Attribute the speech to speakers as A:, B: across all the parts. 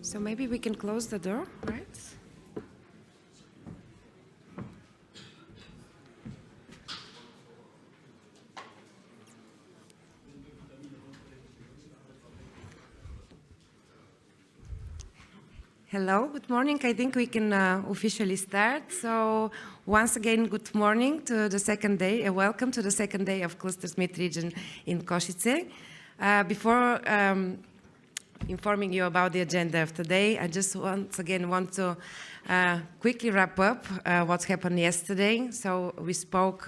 A: So maybe we can close the door, right? Hello, good morning. I think we can officially start. So once again, good morning to the second day, and welcome to the second day of Cluster Meet Region in Košice. Before informing you about the agenda of today, I just once again want to quickly wrap up what happened yesterday. So we spoke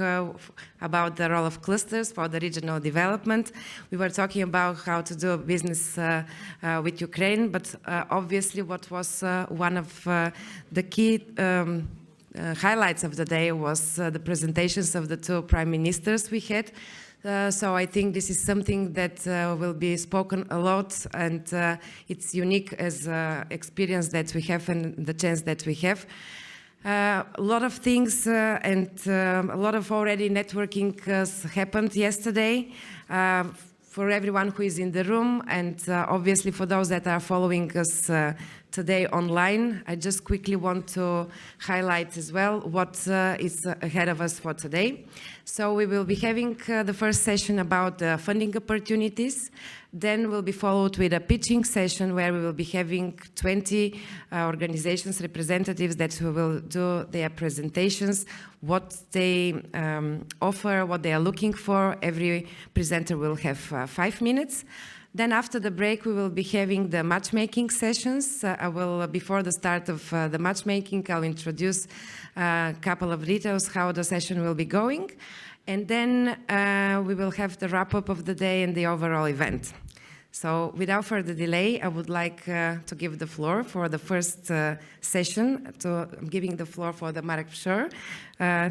A: about the role of clusters for the regional development. We were talking about how to do business with Ukraine, but obviously what was one of the key highlights of the day was the presentations of the two prime ministers we had. So I think this is something that will be spoken a lot, and it's unique as experience that we have and the chance that we have. A lot of things and a lot of already networking happened yesterday. For everyone who is in the room, and obviously for those that are following us today online, I just quickly want to highlight as well what is ahead of us for today. So we will be having the first session about funding opportunities. Then we'll be followed with a pitching session where we will be having 20 organizations, representatives that will do their presentations, what they offer, what they are looking for. Every presenter will have 5 minutes. Then after the break, we will be having the matchmaking sessions. Before the start of the matchmaking, I'll introduce a couple of details how the session will be going. And then we will have the wrap-up of the day and the overall event. So without further delay, I would like to give the floor for the first session. I'm giving the floor for the Marek Pschor,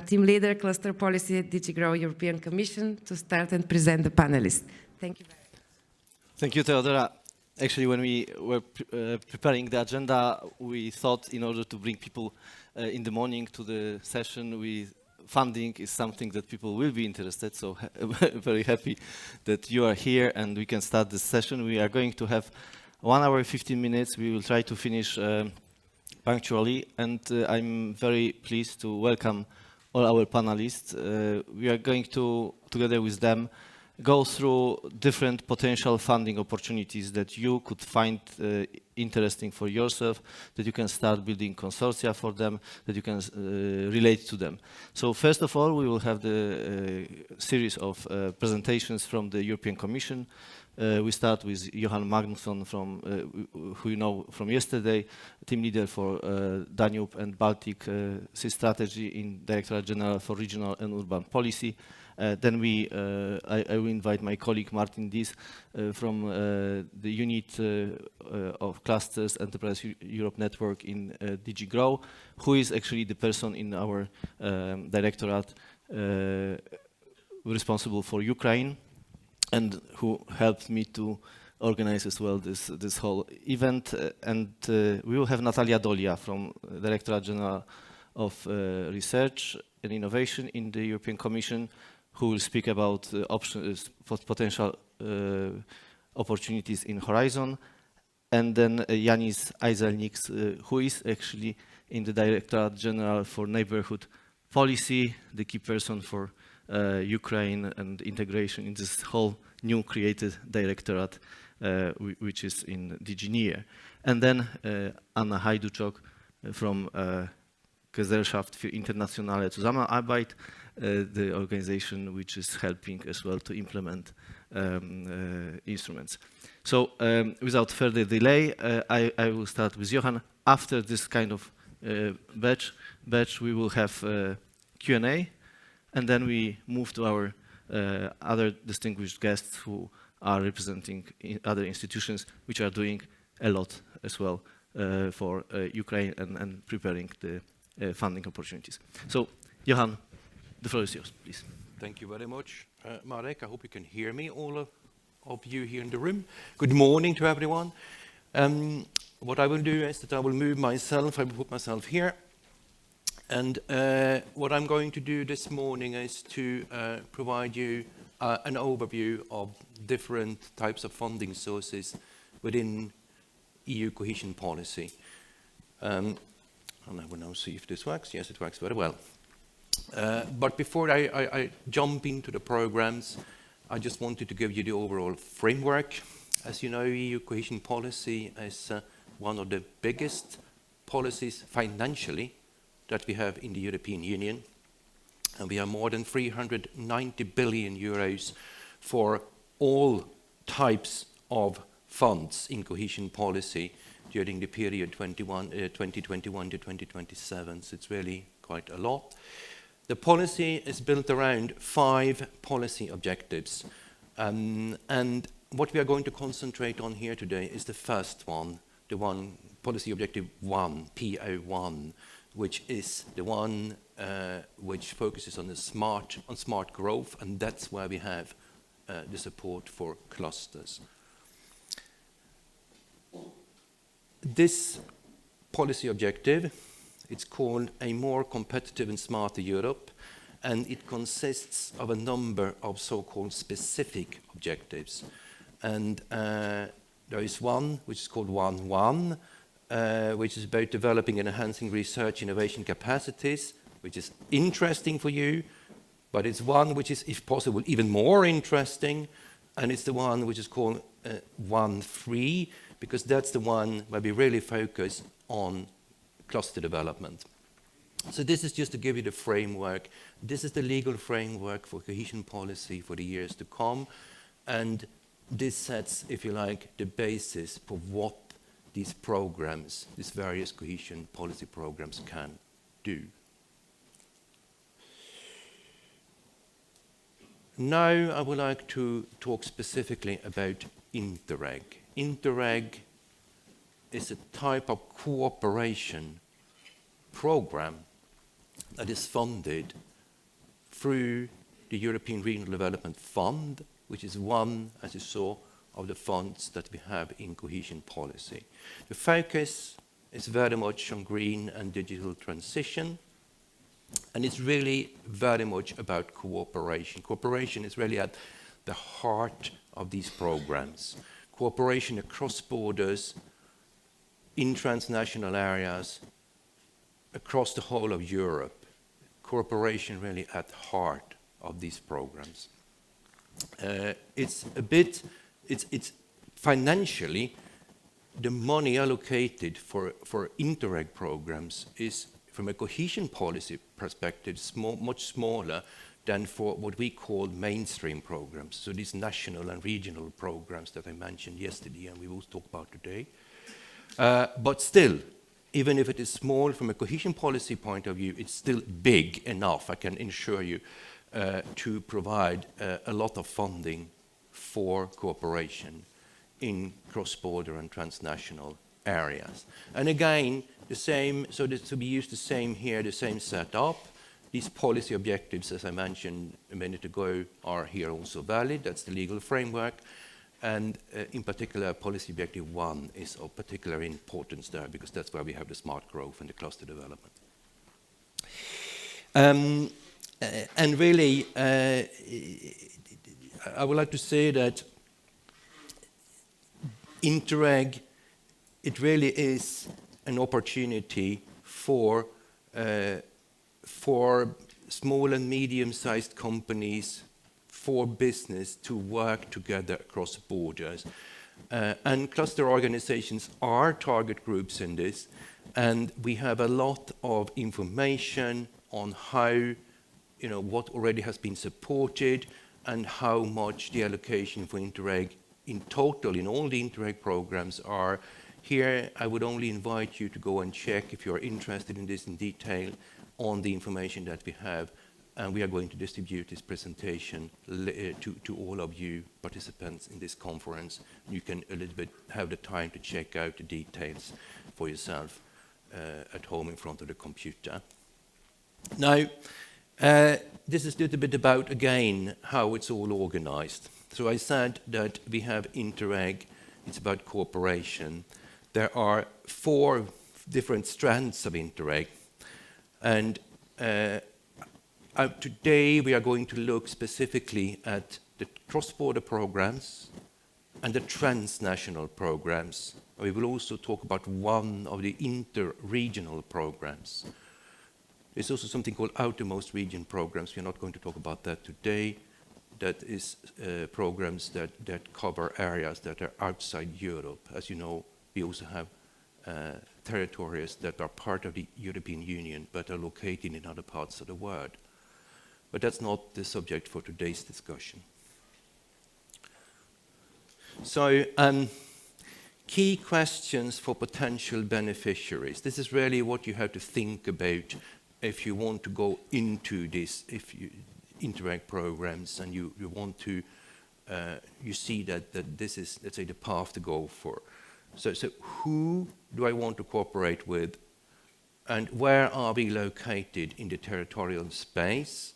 A: Team Leader, Cluster Policy at DG GROW European Commission, to start and present the panelists. Thank you very much.
B: Thank you, Theodora. Actually, when we were preparing the agenda, we thought in order to bring people in the morning to the session, funding is something that people will be interested, so very happy that you are here and we can start this session. We are going to have 1 hour 15 minutes. We will try to finish punctually, and I'm very pleased to welcome all our panelists. We are going to, together with them, go through different potential funding opportunities that you could find interesting for yourself, that you can start building consortia for them, that you can relate to them. So first of all, we will have the series of presentations from the European Commission. We start with Johan Magnusson, who you know from yesterday, team leader for Danube and Baltic Sea Strategy in Directorate General for Regional and Urban Policy. Then I will invite my colleague Martin Dies from the unit of Clusters Enterprise Europe Network in DG GROW, who is actually the person in our directorate responsible for Ukraine, and who helped me to organize as well this whole event. And we will have Natalia Dolia from Directorate General of Research and Innovation in the European Commission, who will speak about options for potential opportunities in Horizon. And then Yanis Aizelniks, who is actually in the Directorate General for Neighborhood Policy, the key person for Ukraine and integration in this whole new created directorate, which is in DG NIR. And then Anna Hajduczok from Gesellschaft für internationale Zusammenarbeit, the organization which is helping as well to implement instruments. So without further delay, I will start with Johan. After this kind of batch, we will have Q&A, and then we move to our other distinguished guests who are representing other institutions which are doing a lot as well for Ukraine and preparing the funding opportunities. So, Johan, the floor is yours, please.
C: Thank you very much, Marek. I hope you can hear me, all of you here in the room. Good morning to everyone. What I will do is that I will move myself, I will put myself here. And what I'm going to do this morning is to provide you an overview of different types of funding sources within EU cohesion policy. And I will now see if this works. Yes, it works very well. But before I jump into the programs, I just wanted to give you the overall framework. As you know, EU cohesion policy is one of the biggest policies financially that we have in the European Union. And we have more than 390 billion euros for all types of funds in cohesion policy during the period 2021 to 2027. So it's really quite a lot. The policy is built around 5 policy objectives. And what we are going to concentrate on here today is the first one, the one policy objective 1, PO1, which is the one which focuses on smart growth, and that's where we have the support for clusters. This policy objective, it's called A More Competitive and Smarter Europe, and it consists of a number of so-called specific objectives. And there is one which is called 1.1, which is about developing and enhancing research innovation capacities, which is interesting for you, but it's one which is, if possible, even more interesting, and it's the one which is called 1.3, because that's the one where we really focus on cluster development. So this is just to give you the framework. This is the legal framework for cohesion policy for the years to come, and this sets, if you like, the basis for what these programs, these various cohesion policy programs can do. Now I would like to talk specifically about Interreg. Interreg is a type of cooperation program that is funded through the European Regional Development Fund, which is one, as you saw, of the funds that we have in cohesion policy. The focus is very much on green and digital transition, and it's really very much about cooperation. Cooperation is really at the heart of these programs. Cooperation across borders, in transnational areas, across the whole of Europe. Cooperation really at the heart of these programs. It's financially, the money allocated for Interreg programs is, from a cohesion policy perspective, much smaller than for what we call mainstream programs. So these national and regional programs that I mentioned yesterday and we will talk about today. But still, even if it is small from a cohesion policy point of view, it's still big enough, I can assure you, to provide a lot of funding for cooperation in cross-border and transnational areas. And again, the same, so we use the same here, the same setup. These policy objectives, as I mentioned a minute ago, are here also valid. That's the legal framework. And in particular, policy objective 1 is of particular importance there, because that's where we have the smart growth and the cluster development. And really, I would like to say that Interreg, it really is an opportunity for small and medium-sized companies, for business to work together across borders. And cluster organizations are target groups in this, and we have a lot of information on how, what already has been supported and how much the allocation for Interreg in total, in all the Interreg programs are. Here, I would only invite you to go and check if you're interested in this in detail on the information that we have. And we are going to distribute this presentation to all of you participants in this conference. You can a little bit have the time to check out the details for yourself at home in front of the computer. Now, this is a little bit about, again, how it's all organized. So I said that we have Interreg, it's about cooperation. There are 4 different strands of Interreg. And today we are going to look specifically at the cross-border programs and the transnational programs We will also talk about one of the inter-regional programs. There's also something called outermost region programs. We're not going to talk about that today. That is programs that cover areas that are outside Europe. As you know, we also have territories that are part of the European Union but are located in other parts of the world. But that's not the subject for today's discussion. So, key questions for potential beneficiaries. This is really what you have to think about if you want to go into this, if you Interreg programs and you want to, you see that this is, let's say, the path to go for. So who do I want to cooperate with, and where are we located in the territorial space,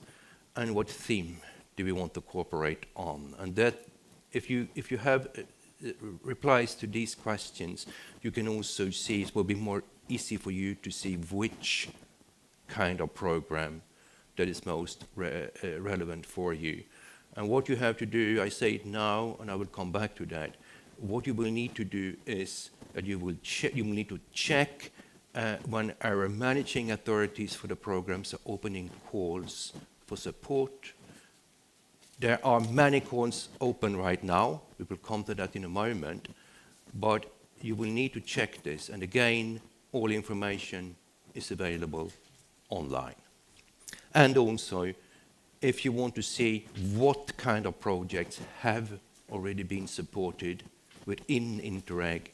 C: and what theme do we want to cooperate on? And that, if you have replies to these questions, you can also see it will be more easy for you to see which kind of program that is most relevant for you. And what you have to do, I say it now, and I will come back to that. What you will need to do is that you will need to check when our managing authorities for the programs are opening calls for support. There are many calls open right now. We will come to that in a moment. But you will need to check this. And again, all information is available online. And also, if you want to see what kind of projects have already been supported within Interreg,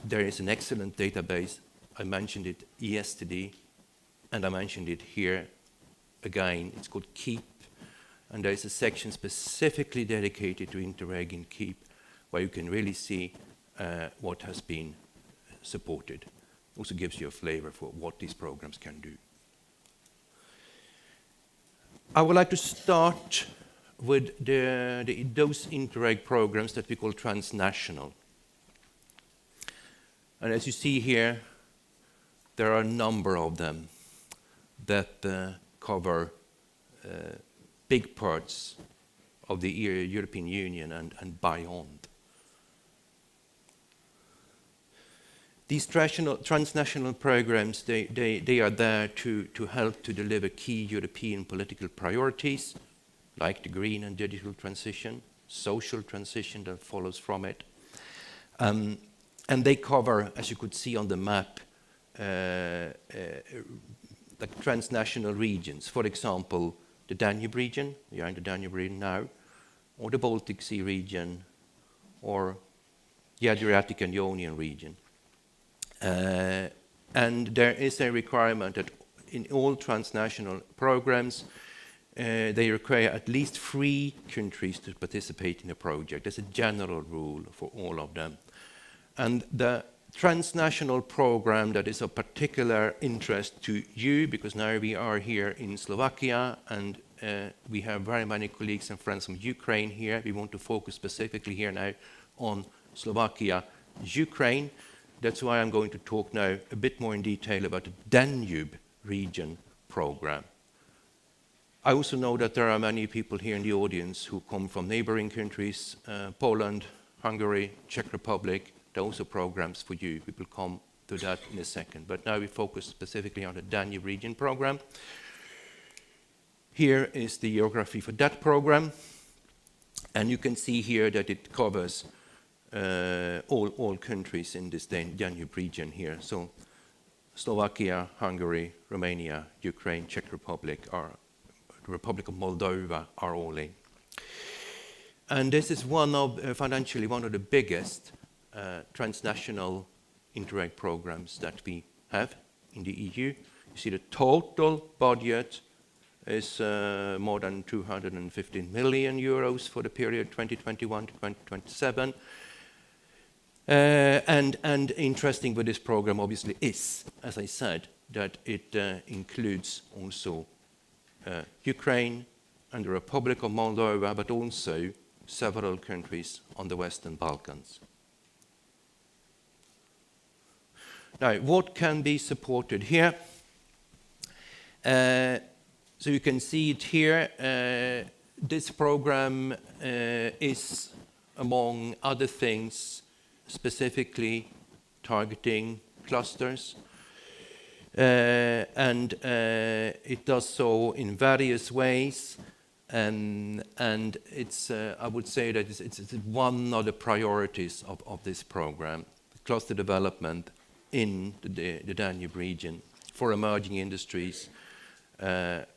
C: there is an excellent database. I mentioned it yesterday, and I mentioned it here again. It's called KEEP, and there is a section specifically dedicated to Interreg in KEEP, where you can really see what has been supported. Also gives you a flavor for what these programs can do. I would like to start with those Interreg programs that we call transnational. And as you see here, there are a number of them that cover big parts of the European Union and beyond. These transnational programs, they are there to help to deliver key European political priorities, like the green and digital transition, social transition that follows from it. And they cover, as you could see on the map, like transnational regions. For example, the Danube region, we are in the Danube region now, or the Baltic Sea region, or the Adriatic and Ionian region. And there is a requirement that in all transnational programs, they require at least 3 countries to participate in a project. That's a general rule for all of them. And the transnational program that is of particular interest to you, because now we are here in Slovakia, and we have very many colleagues and friends from Ukraine here. We want to focus specifically here now on Slovakia, Ukraine. That's why I'm going to talk now a bit more in detail about the Danube region program. I also know that there are many people here in the audience who come from neighboring countries, Poland, Hungary, Czech Republic. There are also programs for you. We will come to that in a second. But now we focus specifically on the Danube region program. Here is the geography for that program. And you can see here that it covers all countries in this Danube region here. So Slovakia, Hungary, Romania, Ukraine, Czech Republic, the Republic of Moldova are all in. And this is financially one of the biggest transnational Interreg programs that we have in the EU. You see the total budget is more than 215 million euros for the period 2021 to 2027. And interesting with this program obviously is, as I said, that it includes also Ukraine and the Republic of Moldova, but also several countries on the Western Balkans. Now, what can be supported here? So you can see it here. This program is, among other things, specifically targeting clusters. And it does so in various ways. And it's, I would say that it's one of the priorities of this program, cluster development in the Danube region for emerging industries,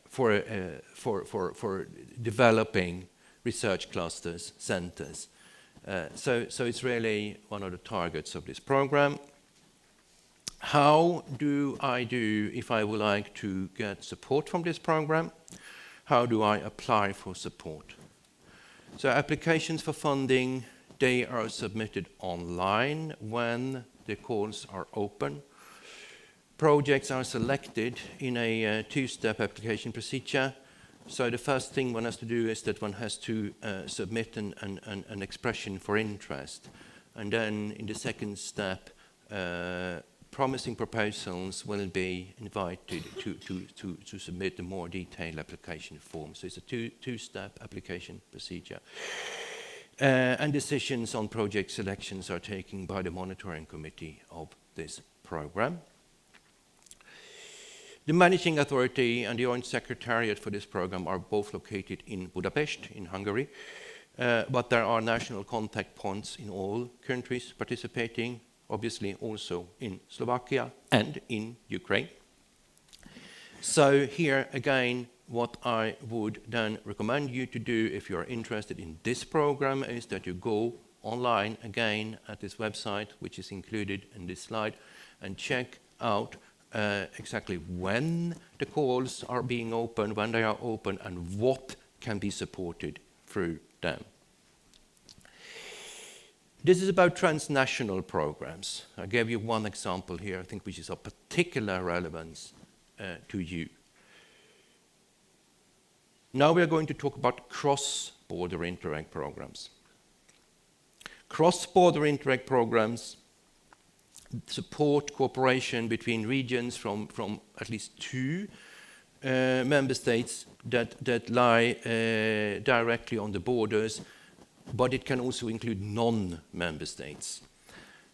C: for developing research clusters, centers. So it's really one of the targets of this program. How do I do if I would like to get support from this program? How do I apply for support? So applications for funding, they are submitted online when the calls are open. Projects are selected in a two-step application procedure. So the first thing one has to do is that one has to submit an expression for interest. And then in the second step, promising proposals will be invited to submit a more detailed application form. So it's a two-step application procedure. And decisions on project selections are taken by the monitoring committee of this program. The managing authority and the joint secretariat for this program are both located in Budapest, in Hungary, but there are national contact points in all countries participating, obviously also in Slovakia and in Ukraine. So here again, what I would then recommend you to do if you're interested in this program is that you go online again at this website, which is included in this slide, and check out exactly when the calls are being opened, when they are open, and what can be supported through them. This is about transnational programs. I gave you one example here, I think, which is of particular relevance to you. Now we are going to talk about cross-border Interreg programs. Cross-border Interreg programs support cooperation between regions from at least two member states that lie directly on the borders, but it can also include non-member states.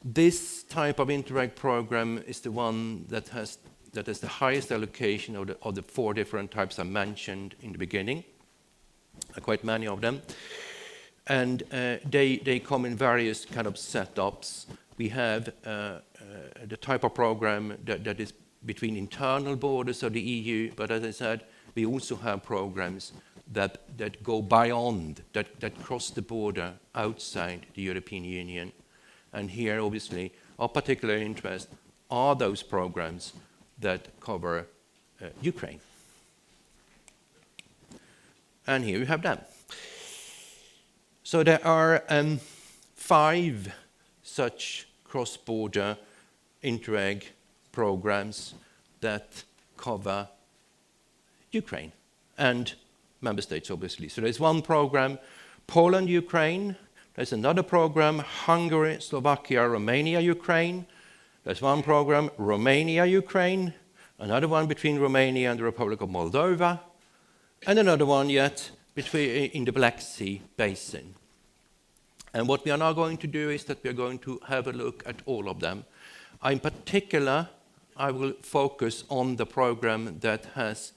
C: This type of Interreg program is the one that has the highest allocation of the four different types I mentioned in the beginning, quite many of them. And they come in various kind of setups. We have the type of program that is between internal borders of the EU, but as I said, we also have programs that go beyond, that cross the border outside the European Union. And here, obviously, of particular interest are those programs that cover Ukraine. And here you have them. So there are 5 such cross-border Interreg programs that cover Ukraine and member states, obviously. So there's one program, Poland, Ukraine. There's another program, Hungary, Slovakia, Romania, Ukraine. There's one program, Romania, Ukraine. Another one between Romania and the Republic of Moldova. And another one yet in the Black Sea Basin. And what we are now going to do is that we are going to have a look at all of them. In particular, I will focus on the program that has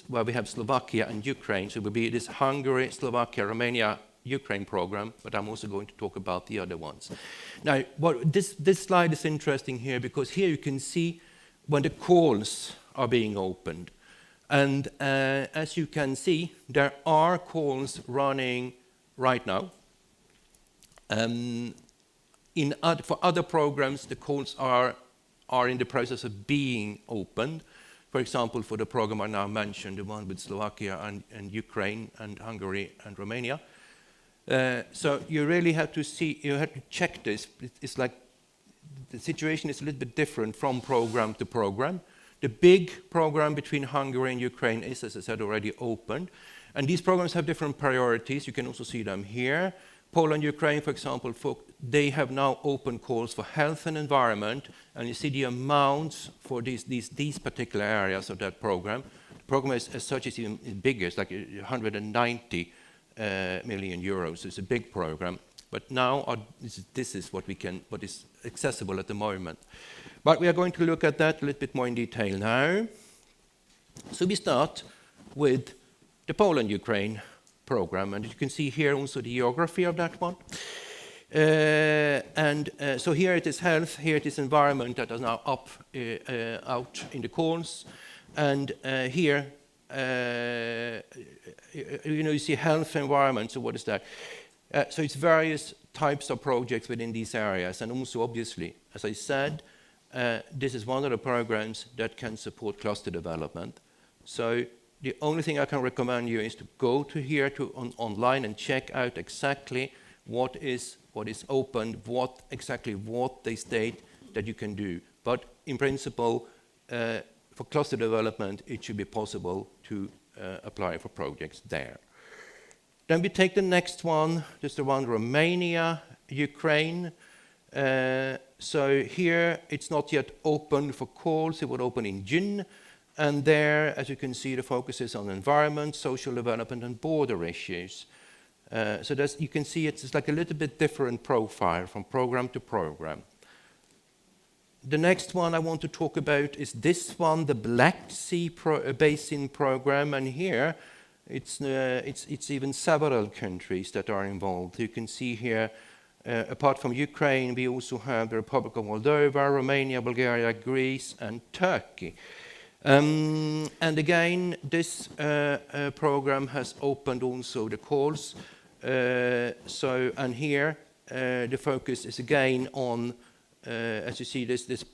C: where we have Slovakia and Ukraine. So it will be this Hungary, Slovakia, Romania, Ukraine program, but I'm also going to talk about the other ones. Now, this slide is interesting here because here you can see when the calls are being opened. And as you can see, there are calls running right now. For other programs, the calls are in the process of being opened. For example, for the program I now mentioned, the one with Slovakia and Ukraine and Hungary and Romania. So you really have to check this. It's like the situation is a little bit different from program to program. The big program between Hungary and Ukraine is, as I said, already opened. And these programs have different priorities. You can also see them here. Poland, Ukraine, for example, they have now open calls for health and environment, and you see the amounts for these particular areas of that program. The program as such is even bigger, it's like 190 million euros. It's a big program. But now this is what is accessible at the moment. But we are going to look at that a little bit more in detail now. So we start with the Poland-Ukraine program, and you can see here also the geography of that one. So here it is health, here it is environment that is now up out in the corners, and here you see health, environment. So what is that? So it's various types of projects within these areas, and also obviously, as I said, this is one of the programs that can support cluster development. So the only thing I can recommend you is to go to here online and check out exactly what is open, what they state that you can do. But in principle, for cluster development, it should be possible to apply for projects there. Then we take the next one, just the one Romania, Ukraine. So here it's not yet open for calls, it will open in June. And there, as you can see, the focus is on environment, social development, and border issues. So you can see it's like a little bit different profile from program to program. The next one I want to talk about is this one, the Black Sea Basin program, and here it's even several countries that are involved. You can see here, apart from Ukraine, we also have the Republic of Moldova, Romania, Bulgaria, Greece, and Turkey. And again, this program has opened also the calls. And here the focus is again on, as you see, this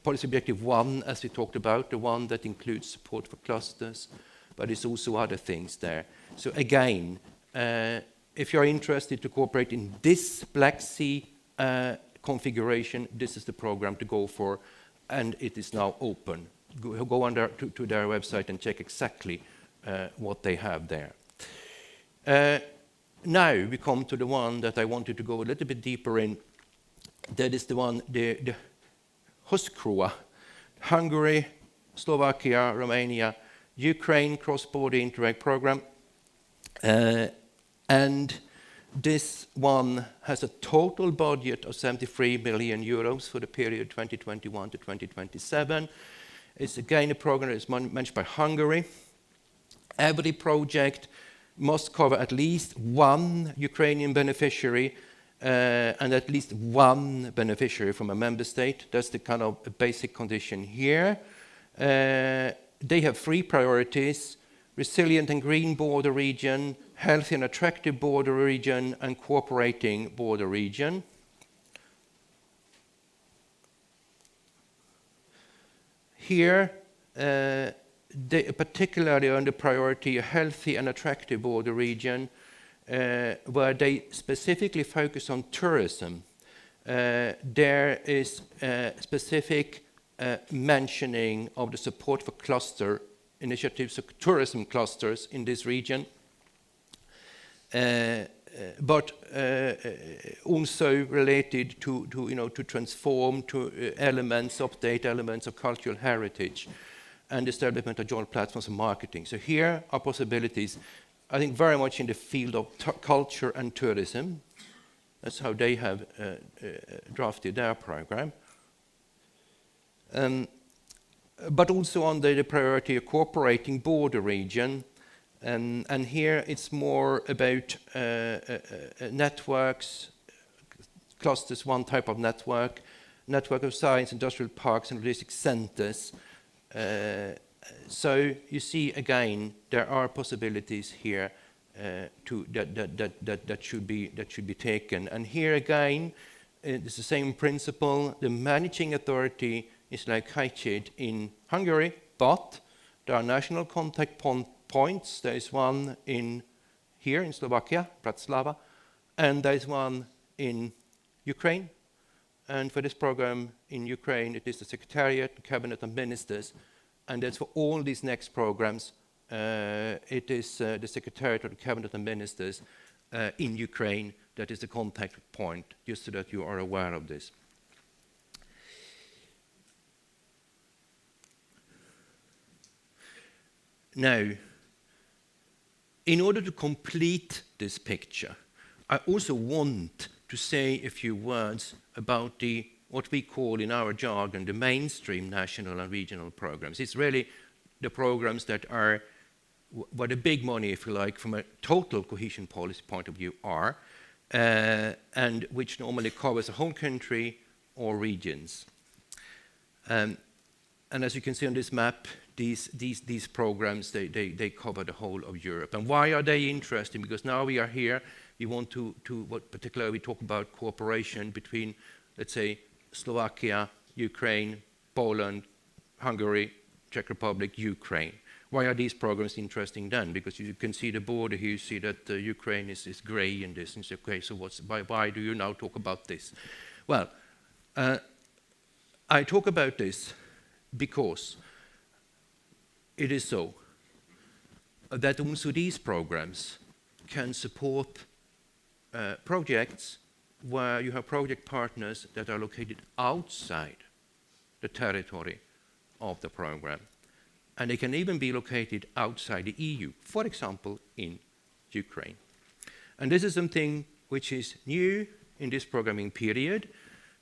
C: policy objective 1, as we talked about, the one that includes support for clusters, but it's also other things there. So again, if you're interested to cooperate in this Black Sea configuration, this is the program to go for, and it is now open. Go on to their website and check exactly what they have there. Now we come to the one that I wanted to go a little bit deeper in. That is the one, the HUSCROA, Hungary, Slovakia, Romania, Ukraine cross-border Interreg program. And this one has a total budget of 73 million euros for the period 2021 to 2027. It's again a program that is managed by Hungary. Every project must cover at least one Ukrainian beneficiary and at least one beneficiary from a member state. That's the kind of basic condition here. They have 3 priorities: resilient and green border region, healthy and attractive border region, and cooperating border region. Here, particularly under priority, a healthy and attractive border region, where they specifically focus on tourism. There is specific mentioning of the support for cluster initiatives, of tourism clusters in this region, but also related to transform to elements, update elements of cultural heritage, and establishment of joint platforms and marketing. So here are possibilities, I think, very much in the field of culture and tourism. That's how they have drafted their program. But also under the priority of cooperating border region. And here it's more about networks, clusters, one type of network of science, industrial parks, and logistics centers. So you see, again, there are possibilities here that should be taken. And here again, it's the same principle. The managing authority is like HICID in Hungary, but there are national contact points. There is one here in Slovakia, Bratislava, and there is one in Ukraine. And for this program in Ukraine, it is the Secretariat, Cabinet and Ministers. And that's for all these next programs. It is the Secretariat of the Cabinet and Ministers in Ukraine that is the contact point, just so that you are aware of this. Now, in order to complete this picture, I also want to say a few words about what we call in our jargon the mainstream national and regional programs. It's really the programs that are where the big money, if you like, from a total cohesion policy point of view are, and which normally covers a whole country or regions. And as you can see on this map, these programs, they cover the whole of Europe. And why are they interesting? Because now we are here, we want to what particularly we talk about cooperation between, let's say, Slovakia, Ukraine, Poland, Hungary, Czech Republic, Ukraine. Why are these programs interesting then? Because you can see the border here, you see that Ukraine is gray in this, and you say, okay, so why do you now talk about this? Well, I talk about this because it is so that also these programs can support projects where you have project partners that are located outside the territory of the program. And they can even be located outside the EU, for example, in Ukraine. And this is something which is new in this programming period.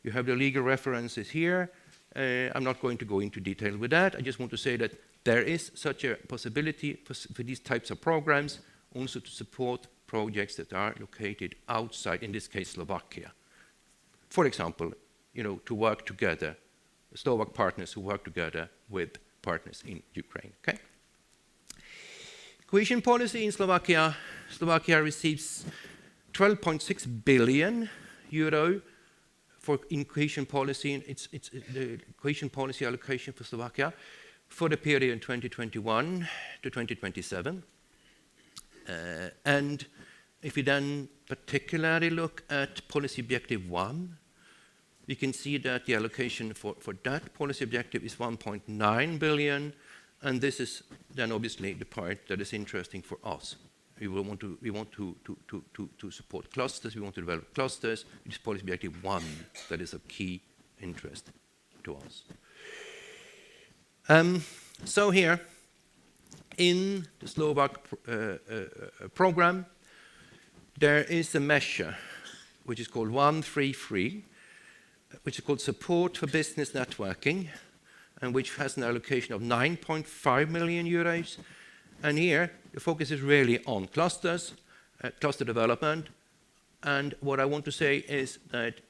C: You have the legal references here. I'm not going to go into detail with that. I just want to say that there is such a possibility for these types of programs also to support projects that are located outside, in this case, Slovakia. For example, to work together, Slovak partners who work together with partners in Ukraine. Okay? Cohesion policy in Slovakia. Slovakia receives 12.6 billion euro in cohesion policy. It's the cohesion policy allocation for Slovakia for the period 2021 to 2027. And if we then particularly look at policy objective 1, we can see that the allocation for that policy objective is 1.9 billion, and this is then obviously the part that is interesting for us. We want to support clusters, we want to develop clusters. It is policy objective 1 that is of key interest to us. So here, in the Slovak program, there is a measure which is called 133, which is called Support for Business Networking, and which has an allocation of 9.5 million euros. And here, the focus is really on clusters, cluster development. And what I want to say is that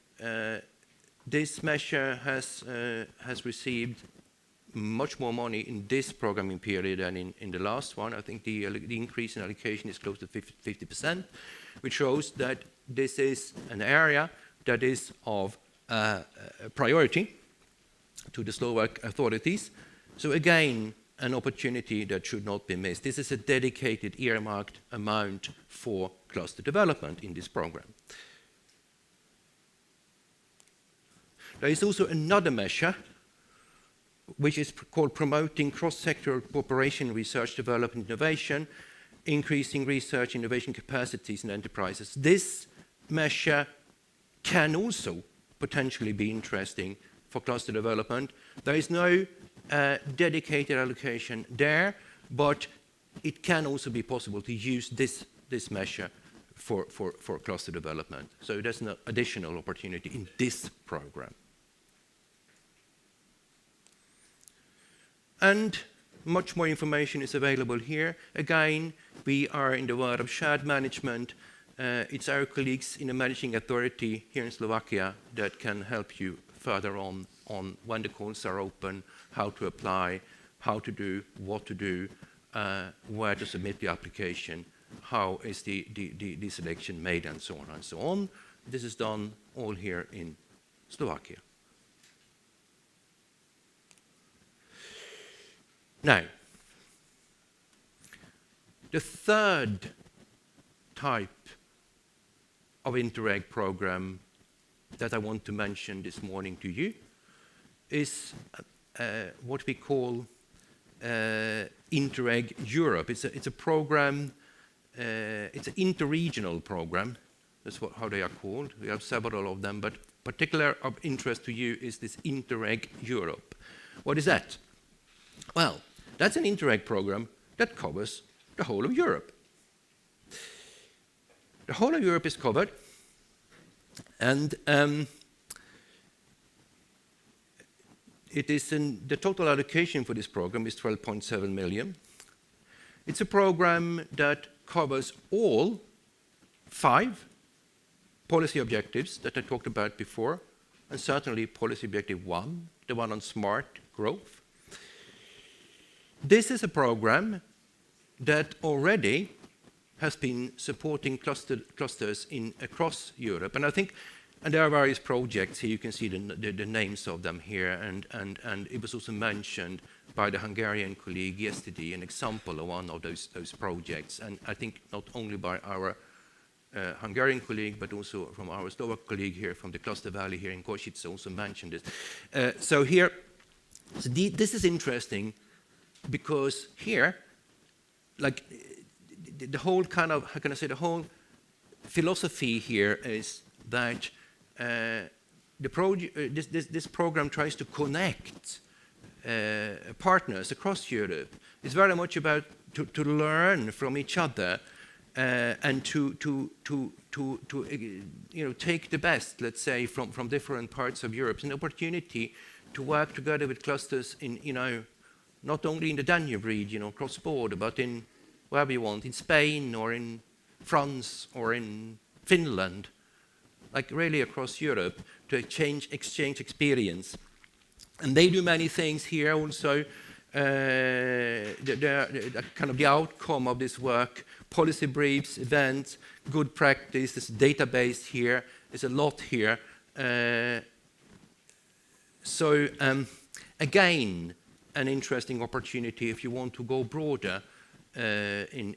C: this measure has received much more money in this programming period than in the last one. I think the increase in allocation is close to 50%, which shows that this is an area that is of priority to the Slovak authorities. So again, an opportunity that should not be missed. This is a dedicated earmarked amount for cluster development in this program. There is also another measure which is called Promoting Cross-Sectoral Cooperation, Research, Development, Innovation, Increasing Research, Innovation Capacities in Enterprises. This measure can also potentially be interesting for cluster development. There is no dedicated allocation there, but it can also be possible to use this measure for cluster development. So there's an additional opportunity in this program. And much more information is available here. Again, we are in the world of shared management. It's our colleagues in the managing authority here in Slovakia that can help you further on when the calls are open, how to apply, how to do, what to do, where to submit the application, how is the selection made, and so on and so on. This is done all here in Slovakia. Now, the third type of Interreg program that I want to mention this morning to you is what we call Interreg Europe. It's a program, it's an interregional program. That's how they are called. We have several of them, but particular of interest to you is this Interreg Europe. What is that? Well, that's an Interreg program that covers the whole of Europe. the whole of Europe is covered, and the total allocation for this program is 12.7 million. It's a program that covers all 5 policy objectives that I talked about before, and certainly policy objective 1, the one on smart growth. This is a program that already has been supporting clusters across Europe, and I think, and there are various projects here. You can see the names of them here, and it was also mentioned by the Hungarian colleague yesterday, an example of one of those projects, and I think not only by our Hungarian colleague, but also from our Slovak colleague here from the Cluster Valley here in Košice also mentioned this. This is interesting because here, like the whole kind of, how can I say, the whole philosophy here is that this program tries to connect partners across Europe. It's very much about to learn from each other and to take the best, let's say, from different parts of Europe. It's an opportunity to work together with clusters in, not only in the Danube region, cross-border, but in wherever you want, in Spain or in France or in Finland, like really across Europe, to exchange experience. And they do many things here also. The kind of the outcome of this work, policy briefs, events, good practice, this database here, there's a lot here. Again, an interesting opportunity if you want to go broader when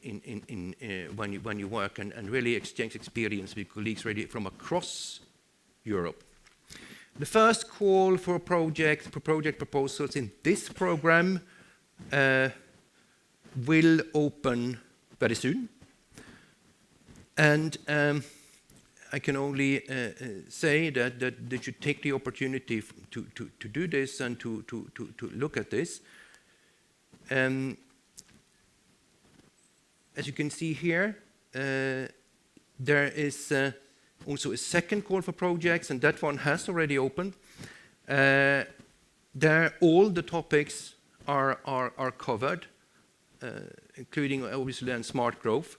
C: you work and really exchange experience with colleagues really from across Europe. The first call for project proposals in this program will open very soon, and I can only say that they should take the opportunity to do this and to look at this. As you can see here, there is also a second call for projects, and that one has already opened. There, all the topics are covered, including obviously and smart growth.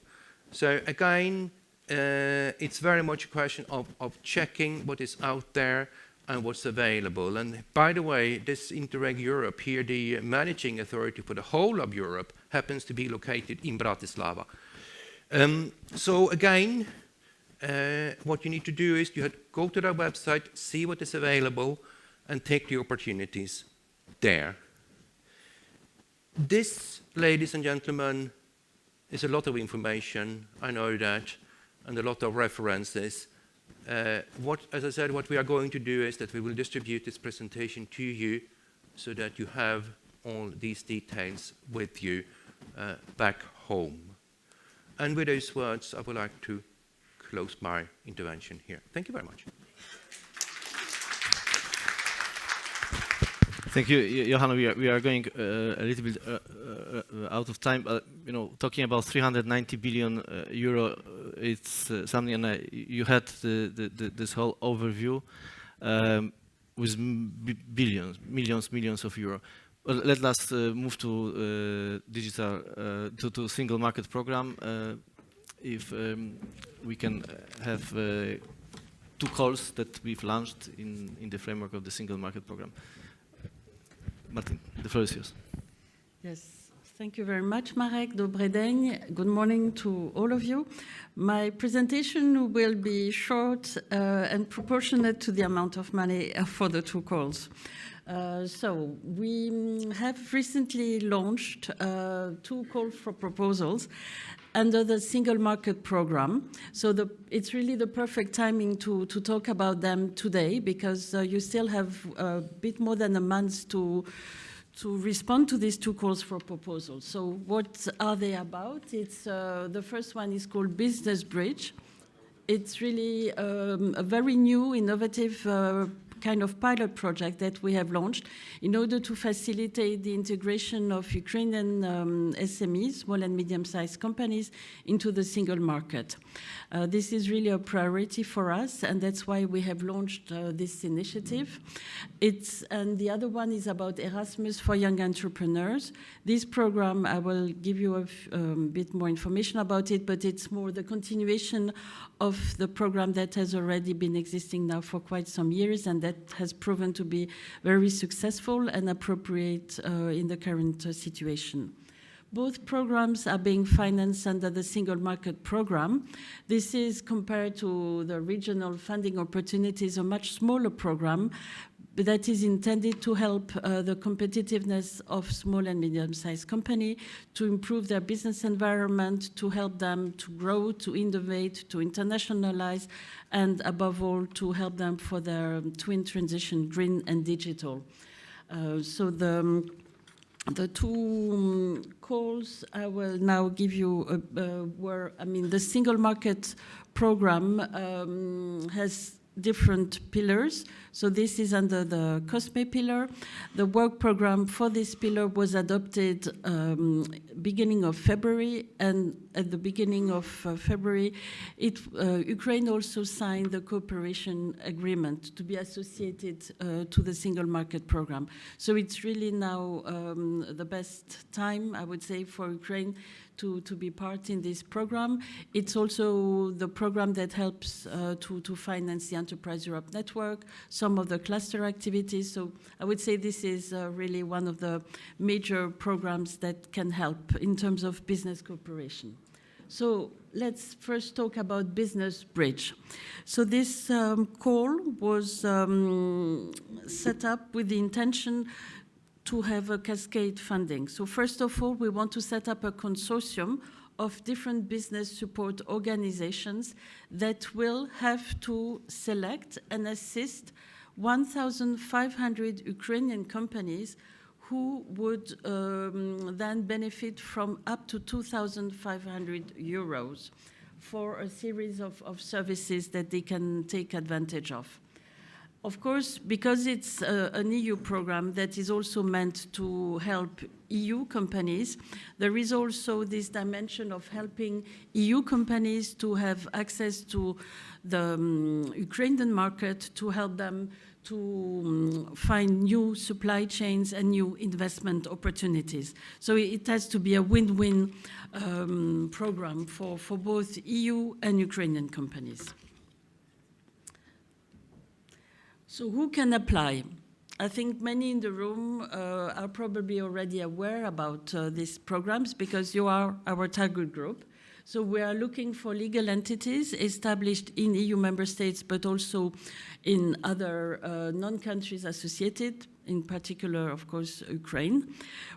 C: So again, it's very much a question of checking what is out there and what's available. And by the way, this Interreg Europe here, the managing authority for the whole of Europe, happens to be located in Bratislava. So again, what you need to do is you go to their website, see what is available, and take the opportunities there. This, ladies and gentlemen, is a lot of information, I know that, and a lot of references. As I said, what we are going to do is that we will distribute this presentation to you so that you have all these details with you back home. And with those words, I would like to close my intervention here. Thank you very much.
B: Thank you, Johanna. We are going a little bit out of time. Talking about 390 billion euro, it's something, and you had this whole overview with millions of euro. Well, let us move to digital, to single market program. If we can have 2 calls that we've launched in the framework of the single market program. Martin, the floor is yours.
D: Yes, thank you very much, Marek. Dobry deň. Good morning to all of you. My presentation will be short and proportionate to the amount of money for the 2 calls. So we have recently launched 2 calls for proposals under the Single Market Program. So it's really the perfect timing to talk about them today, because you still have a bit more than a month to respond to these 2 calls for proposals. So what are they about? It's the first one is called Business Bridge. It's really a very new, innovative kind of pilot project that we have launched in order to facilitate the integration of Ukrainian SMEs, small and medium-sized companies, into the single market. This is really a priority for us, and that's why we have launched this initiative. And the other one is about Erasmus for young entrepreneurs. This program, I will give you a bit more information about it, but it's more the continuation of the program that has already been existing now for quite some years, and that has proven to be very successful and appropriate in the current situation. Both programs are being financed under the Single Market Program. This is, compared to the regional funding opportunities, a much smaller program that is intended to help the competitiveness of small and medium-sized companies, to improve their business environment, to help them to grow, to innovate, to internationalize, and above all, to help them for their twin transition, green and digital. So the two calls I will now give you were, the Single Market Program has different pillars. So this is under the COSME pillar. The work program for this pillar was adopted beginning of February, and at the beginning of February, Ukraine also signed the cooperation agreement to be associated to the Single Market Program. So it's really now the best time, I would say, for Ukraine to be part in this program. It's also the program that helps to finance the Enterprise Europe Network, some of the cluster activities. So I would say this is really one of the major programs that can help in terms of business cooperation. So let's first talk about Business Bridge. So this call was set up with the intention to have a cascade funding. So first of all, we want to set up a consortium of different business support organizations that will have to select and assist 1,500 Ukrainian companies who would then benefit from up to 2,500 euros for a series of services that they can take advantage of. Of course, because it's an EU program that is also meant to help EU companies, there is also this dimension of helping EU companies to have access to the Ukrainian market, to help them to find new supply chains and new investment opportunities. So it has to be a win-win program for both EU and Ukrainian companies. So who can apply? I think many in the room are probably already aware about these programs because you are our target group. So we are looking for legal entities established in EU member states, but also in other non-countries associated, in particular, of course, Ukraine.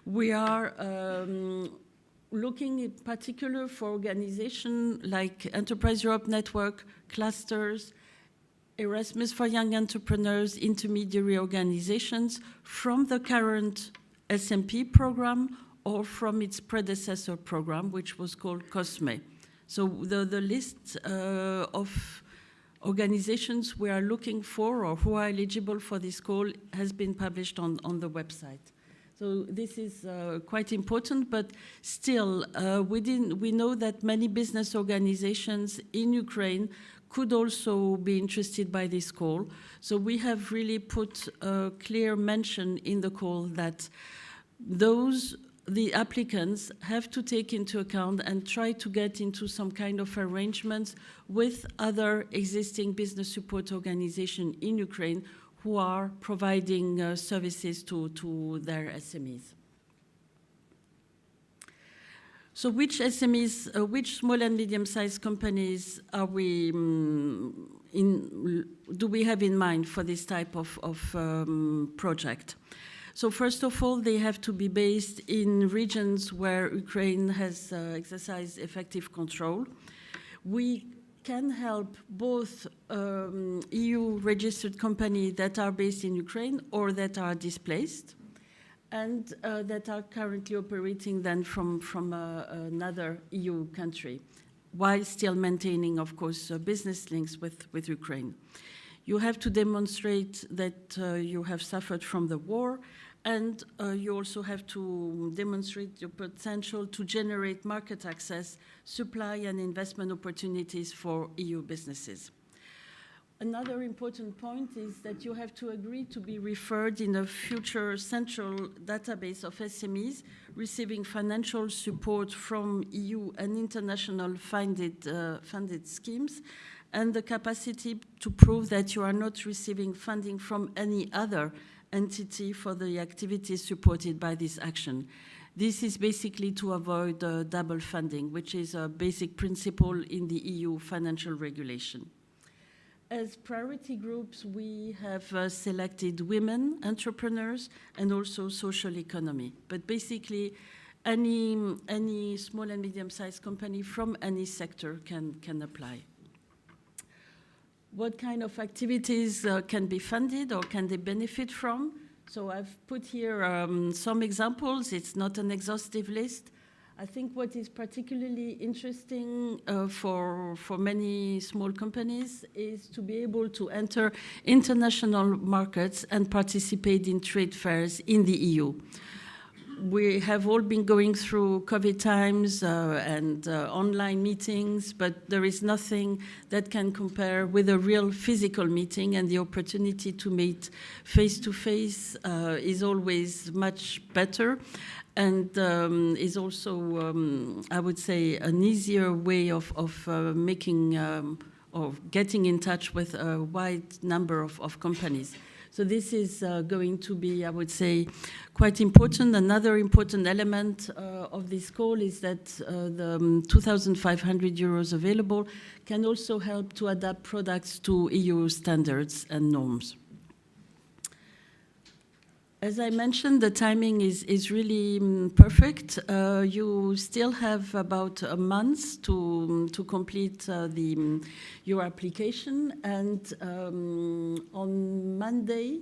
D: We are looking in particular for organizations like Enterprise Europe Network, clusters, Erasmus for Young Entrepreneurs, intermediary organizations from the current SMP program or from its predecessor program, which was called COSME. So the list of organizations we are looking for or who are eligible for this call has been published on the website. So this is quite important, but still we know that many business organizations in Ukraine could also be interested by this call. So we have really put a clear mention in the call that the applicants have to take into account and try to get into some kind of arrangements with other existing business support organizations in Ukraine who are providing services to their SMEs. So which SMEs, which small and medium-sized companies are do we have in mind for this type of project? So first of all, they have to be based in regions where Ukraine has exercised effective control. We can help both EU-registered companies that are based in Ukraine or that are displaced, and that are currently operating then from another EU country, while still maintaining, of course, business links with Ukraine. You have to demonstrate that you have suffered from the war, and you also have to demonstrate your potential to generate market access, supply, and investment opportunities for EU businesses. Another important point is that you have to agree to be referred in a future central database of SMEs receiving financial support from EU and international funded schemes, and the capacity to prove that you are not receiving funding from any other entity for the activities supported by this action. This is basically to avoid double funding, which is a basic principle in the EU financial regulation. As priority groups, we have selected women entrepreneurs and also social economy. But basically, any small and medium-sized company from any sector can apply. What kind of activities can be funded or can they benefit from? So I've put here some examples. It's not an exhaustive list. I think what is particularly interesting for many small companies is to be able to enter international markets and participate in trade fairs in the EU. We have all been going through COVID times and online meetings, but there is nothing that can compare with a real physical meeting, and the opportunity to meet face-to-face is always much better, and is also, I would say, an easier way of making or getting in touch with a wide number of companies. So this is going to be, I would say, quite important. Another important element of this call is that the 2,500 euros available can also help to adapt products to EU standards and norms. As I mentioned, the timing is really perfect. You still have about a month to complete your application, and on Monday,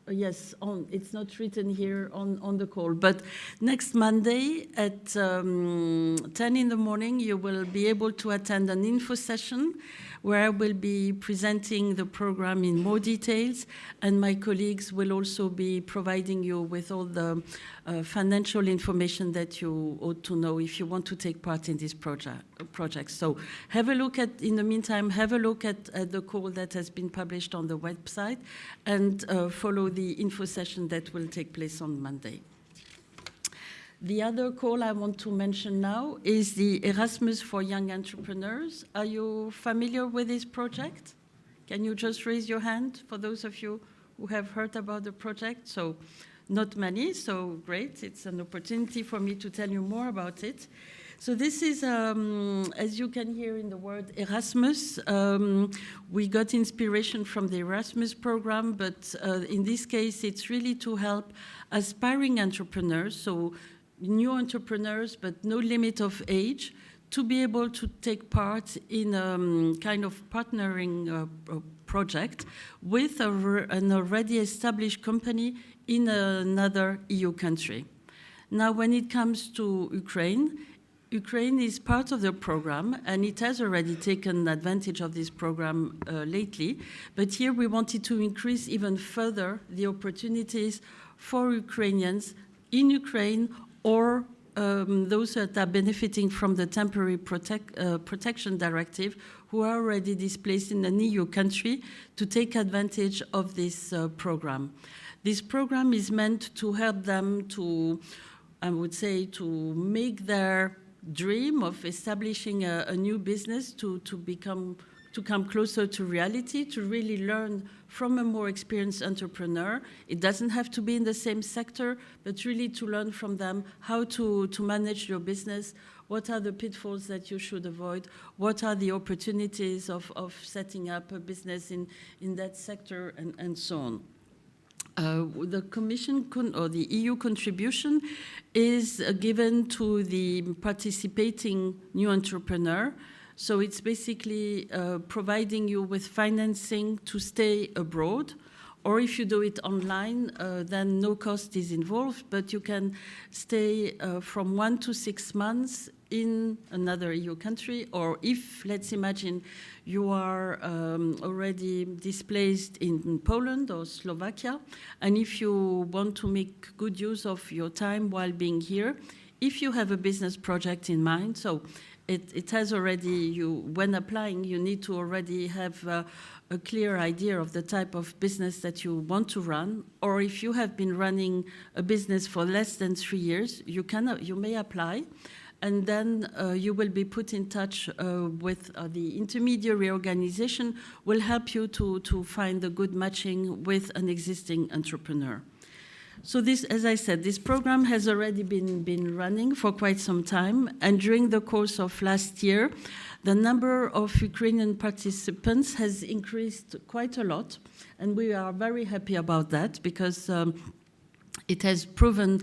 D: it's not written here on the call, but next Monday at 10 in the morning, you will be able to attend an info session where I will be presenting the program in more details, and my colleagues will also be providing you with all the financial information that you ought to know if you want to take part in this project. So have a look in the meantime, have a look at the call that has been published on the website, and follow the info session that will take place on Monday. The other call I want to mention now is the Erasmus for Young Entrepreneurs. Are you familiar with this project? Can you just raise your hand for those of you who have heard about the project? So not many, so great. It's an opportunity for me to tell you more about it. So this is, as you can hear in the word Erasmus, we got inspiration from the Erasmus program, but in this case, it's really to help aspiring entrepreneurs, so new entrepreneurs, but no limit of age, to be able to take part in a kind of partnering project with an already established company in another EU country. Now, when it comes to Ukraine is part of the program, and it has already taken advantage of this program lately. But here we wanted to increase even further the opportunities for Ukrainians in Ukraine, or those that are benefiting from the temporary protection directive who are already displaced in an EU country, to take advantage of this program. This program is meant to help them to, I would say, to make their dream of establishing a new business to come closer to reality, to really learn from a more experienced entrepreneur. It doesn't have to be in the same sector, but really to learn from them how to manage your business, what are the pitfalls that you should avoid, what are the opportunities of setting up a business in that sector, and so on. The Commission or the EU contribution is given to the participating new entrepreneur. So it's basically providing you with financing to stay abroad, or if you do it online, then no cost is involved, but you can stay from 1 to 6 months in another EU country, or if, let's imagine, you are already displaced in Poland or Slovakia, and if you want to make good use of your time while being here, if you have a business project in mind, so it has already, when applying, you need to already have a clear idea of the type of business that you want to run, or if you have been running a business for less than 3 years, you may apply, and then you will be put in touch with the intermediary organization will help you to find a good matching with an existing entrepreneur. So this, as I said, this program has already been running for quite some time, and during the course of last year, the number of Ukrainian participants has increased quite a lot, and we are very happy about that because it has proven,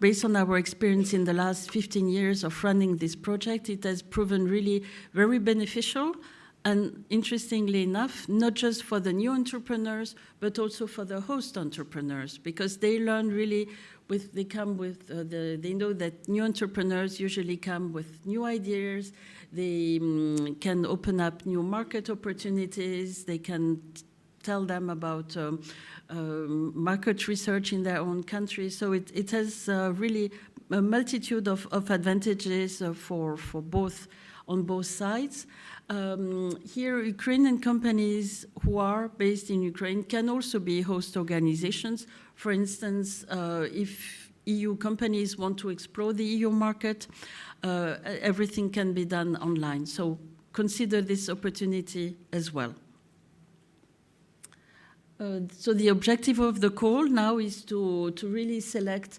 D: based on our experience in the last 15 years of running this project, it has proven really very beneficial. And interestingly enough, not just for the new entrepreneurs, but also for the host entrepreneurs, because they learn really they come with, they know that new entrepreneurs usually come with new ideas, they can open up new market opportunities, they can tell them about market research in their own country. So it has really a multitude of advantages for both, on both sides. Here, Ukrainian companies who are based in Ukraine can also be host organizations. For instance, if EU companies want to explore the EU market, everything can be done online. So consider this opportunity as well. So the objective of the call now is to really select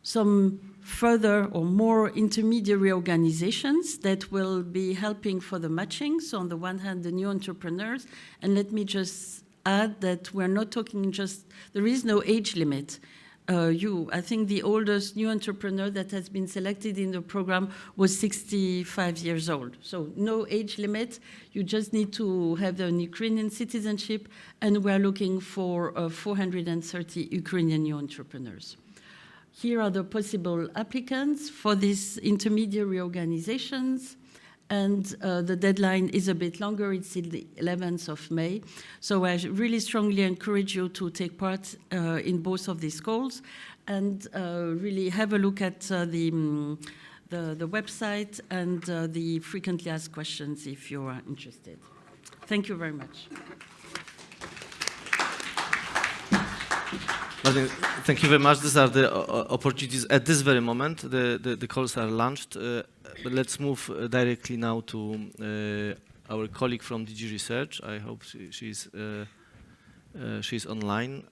D: some further or more intermediary organizations that will be helping for the matching. So on the one hand, the new entrepreneurs, and let me just add that we're not talking just, there is no age limit. I think the oldest new entrepreneur that has been selected in the program was 65 years old. So no age limit, you just need to have an Ukrainian citizenship, and we're looking for 430 Ukrainian new entrepreneurs. Here are the possible applicants for these intermediary organizations, and the deadline is a bit longer, it's till the 11th of May. So I really strongly encourage you to take part in both of these calls, and really have a look at the website and the frequently asked questions if you are interested. Thank you very much.
B: Martin, thank you very much. These are the opportunities at this very moment. The calls are launched. But let's move directly now to our colleague from DG Research. I hope she's online.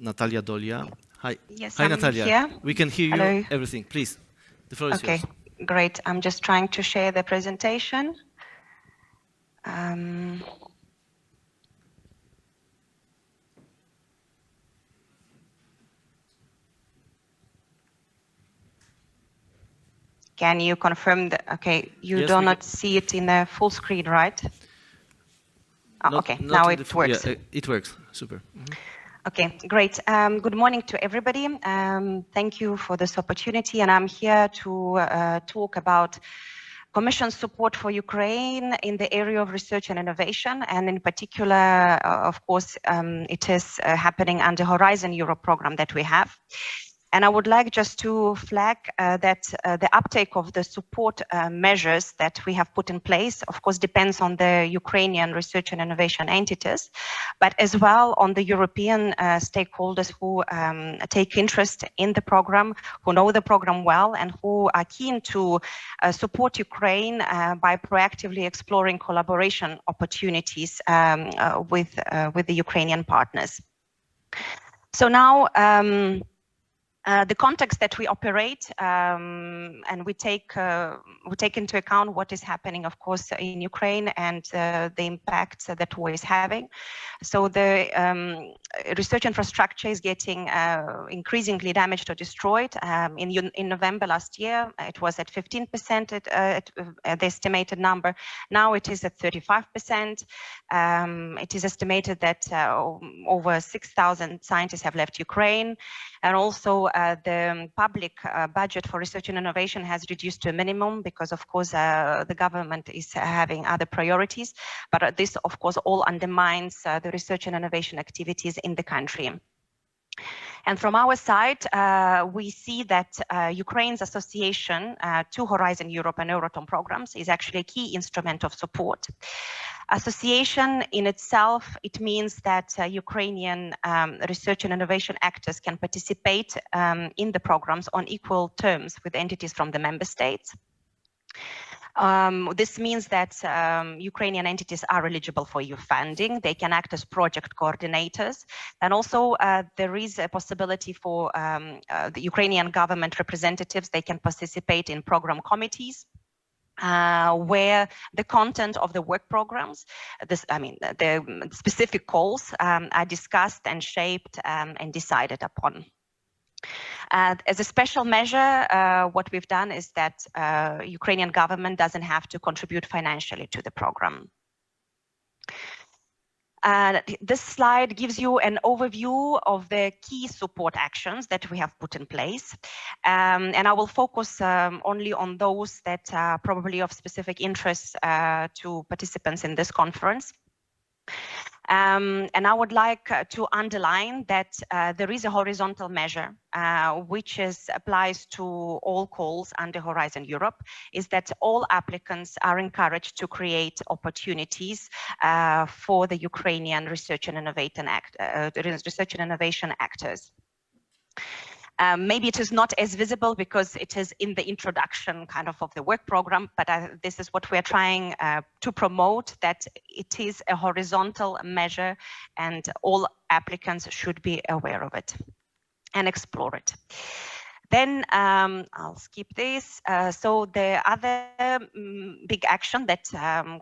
B: Natalia Dolia. Hi.
E: Yes,
B: Hi,
E: I'm
B: Natalia.
E: here.
B: We can hear
E: Hello.
B: you. Everything. Please. The floor is yours.
E: Okay, great. I'm just trying to share the presentation. Can you confirm that? Okay, you
B: Yes,
E: do
B: we
E: not see it in the full screen, right? Okay,
B: Not
E: now
B: in
E: it works.
B: Yeah, it works. Super. Mhm.
E: Okay, great. Good morning to everybody. Thank you for this opportunity, and I'm here to talk about Commission support for Ukraine in the area of research and innovation, and in particular, of course, it is happening under Horizon Europe program that we have. And I would like just to flag that the uptake of the support measures that we have put in place, of course, depends on the Ukrainian research and innovation entities, but as well on the European stakeholders who take interest in the program, who know the program well, and who are keen to support Ukraine by proactively exploring collaboration opportunities with the Ukrainian partners. So now, the context that we operate, and we take into account what is happening, of course, in Ukraine and the impact that war is having. So the research infrastructure is getting increasingly damaged or destroyed. In November last year, it was at 15%, the estimated number. Now it is at 35%. It is estimated that over 6,000 scientists have left Ukraine, and also the public budget for research and innovation has reduced to a minimum because, of course, the government is having other priorities. But this, of course, all undermines the research and innovation activities in the country. And from our side, we see that Ukraine's association to Horizon Europe and Euratom programs is actually a key instrument of support. Association in itself, it means that Ukrainian research and innovation actors can participate in the programs on equal terms with entities from the member states. This means that Ukrainian entities are eligible for EU funding. They can act as project coordinators. And also there is a possibility for the Ukrainian government representatives. They can participate in program committees where the content of the work programs, the specific goals are discussed and shaped and decided upon. As a special measure, what we've done is that Ukrainian government doesn't have to contribute financially to the program. This slide gives you an overview of the key support actions that we have put in place. And I will focus only on those that are probably of specific interest to participants in this conference. And I would like to underline that there is a horizontal measure which applies to all calls under Horizon Europe, is that all applicants are encouraged to create opportunities for the Ukrainian research and innovation actors. Maybe it is not as visible because it is in the introduction kind of the work program, but this is what we're trying to promote, that it is a horizontal measure and all applicants should be aware of it and explore it. Then I'll skip this. So the other big action that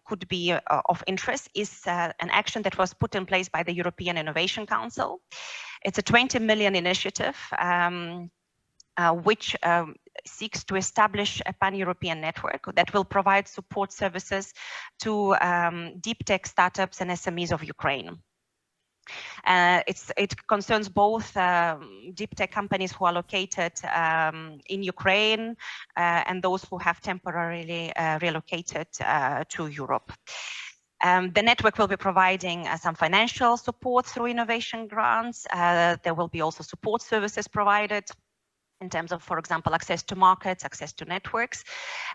E: could be of interest is an action that was put in place by the European Innovation Council. It's a 20 million initiative which seeks to establish a pan-European network that will provide support services to deep tech startups and SMEs of Ukraine. It concerns both deep tech companies who are located in Ukraine and those who have temporarily relocated to Europe. The network will be providing some financial support through innovation grants. There will be also support services provided in terms of, for example, access to markets, access to networks.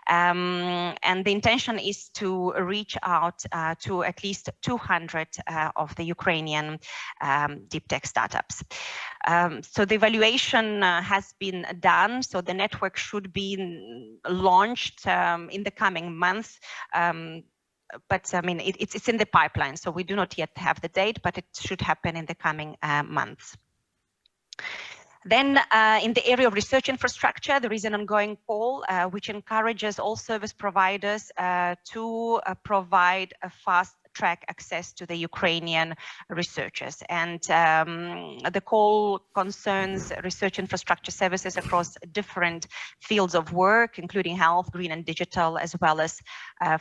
E: And the intention is to reach out to at least 200 of the Ukrainian deep tech startups. So the evaluation has been done. So the network should be launched in the coming months. But I mean, it's in the pipeline, so we do not yet have the date, but it should happen in the coming months. Then in the area of research infrastructure, there is an ongoing call which encourages all service providers to provide a fast track access to the Ukrainian researchers. And the call concerns research infrastructure services across different fields of work, including health, green and digital, as well as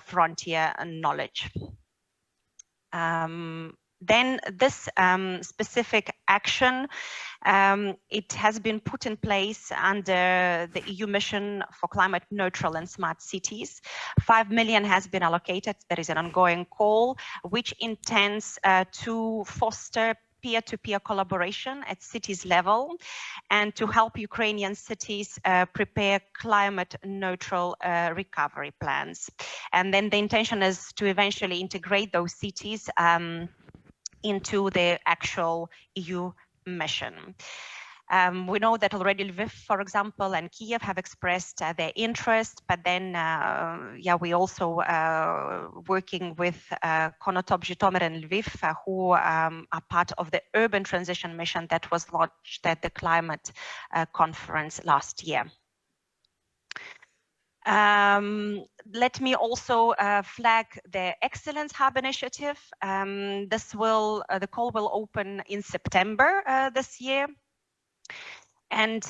E: frontier knowledge. Then this specific action, it has been put in place under the EU mission for climate neutral and smart cities. 5 million has been allocated. There is an ongoing call which intends to foster peer-to-peer collaboration at cities level and to help Ukrainian cities prepare climate neutral recovery plans. And then the intention is to eventually integrate those cities into the actual EU mission. We know that already Lviv, for example, and Kiev have expressed their interest, but then, we also working with Konotop, Zhytomyr, and Lviv, who are part of the urban transition mission that was launched at the climate conference last year. Let me also flag the Excellence Hub initiative. The call will open in September this year. And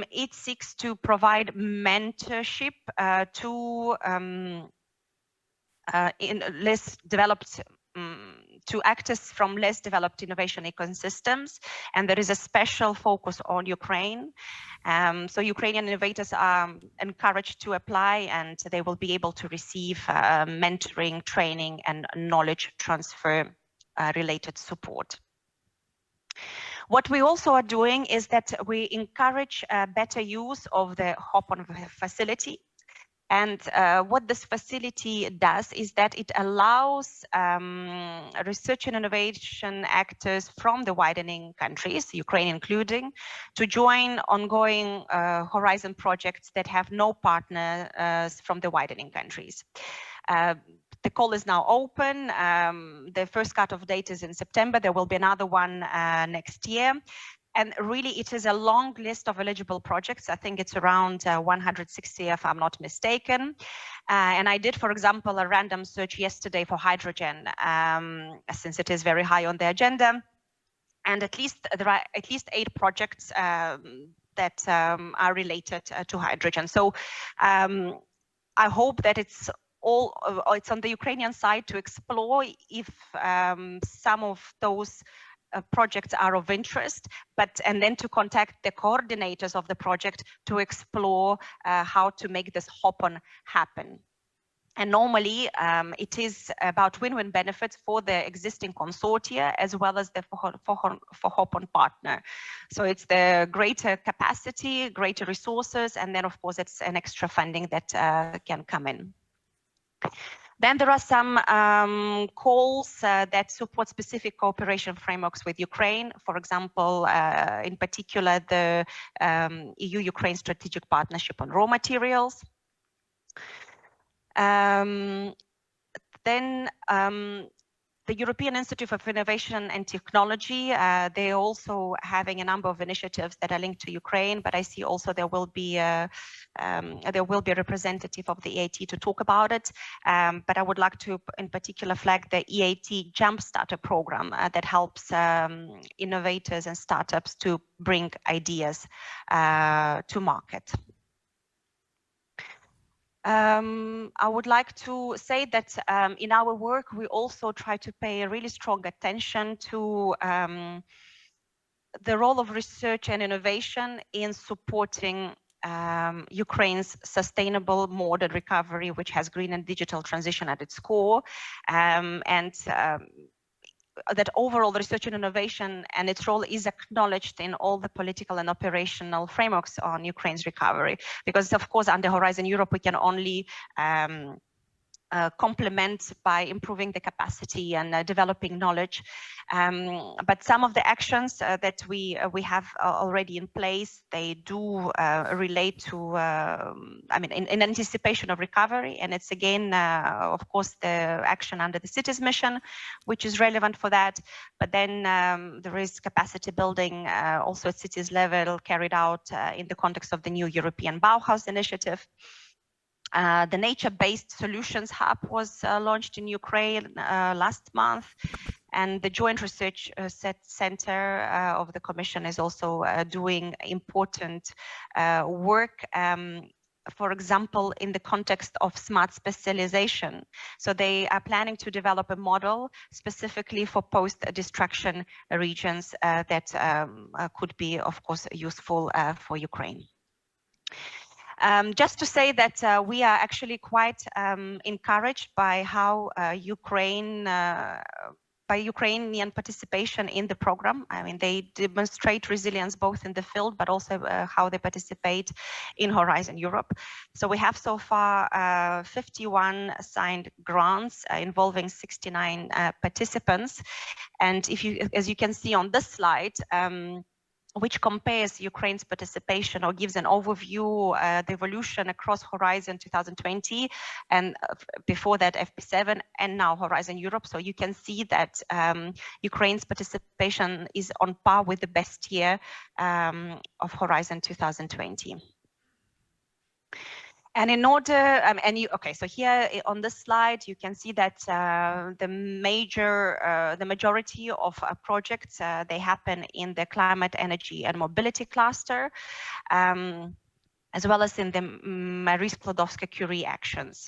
E: it seeks to provide mentorship to less developed to actors from less developed innovation ecosystems, and there is a special focus on Ukraine. So Ukrainian innovators are encouraged to apply, and they will be able to receive mentoring, training, and knowledge transfer related support. What we also are doing is that we encourage better use of the Hop-on facility. And what this facility does is that it allows research and innovation actors from the widening countries, Ukraine including, to join ongoing Horizon projects that have no partners from the widening countries. The call is now open. The first cut of date is in September. There will be another one next year. And really, it is a long list of eligible projects. I think it's around 160, if I'm not mistaken. And I did, for example, a random search yesterday for hydrogen, since it is very high on the agenda. And there are at least 8 projects that are related to hydrogen. So I hope that it's on the Ukrainian side to explore if some of those projects are of interest, and then to contact the coordinators of the project to explore how to make this Hop-on happen. And normally it is about win-win benefits for the existing consortia as well as the for Hop-on partner. So it's the greater capacity, greater resources, and then of course it's an extra funding that can come in. Then there are some calls that support specific cooperation frameworks with Ukraine. For example, in particular, the EU-Ukraine Strategic Partnership on Raw Materials. Then the European Institute of Innovation and Technology, they're also having a number of initiatives that are linked to Ukraine, but I see also there will be a representative of the EIT to talk about it. But I would like to in particular flag the EIT Jumpstarter program that helps innovators and startups to bring ideas to market. I would like to say that in our work, we also try to pay a really strong attention to the role of research and innovation in supporting Ukraine's sustainable modern recovery, which has green and digital transition at its core, that overall research and innovation and its role is acknowledged in all the political and operational frameworks on Ukraine's recovery. Because of course, under Horizon Europe, we can only complement by improving the capacity and developing knowledge. But some of the actions that we have already in place, they do relate to, I mean, in anticipation of recovery. And it's again, of course, the action under the Cities Mission, which is relevant for that. But then there is capacity building also at cities level carried out in the context of the new European Bauhaus initiative. The Nature-Based Solutions Hub was launched in Ukraine last month, and the Joint Research Center of the Commission is also doing important work, for example, in the context of smart specialization. So they are planning to develop a model specifically for post-destruction regions that could be, of course, useful for Ukraine. Just to say that we are actually quite encouraged by how Ukrainian participation in the program. I mean, they demonstrate resilience both in the field, but also how they participate in Horizon Europe. So we have so far 51 assigned grants involving 69 participants. And as you can see on this slide, which compares Ukraine's participation or gives an overview, the evolution across Horizon 2020, and before that FP7, and now Horizon Europe. So you can see that Ukraine's participation is on par with the best year of Horizon 2020. And in order, okay, so here on this slide, you can see that the majority of projects, they happen in the climate, energy, and mobility cluster, as well as in the Marie Sklodowska-Curie actions.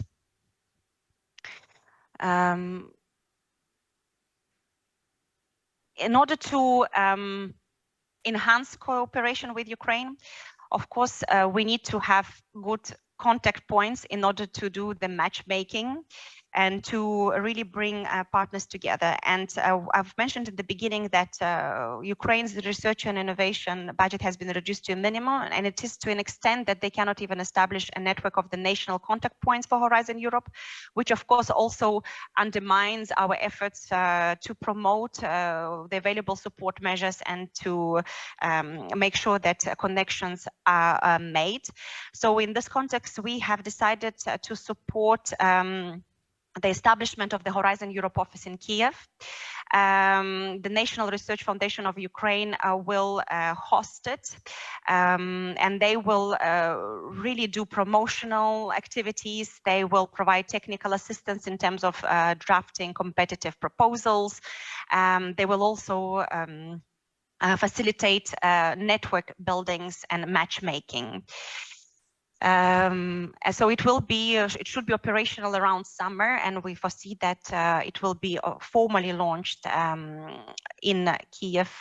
E: in order to enhance cooperation with Ukraine, of course, we need to have good contact points in order to do the matchmaking and to really bring partners together. And I've mentioned in the beginning that Ukraine's research and innovation budget has been reduced to a minimum, and it is to an extent that they cannot even establish a network of the national contact points for Horizon Europe, which of course also undermines our efforts to promote the available support measures and to make sure that connections are made. So in this context, we have decided to support the establishment of the Horizon Europe office in Kiev. The National Research Foundation of Ukraine will host it, and they will really do promotional activities. They will provide technical assistance in terms of drafting competitive proposals. They will also facilitate network buildings and matchmaking. So it should be operational around summer, and we foresee that it will be formally launched in Kiev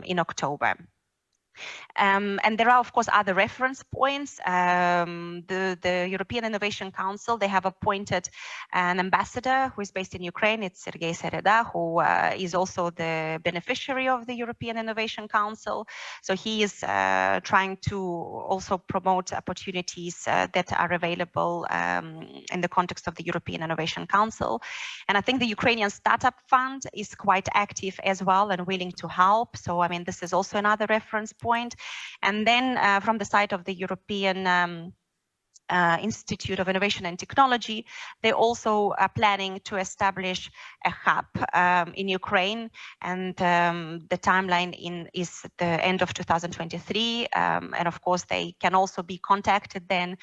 E: in October. And there are, of course, other reference points. The European Innovation Council, they have appointed an ambassador who is based in Ukraine. It's Sergei Sereda, who is also the beneficiary of the European Innovation Council. So he is trying to also promote opportunities that are available in the context of the European Innovation Council. And I think the Ukrainian Startup Fund is quite active as well and willing to help. So, I mean, this is also another reference point. And then from the side of the European Institute of Innovation and Technology, they also are planning to establish a hub in Ukraine, and the timeline is the end of 2023. And of course, they can also be contacted then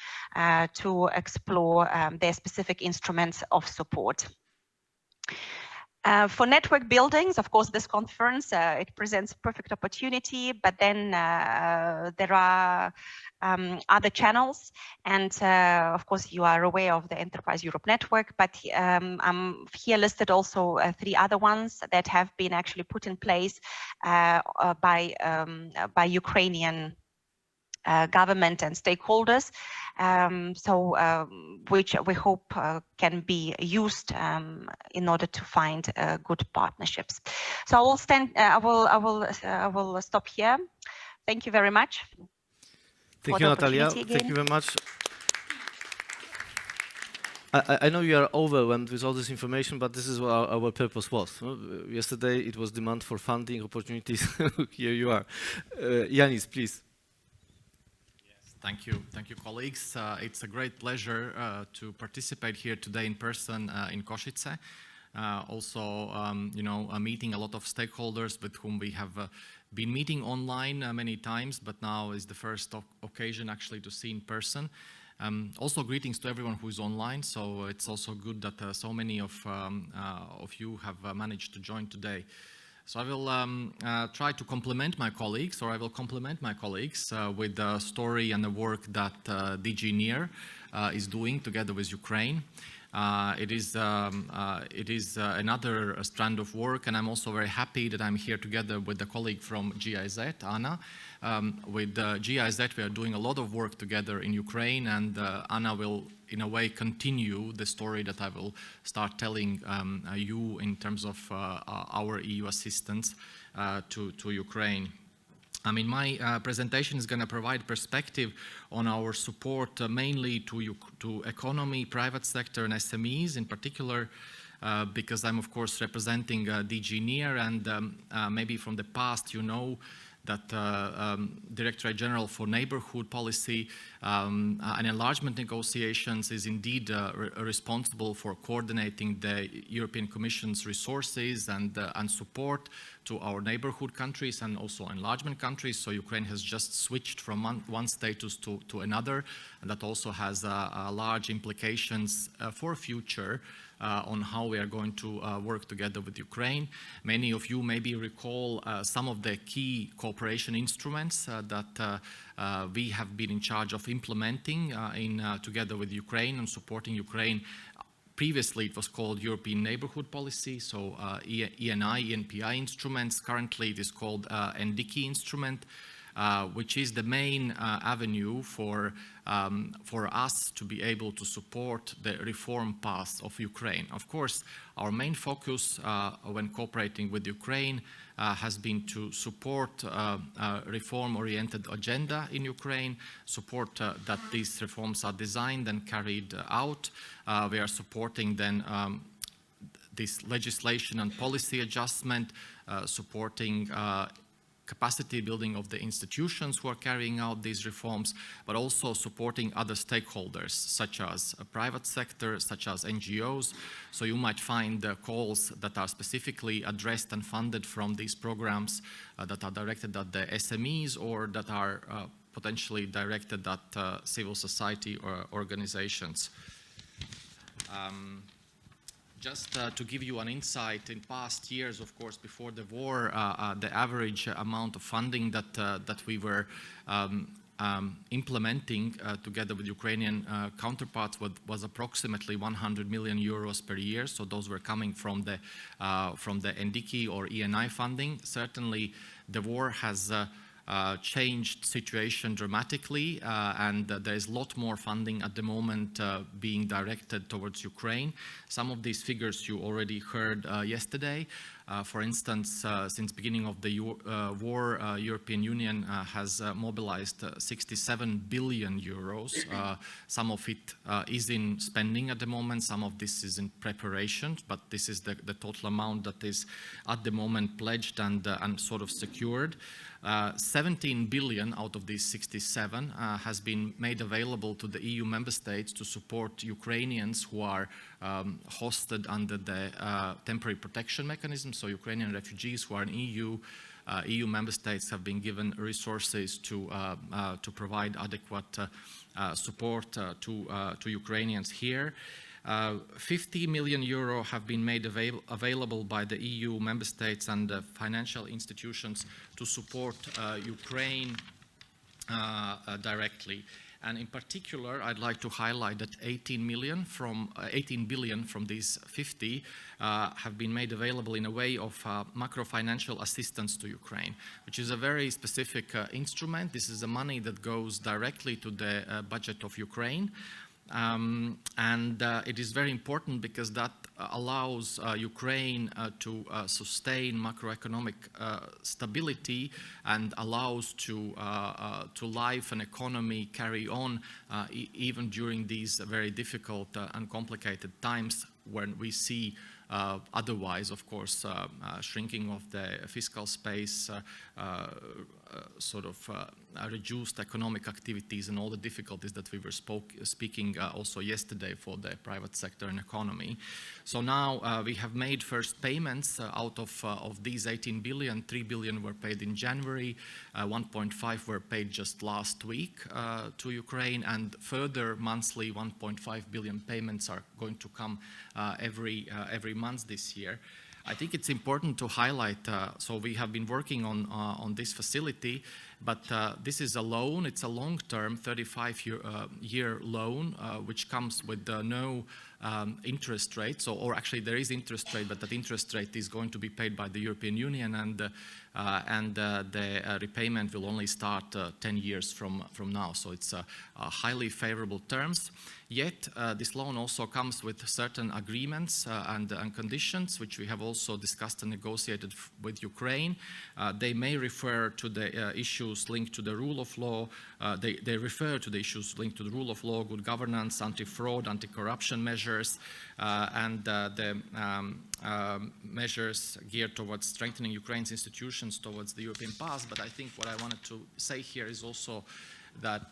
E: to explore their specific instruments of support. For network buildings, of course, this conference, it presents a perfect opportunity, but then there are other channels. And of course, you are aware of the Enterprise Europe Network, but I'm here listed also 3 other ones that have been actually put in place by Ukrainian government and stakeholders, which we hope can be used in order to find good partnerships. So I will stop here. Thank you very much.
B: Thank you, Natalia. Thank you very much. I know you are overwhelmed with all this information, but this is what our purpose was. Yesterday it was demand for funding opportunities. Here you are. Yanis, please.
F: Thank you, colleagues. It's a great pleasure to participate here today in person in Košice. Also, meeting a lot of stakeholders with whom we have been meeting online many times, but now is the first occasion actually to see in person. Also, greetings to everyone who is online. So it's also good that so many of you have managed to join today. So I will try to complement my colleagues, or I will complement my colleagues with the story and the work that DG NEAR is doing together with Ukraine. It is another strand of work, and I'm also very happy that I'm here together with a colleague from GIZ, Anna. With GIZ, we are doing a lot of work together in Ukraine, and Anna will, in a way, continue the story that I will start telling you in terms of our EU assistance to Ukraine. I mean, my presentation is going to provide perspective on our support mainly to economy, private sector, and SMEs in particular, because I'm, of course, representing DG NEAR, and maybe from the past, you know, that Directorate General for Neighborhood Policy and enlargement negotiations is indeed responsible for coordinating the European Commission's resources and support to our neighborhood countries and also enlargement countries. So Ukraine has just switched from one status to another, and that also has large implications for future on how we are going to work together with Ukraine. Many of you maybe recall some of the key cooperation instruments that we have been in charge of implementing together with Ukraine and supporting Ukraine Previously, it was called European Neighborhood Policy, so ENI, ENPI instruments. Currently, it is called NDICI instrument, which is the main avenue for us to be able to support the reform path of Ukraine. Of course, our main focus when cooperating with Ukraine has been to support a reform-oriented agenda in Ukraine, support that these reforms are designed and carried out. We are supporting then this legislation and policy adjustment, supporting capacity building of the institutions who are carrying out these reforms, but also supporting other stakeholders, such as a private sector, such as NGOs. So you might find calls that are specifically addressed and funded from these programs that are directed at the SMEs or that are potentially directed at civil society or organizations. Just to give you an insight, in past years, of course, before the war, the average amount of funding that we were implementing together with Ukrainian counterparts was approximately 100 million euros per year. So those were coming from the NDICI or ENI funding. Certainly, the war has changed situation dramatically, and there is a lot more funding at the moment being directed towards Ukraine. Some of these figures you already heard yesterday. For instance, since beginning of the war, European Union has mobilized 67 billion euros. Some of it is in spending at the moment, some of this is in preparation, but this is the total amount that is at the moment pledged and sort of secured. 17 billion out of these 67 has been made available to the EU member states to support Ukrainians who are hosted under the temporary protection mechanism. So Ukrainian refugees who are in EU member states have been given resources to provide adequate support to Ukrainians here. 50 million euro have been made available by the EU member states and financial institutions to support Ukraine directly. And in particular, I'd like to highlight that 18 billion from these 50 have been made available in a way of macro-financial assistance to Ukraine, which is a very specific instrument. This is the money that goes directly to the budget of Ukraine. And it is very important because that allows Ukraine to sustain macroeconomic stability and allows to life and economy carry on even during these very difficult and complicated times when we see otherwise, of course, shrinking of the fiscal space, reduced economic activities and all the difficulties that we were speaking also yesterday for the private sector and economy. So now we have made first payments out of these 18 billion. 3 billion were paid in January, 1.5 were paid just last week to Ukraine, and further monthly 1.5 billion payments are going to come every month this year. I think it's important to highlight, so we have been working on this facility, but this is a loan. It's a long-term 35-year loan, which comes with no interest rate. So, or actually there is interest rate, but that interest rate is going to be paid by the European Union, and the repayment will only start 10 years from now. So it's highly favorable terms. Yet this loan also comes with certain agreements and conditions, which we have also discussed and negotiated with Ukraine. They may refer to the issues linked to the rule of law. They refer to the issues linked to the rule of law, good governance, anti-fraud, anti-corruption measures, and the measures geared towards strengthening Ukraine's institutions towards the European path. But I think what I wanted to say here is also that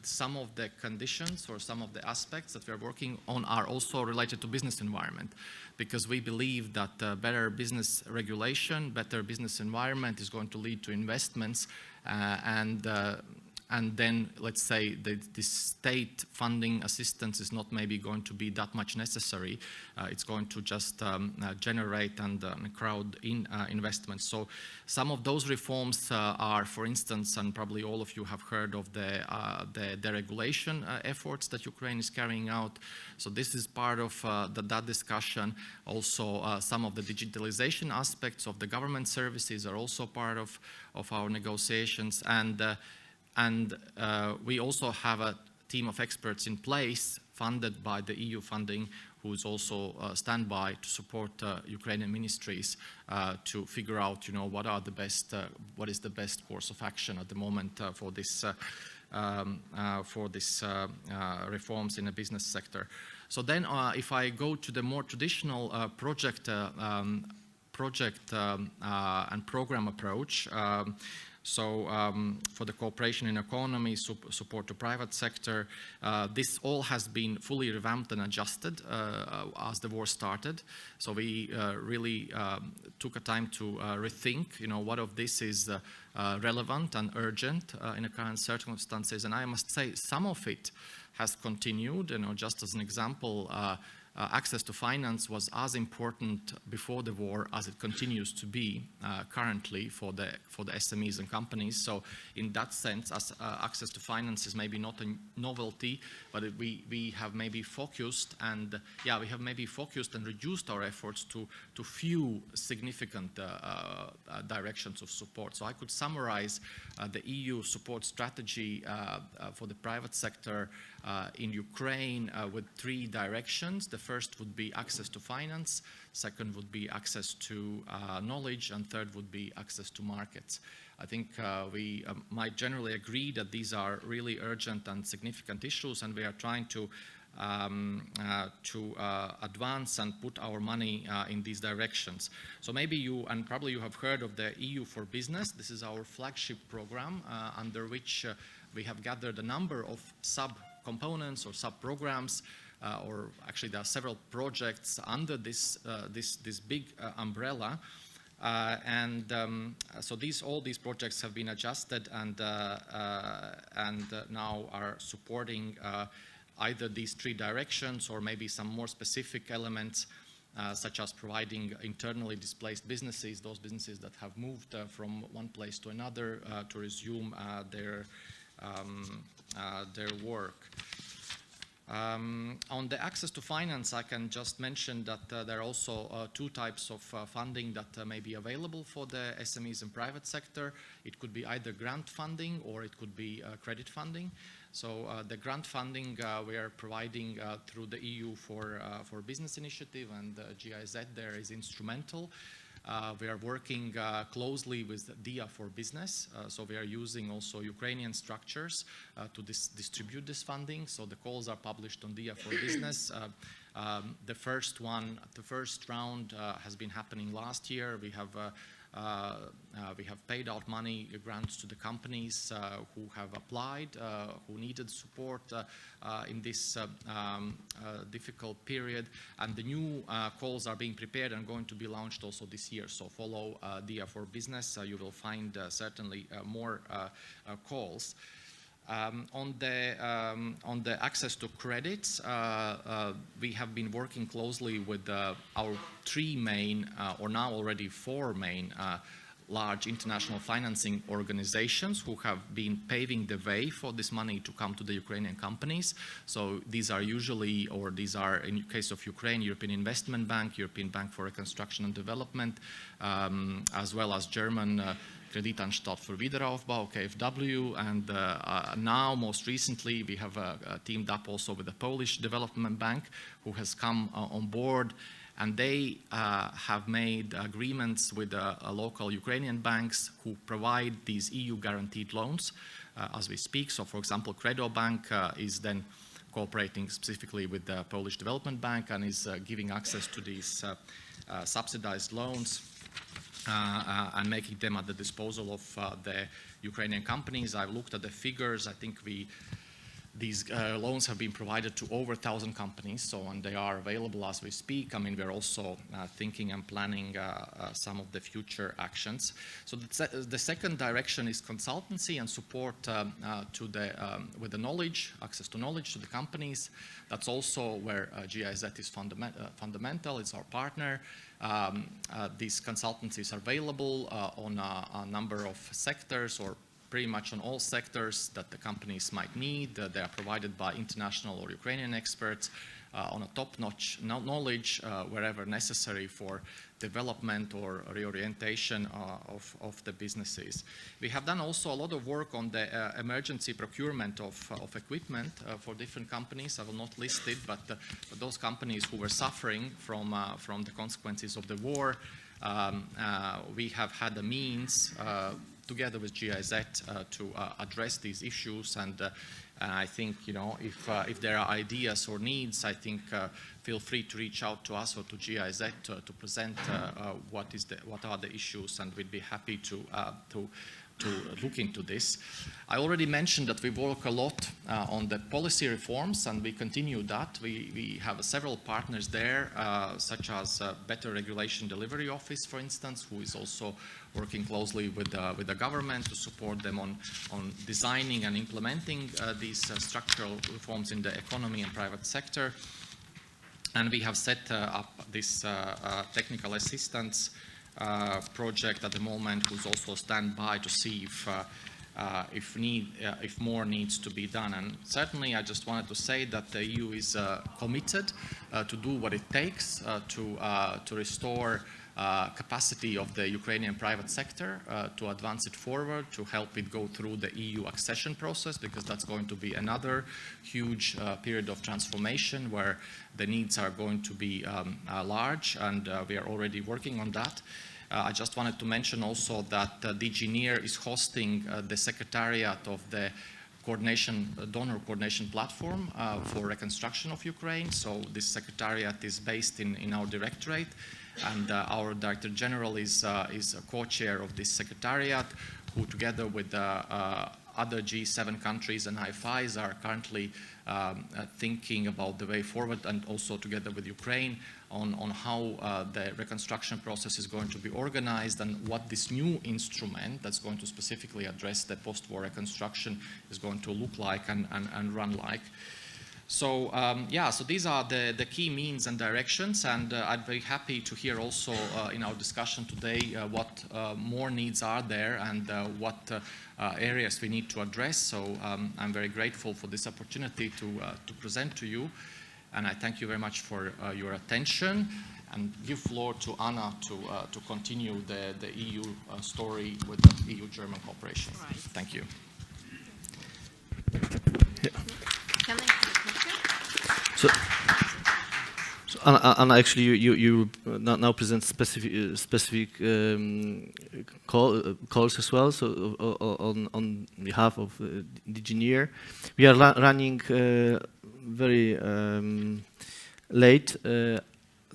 F: some of the conditions or some of the aspects that we are working on are also related to business environment, because we believe that better business regulation, better business environment is going to lead to investments, and and then let's say the state funding assistance is not maybe going to be that much necessary. It's going to just generate and crowd in investments. So some of those reforms are, for instance, and probably all of you have heard of the deregulation efforts that Ukraine is carrying out. So this is part of that discussion. Also, some of the digitalization aspects of the government services are also part of our negotiations. And we also have a team of experts in place funded by the EU funding who's also standby to support Ukrainian ministries to figure out, what is the best course of action at the moment for this reforms in the business sector. So then, if I go to the more traditional project and program approach. For the cooperation in economy, support to private sector, this all has been fully revamped and adjusted as the war started. So we really took a time to rethink, what of this is relevant and urgent in the current circumstances. And I must say, some of it has continued. Just as an example, access to finance was as important before the war as it continues to be currently for the SMEs and companies. So in that sense, as access to finance is maybe not a novelty, but we have maybe focused and reduced our efforts to few significant directions of support. So I could summarize the EU support strategy for the private sector in Ukraine with 3 directions. The first would be access to finance, second would be access to knowledge, and third would be access to markets. I think we might generally agree that these are really urgent and significant issues, and we are trying to advance and put our money in these directions. So maybe you have heard of the EU for Business. This is our flagship program under which we have gathered a number of sub-components or sub-programs, or actually there are several projects under this big umbrella. So all these projects have been adjusted and now are supporting either these 3 directions or maybe some more specific elements, such as providing internally displaced businesses, those businesses that have moved from one place to another to resume their work. On the access to finance, I can just mention that there are also 2 types of funding that may be available for the SMEs and private sector. It could be either grant funding or it could be credit funding. So the grant funding we are providing through the EU for Business Initiative, and GIZ there is instrumental. We are working closely with DIA for Business, so we are using also Ukrainian structures to distribute this funding. So the calls are published on DIA for Business. The first round has been happening last year. We have paid out money, grants to the companies who have applied, who needed support in this difficult period. And the new calls are being prepared and going to be launched also this year. So follow DIA for Business. You will find certainly more calls. On the access to credits, we have been working closely with our 3 main, or now already 4 main, large international financing organizations who have been paving the way for this money to come to the Ukrainian companies. So these are usually, or these are in case of Ukraine, European Investment Bank, European Bank for Reconstruction and Development, as well as German Kreditanstalt für Wiederaufbau, KfW, and now most recently we have teamed up also with the Polish Development Bank, who has come on board, and they have made agreements with local Ukrainian banks who provide these EU guaranteed loans as we speak. So for example, Credo Bank is then cooperating specifically with the Polish Development Bank and is giving access to these subsidized loans. And making them at the disposal of the Ukrainian companies. I've looked at the figures. I think we These loans have been provided to over 1,000 companies, and they are available as we speak. I mean, we're also thinking and planning some of the future actions. So the second direction is consultancy and support with the knowledge, access to knowledge to the companies. That's also where GIZ is fundamental. It's our partner. These consultancies are available on a number of sectors, or pretty much on all sectors that the companies might need. They are provided by international or Ukrainian experts on a top-notch knowledge wherever necessary for development or reorientation of the businesses. We have done also a lot of work on the emergency procurement of equipment for different companies. I will not list it, but for those companies who were suffering from the consequences of the war, we have had the means together with GIZ to address these issues, and I think, you know, if there are ideas or needs, I think feel free to reach out to us or to GIZ to present what are the issues, and we'd be happy to look into this. I already mentioned that we work a lot on the policy reforms, and we continue that. We have several partners there, such as Better Regulation Delivery Office, for instance, who is also working closely with the government to support them on designing and implementing these structural reforms in the economy and private sector. And we have set up this technical assistance project at the moment, who's also standby to see if more needs to be done. And certainly I just wanted to say that the EU is committed to do what it takes to restore capacity of the Ukrainian private sector, to advance it forward, to help it go through the EU accession process, because that's going to be another huge period of transformation where the needs are going to be large, and we are already working on that. I just wanted to mention also that DG NEAR is hosting the secretariat of the donor coordination platform for reconstruction of Ukraine. So this secretariat is based in our directorate, and our Director General is a co-chair of this secretariat, who together with other G7 countries and IFIs are currently thinking about the way forward, and also together with Ukraine on how the reconstruction process is going to be organized, and what this new instrument that's going to specifically address the post-war reconstruction is going to look like and run like. So so these are the key means and directions, and I'd be happy to hear also in our discussion today what more needs are there, and what areas we need to address. So I'm very grateful for this opportunity to present to you, and I thank you very much for your attention, and give floor to Anna to continue the EU story with the EU-German cooperation. Right. Thank you.
B: Yeah. So Anna, actually, you now present specific calls as well. So on behalf of DG NEAR, we are running very late.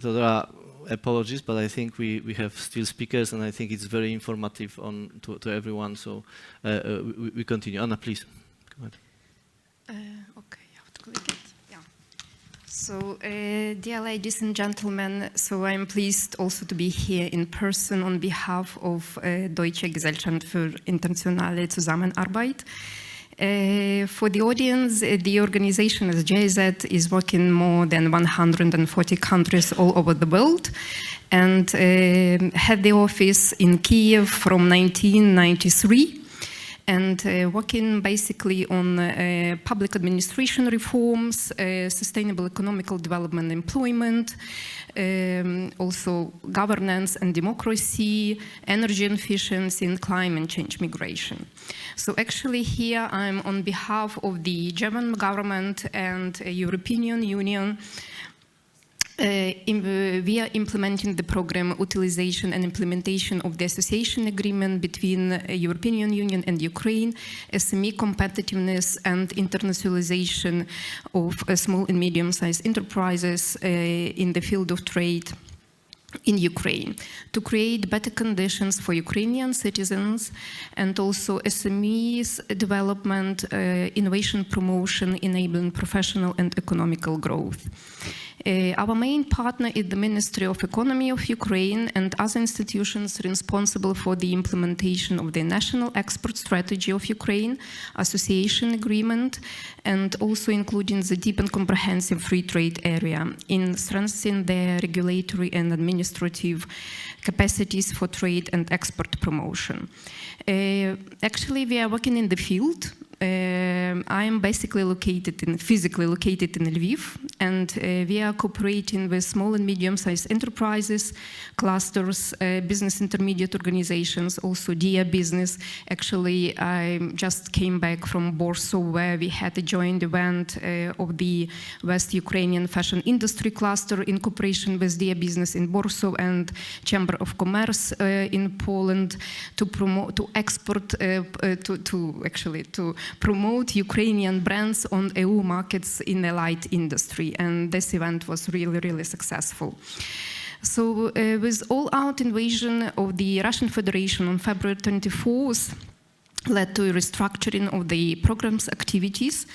B: So there are apologies, but I think we have still speakers, and I think it's very informative to everyone. So we continue. Anna, please go ahead.
G: Okay, I have to click it. Yeah. So, dear ladies and gentlemen, so I'm pleased also to be here in person on behalf of Deutsche Gesellschaft für internationale Zusammenarbeit. For the audience, the organization as GIZ is working in more than 140 countries all over the world, and had the office in Kiev from 1993. And working basically on public administration reforms, sustainable economical development, employment, also governance and democracy, energy efficiency, and climate change migration. So actually here I'm on behalf of the German government and European Union. We are implementing the program utilization and implementation of the association agreement between European Union and Ukraine, SME competitiveness and internationalization of small and medium-sized enterprises in the field of trade, in Ukraine to create better conditions for Ukrainian citizens and also SMEs development, innovation promotion, enabling professional and economical growth. Our main partner is the Ministry of Economy of Ukraine and other institutions responsible for the implementation of the National Export Strategy of Ukraine, Association Agreement, and also including the deep and comprehensive free trade area in strengthening the regulatory and administrative capacities for trade and export promotion. Actually, we are working in the field. I am basically physically located in Lviv, and we are cooperating with small and medium-sized enterprises, clusters, business intermediate organizations, also DIA Business. Actually, I just came back from Warsaw, where we had a joint event of the West Ukrainian Fashion Industry Cluster in cooperation with DIA Business in Warsaw and Chamber of Commerce in Poland to promote, to export, to promote Ukrainian brands on EU markets in the light industry, and this event was really successful. So with all-out invasion of the Russian Federation on February 24th led to a restructuring of the program's activities,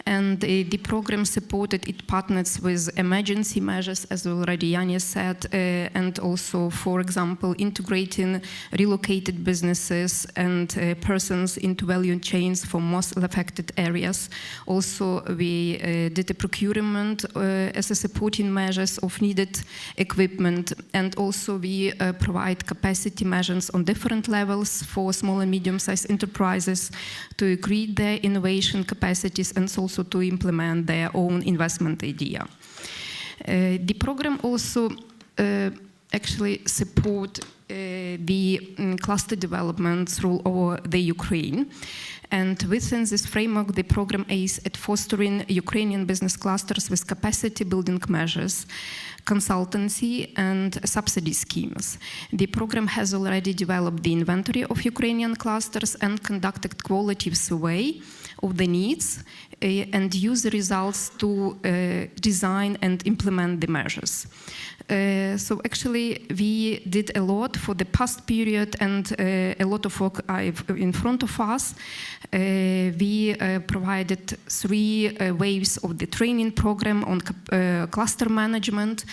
G: and the program supported its partners with emergency measures, as already Janja said, and also, for example, integrating relocated businesses and persons into value chains for most affected areas. Also, we did a procurement as a supporting measures of needed equipment, and also we provide capacity measures on different levels for small and medium-sized enterprises to increase their innovation capacities and also to implement their own investment idea. The program also actually support the cluster development through the Ukraine. And within this framework, the program aims at fostering Ukrainian business clusters with capacity building measures, consultancy and subsidy schemes. The program has already developed the inventory of Ukrainian clusters and conducted qualitative survey of the needs and use the results to design and implement the measures. So actually we did a lot for the past period, and a lot of work in front of us. We provided 3 waves of the training program on cluster management.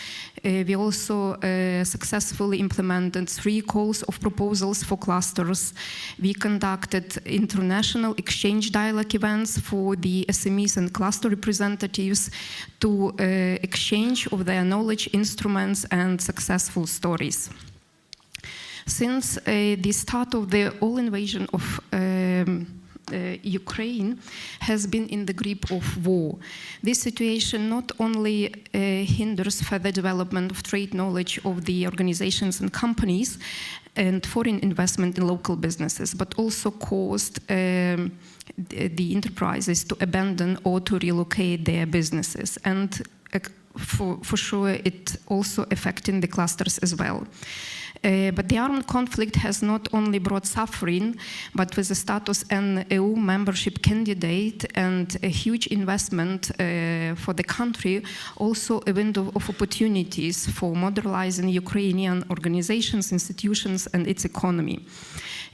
G: We also successfully implemented 3 calls of proposals for clusters. We conducted international exchange dialogue events for the SMEs and cluster representatives to exchange of their knowledge, instruments, and successful stories. Since the start of the all invasion of Ukraine has been in the grip of war. This situation not only hinders further development of trade knowledge of the organizations and companies and foreign investment in local businesses, but also caused the enterprises to abandon or to relocate their businesses. And for sure, it also affecting the clusters as well. But the armed conflict has not only brought suffering, but with the status an EU membership candidate and a huge investment for the country, also a window of opportunities for modernizing Ukrainian organizations, institutions, and its economy.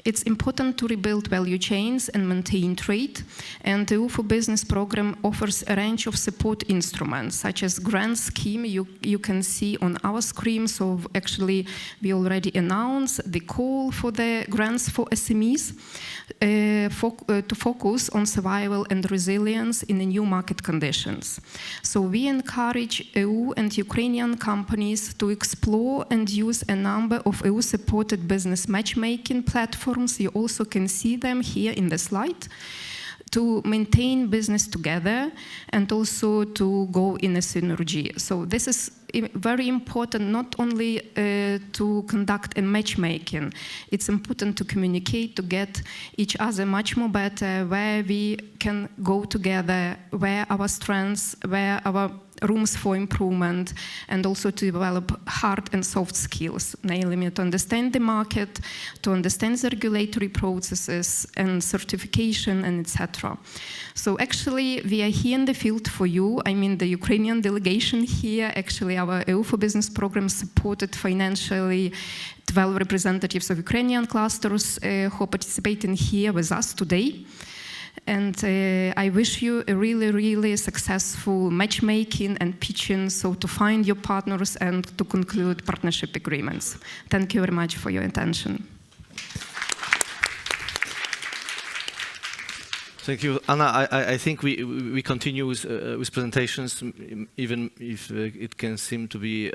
G: It's important to rebuild value chains and maintain trade, and the EU for Business program offers a range of support instruments, such as grant scheme you can see on our screen. So actually, we already announced the call for the grants for SMEs to focus on survival and resilience in the new market conditions. So we encourage EU and Ukrainian companies to explore and use a number of EU-supported business matchmaking platforms. You also can see them here in the slide, to maintain business together and also to go in a synergy. So this is very important, not only to conduct a matchmaking. It's important to communicate, to get each other much more better, where we can go together, where our strengths, where our rooms for improvement, and also to develop hard and soft skills, namely to understand the market, to understand the regulatory processes and certification, and etc. So actually, we are here in the field for you. I mean, the Ukrainian delegation here, actually our EU for Business program supported financially 12 representatives of Ukrainian clusters who are participating here with us today. And I wish you a really, really successful matchmaking and pitching, so to find your partners and to conclude partnership agreements. Thank you very much for your attention.
B: Thank you, Anna. I think we continue with presentations, even if it can seem to be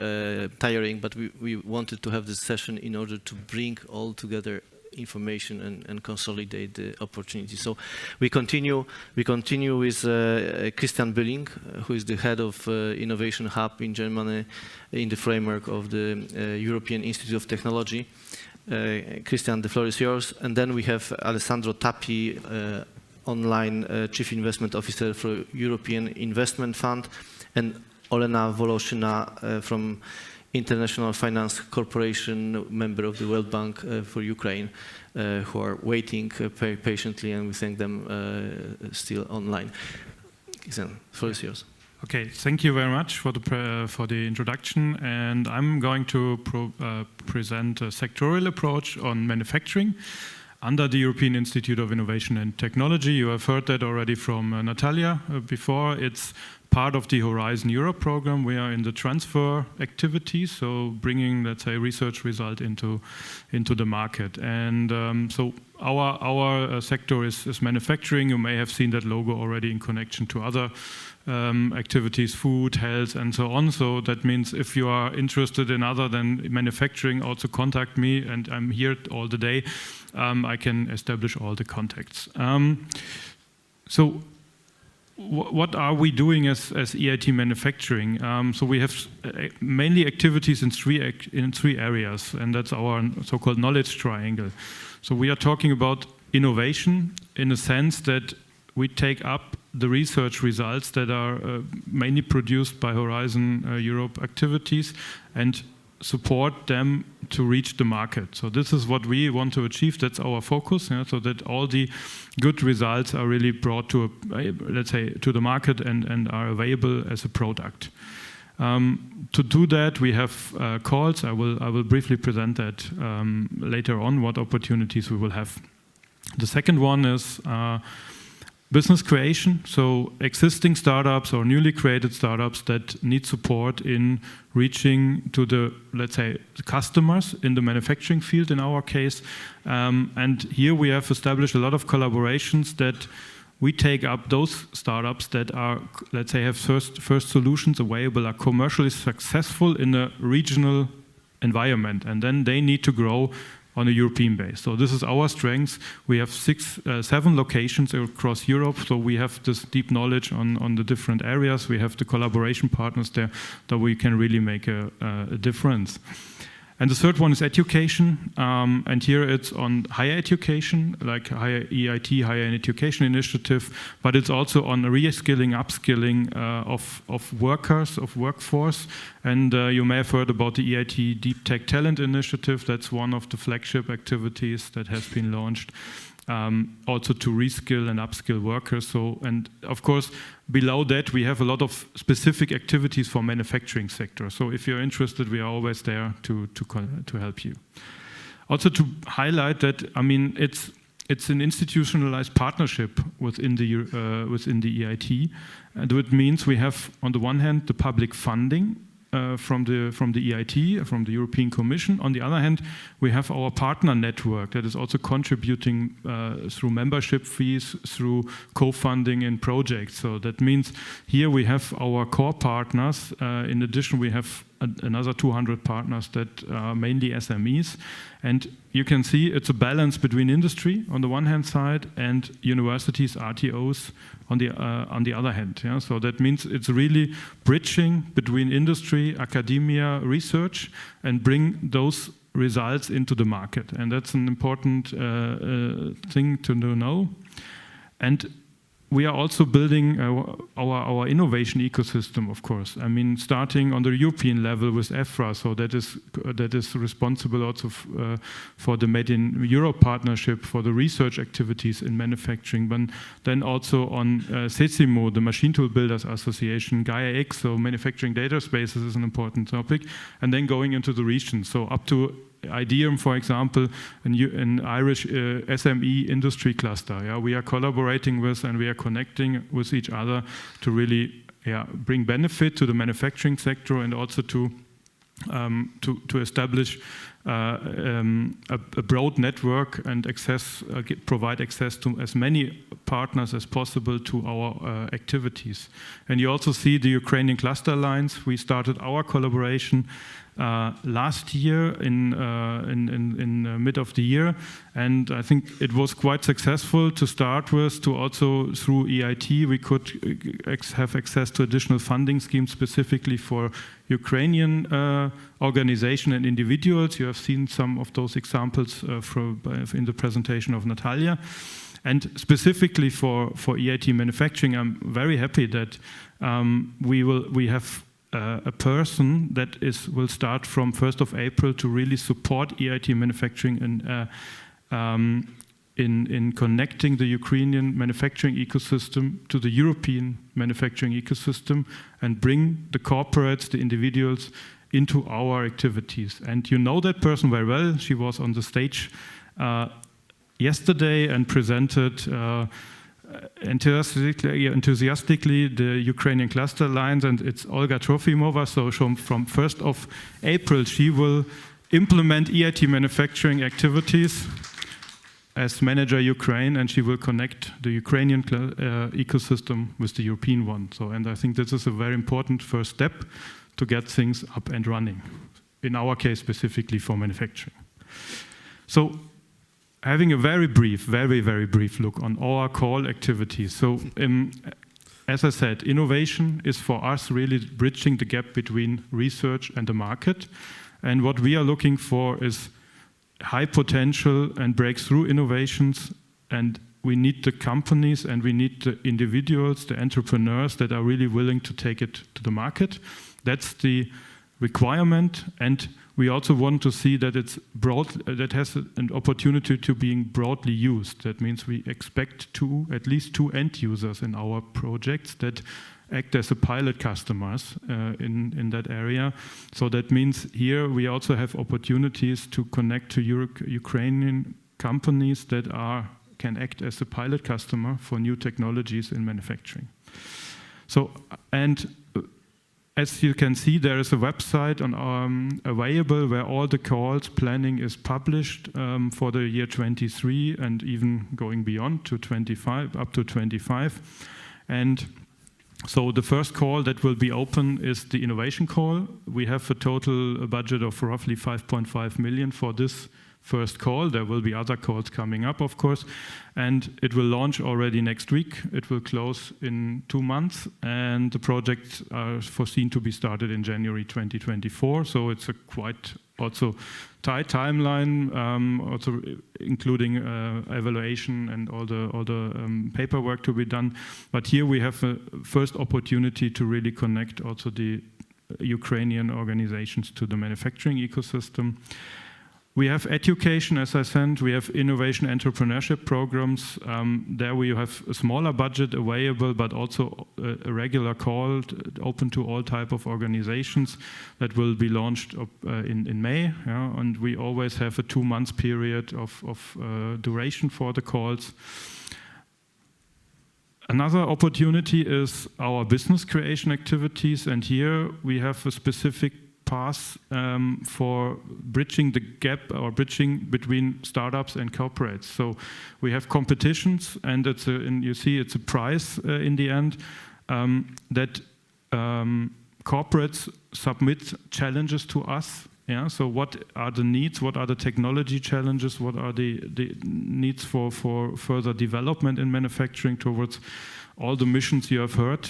B: tiring, but we wanted to have this session in order to bring all together information and consolidate the opportunity. So we continue with Christian Bülling, who is the head of Innovation Hub in Germany in the framework of the European Institute of Technology. Christian, the floor is yours. And then we have Alessandro Tappi, online Chief Investment Officer for European Investment Fund, and Olena Voloshyna from International Finance Corporation, member of the World Bank for Ukraine, who are waiting very patiently, and we thank them still online. The floor is yours.
H: Okay, thank you very much for the introduction, and I'm going to present a sectoral approach on manufacturing under the European Institute of Innovation and Technology. You have heard that already from Natalia before. It's part of the Horizon Europe program. We are in the transfer activities, so bringing, let's say, research result into the market. And so our sector is manufacturing. You may have seen that logo already in connection to other activities, food, health, and so on. So that means if you are interested in other than manufacturing, also contact me, and I'm here all the day. I can establish all the contacts. So what are we doing as EIT Manufacturing? So we have mainly activities in three areas, and that's our so-called knowledge triangle. So we are talking about innovation in a sense that we take up the research results that are mainly produced by Horizon Europe activities and support them to reach the market. So this is what we want to achieve. That's our focus, so that all the good results are really brought to, let's say, to the market and are available as a product. To do that, we have calls. I will briefly present that later on, what opportunities we will have. The second one is business creation, so existing startups or newly created startups that need support in reaching to the, let's say, the customers in the manufacturing field in our case. And here we have established a lot of collaborations that we take up those startups that are, let's say, have first solutions available, are commercially successful in a regional environment, and then they need to grow on a European base. So this is our strength. We have 7 locations across Europe, so we have this deep knowledge on the different areas. We have the collaboration partners there that we can really make a difference. And the third one is education, and here it's on higher education, like higher EIT, Higher Education Initiative, but it's also on reskilling, upskilling of workers, of workforce. And you may have heard about the EIT Deep Tech Talent Initiative. That's one of the flagship activities that has been launched. Also to reskill and upskill workers. So, and of course, below that, we have a lot of specific activities for manufacturing sector. So if you're interested, we are always there to help you. Also to highlight that, I mean, it's an institutionalized partnership within the EIT. And it means we have, on the one hand, the public funding from the EIT, from the European Commission. On the other hand, we have our partner network that is also contributing through membership fees, through co-funding in projects. So that means here we have our core partners. In addition, we have another 200 partners that are mainly SMEs. And you can see it's a balance between industry on the one hand side and universities, RTOs on the other hand. Yeah? So that means it's really bridging between industry, academia, research, and bring those results into the market. And that's an important thing to know. And we are also building our innovation ecosystem, of course. I mean, starting on the European level with EFRA, so that is responsible also for the Made in Europe partnership, for the research activities in manufacturing, but then also on CECIMO, the Machine Tool Builders Association, Gaia-X, so manufacturing data spaces is an important topic, and then going into the regions, so up to IDEUM, for example, an Irish SME industry cluster. Yeah, we are collaborating with and we are connecting with each other to really bring benefit to the manufacturing sector and also to establish a broad network and provide access to as many partners as possible to our activities. And you also see the Ukrainian Cluster Alliance. We started our collaboration last year in mid of the year, and I think it was quite successful to start with. To also through EIT we could have access to additional funding schemes specifically for Ukrainian organization and individuals. You have seen some of those examples in the presentation of Natalia. And specifically for EIT manufacturing, I'm very happy that we have a person that will start from 1st of April to really support EIT manufacturing in connecting the Ukrainian manufacturing ecosystem to the European manufacturing ecosystem and bring the corporates, the individuals into our activities. And you know that person very well. She was on the stage yesterday and presented enthusiastically the Ukrainian Cluster Alliance, and it's Olga Trofimova. So from 1st of April, she will implement EIT manufacturing activities as manager Ukraine, and she will connect the Ukrainian ecosystem with the European one. So, and I think this is a very important first step to get things up and running. In our case, specifically for manufacturing. So, having a very brief look on our core activities. So, as I said, innovation is for us really bridging the gap between research and the market. And what we are looking for is high potential and breakthrough innovations. And we need the companies and we need the individuals, the entrepreneurs that are really willing to take it to the market. That's the requirement. And we also want to see that it's broad, that has an opportunity to being broadly used. That means we expect at least two end users in our projects that act as a pilot customers in that area. So that means here we also have opportunities to connect to Ukrainian companies that can act as a pilot customer for new technologies in manufacturing. So, and as you can see, there is a website available where all the calls planning is published for the year 23 and even going beyond to 25, up to 25. And so the first call that will be open is the innovation call. We have a total budget of roughly 5.5 million for this first call. There will be other calls coming up, of course, and it will launch already next week. It will close in 2 months, and the projects are foreseen to be started in January 2024. So it's a quite also tight timeline, also including evaluation and all the paperwork to be done. But here we have a first opportunity to really connect also the Ukrainian organizations to the manufacturing ecosystem. We have education, as I said. We have innovation entrepreneurship programs. There we have a smaller budget available, but also a regular call open to all type of organizations that will be launched in May. Yeah? And we always have a 2-month period of duration for the calls. Another opportunity is our business creation activities, and here we have a specific path for bridging the gap or bridging between startups and corporates. So we have competitions, and you see it's a prize in the end that corporates submit challenges to us. Yeah. So what are the needs? What are the technology challenges? What are the needs for further development in manufacturing towards all the missions you have heard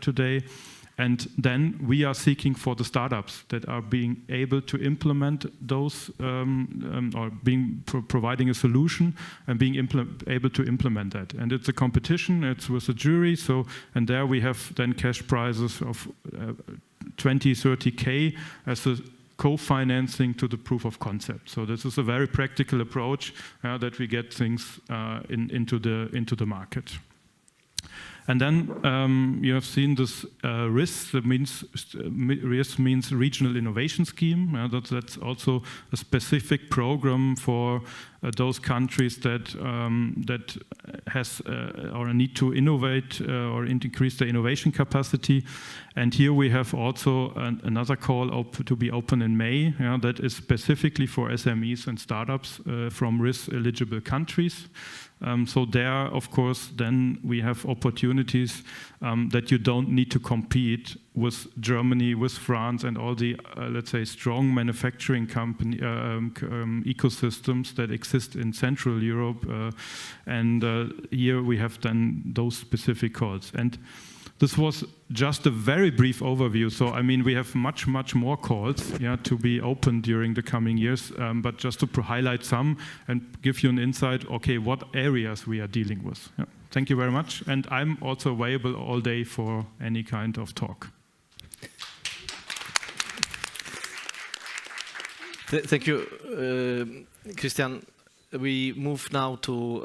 H: today? And then we are seeking for the startups that are being able to implement those or providing a solution and being able to implement that. And it's a competition, it's with a jury, and there we have then cash prizes of 20, 30K as a co-financing to the proof of concept. So this is a very practical approach that we get things into the market. And then you have seen this RIS. That means RIS means Regional Innovation Scheme. That's also a specific program for those countries that has or need to innovate or increase their innovation capacity. And here we have also another call to be open in May. That is specifically for SMEs and startups from RIS eligible countries. So there, of course, then we have opportunities that you don't need to compete with Germany, with France, and all the, let's say, strong manufacturing company ecosystems that exist in Central Europe. And here we have then those specific calls. And this was just a very brief overview. So, I mean, we have much, much more calls to be open during the coming years. But just to highlight some and give you an insight, okay, what areas we are dealing with. Thank you very much. And I'm also available all day for any kind of talk.
B: Thank you, Christian. We move now to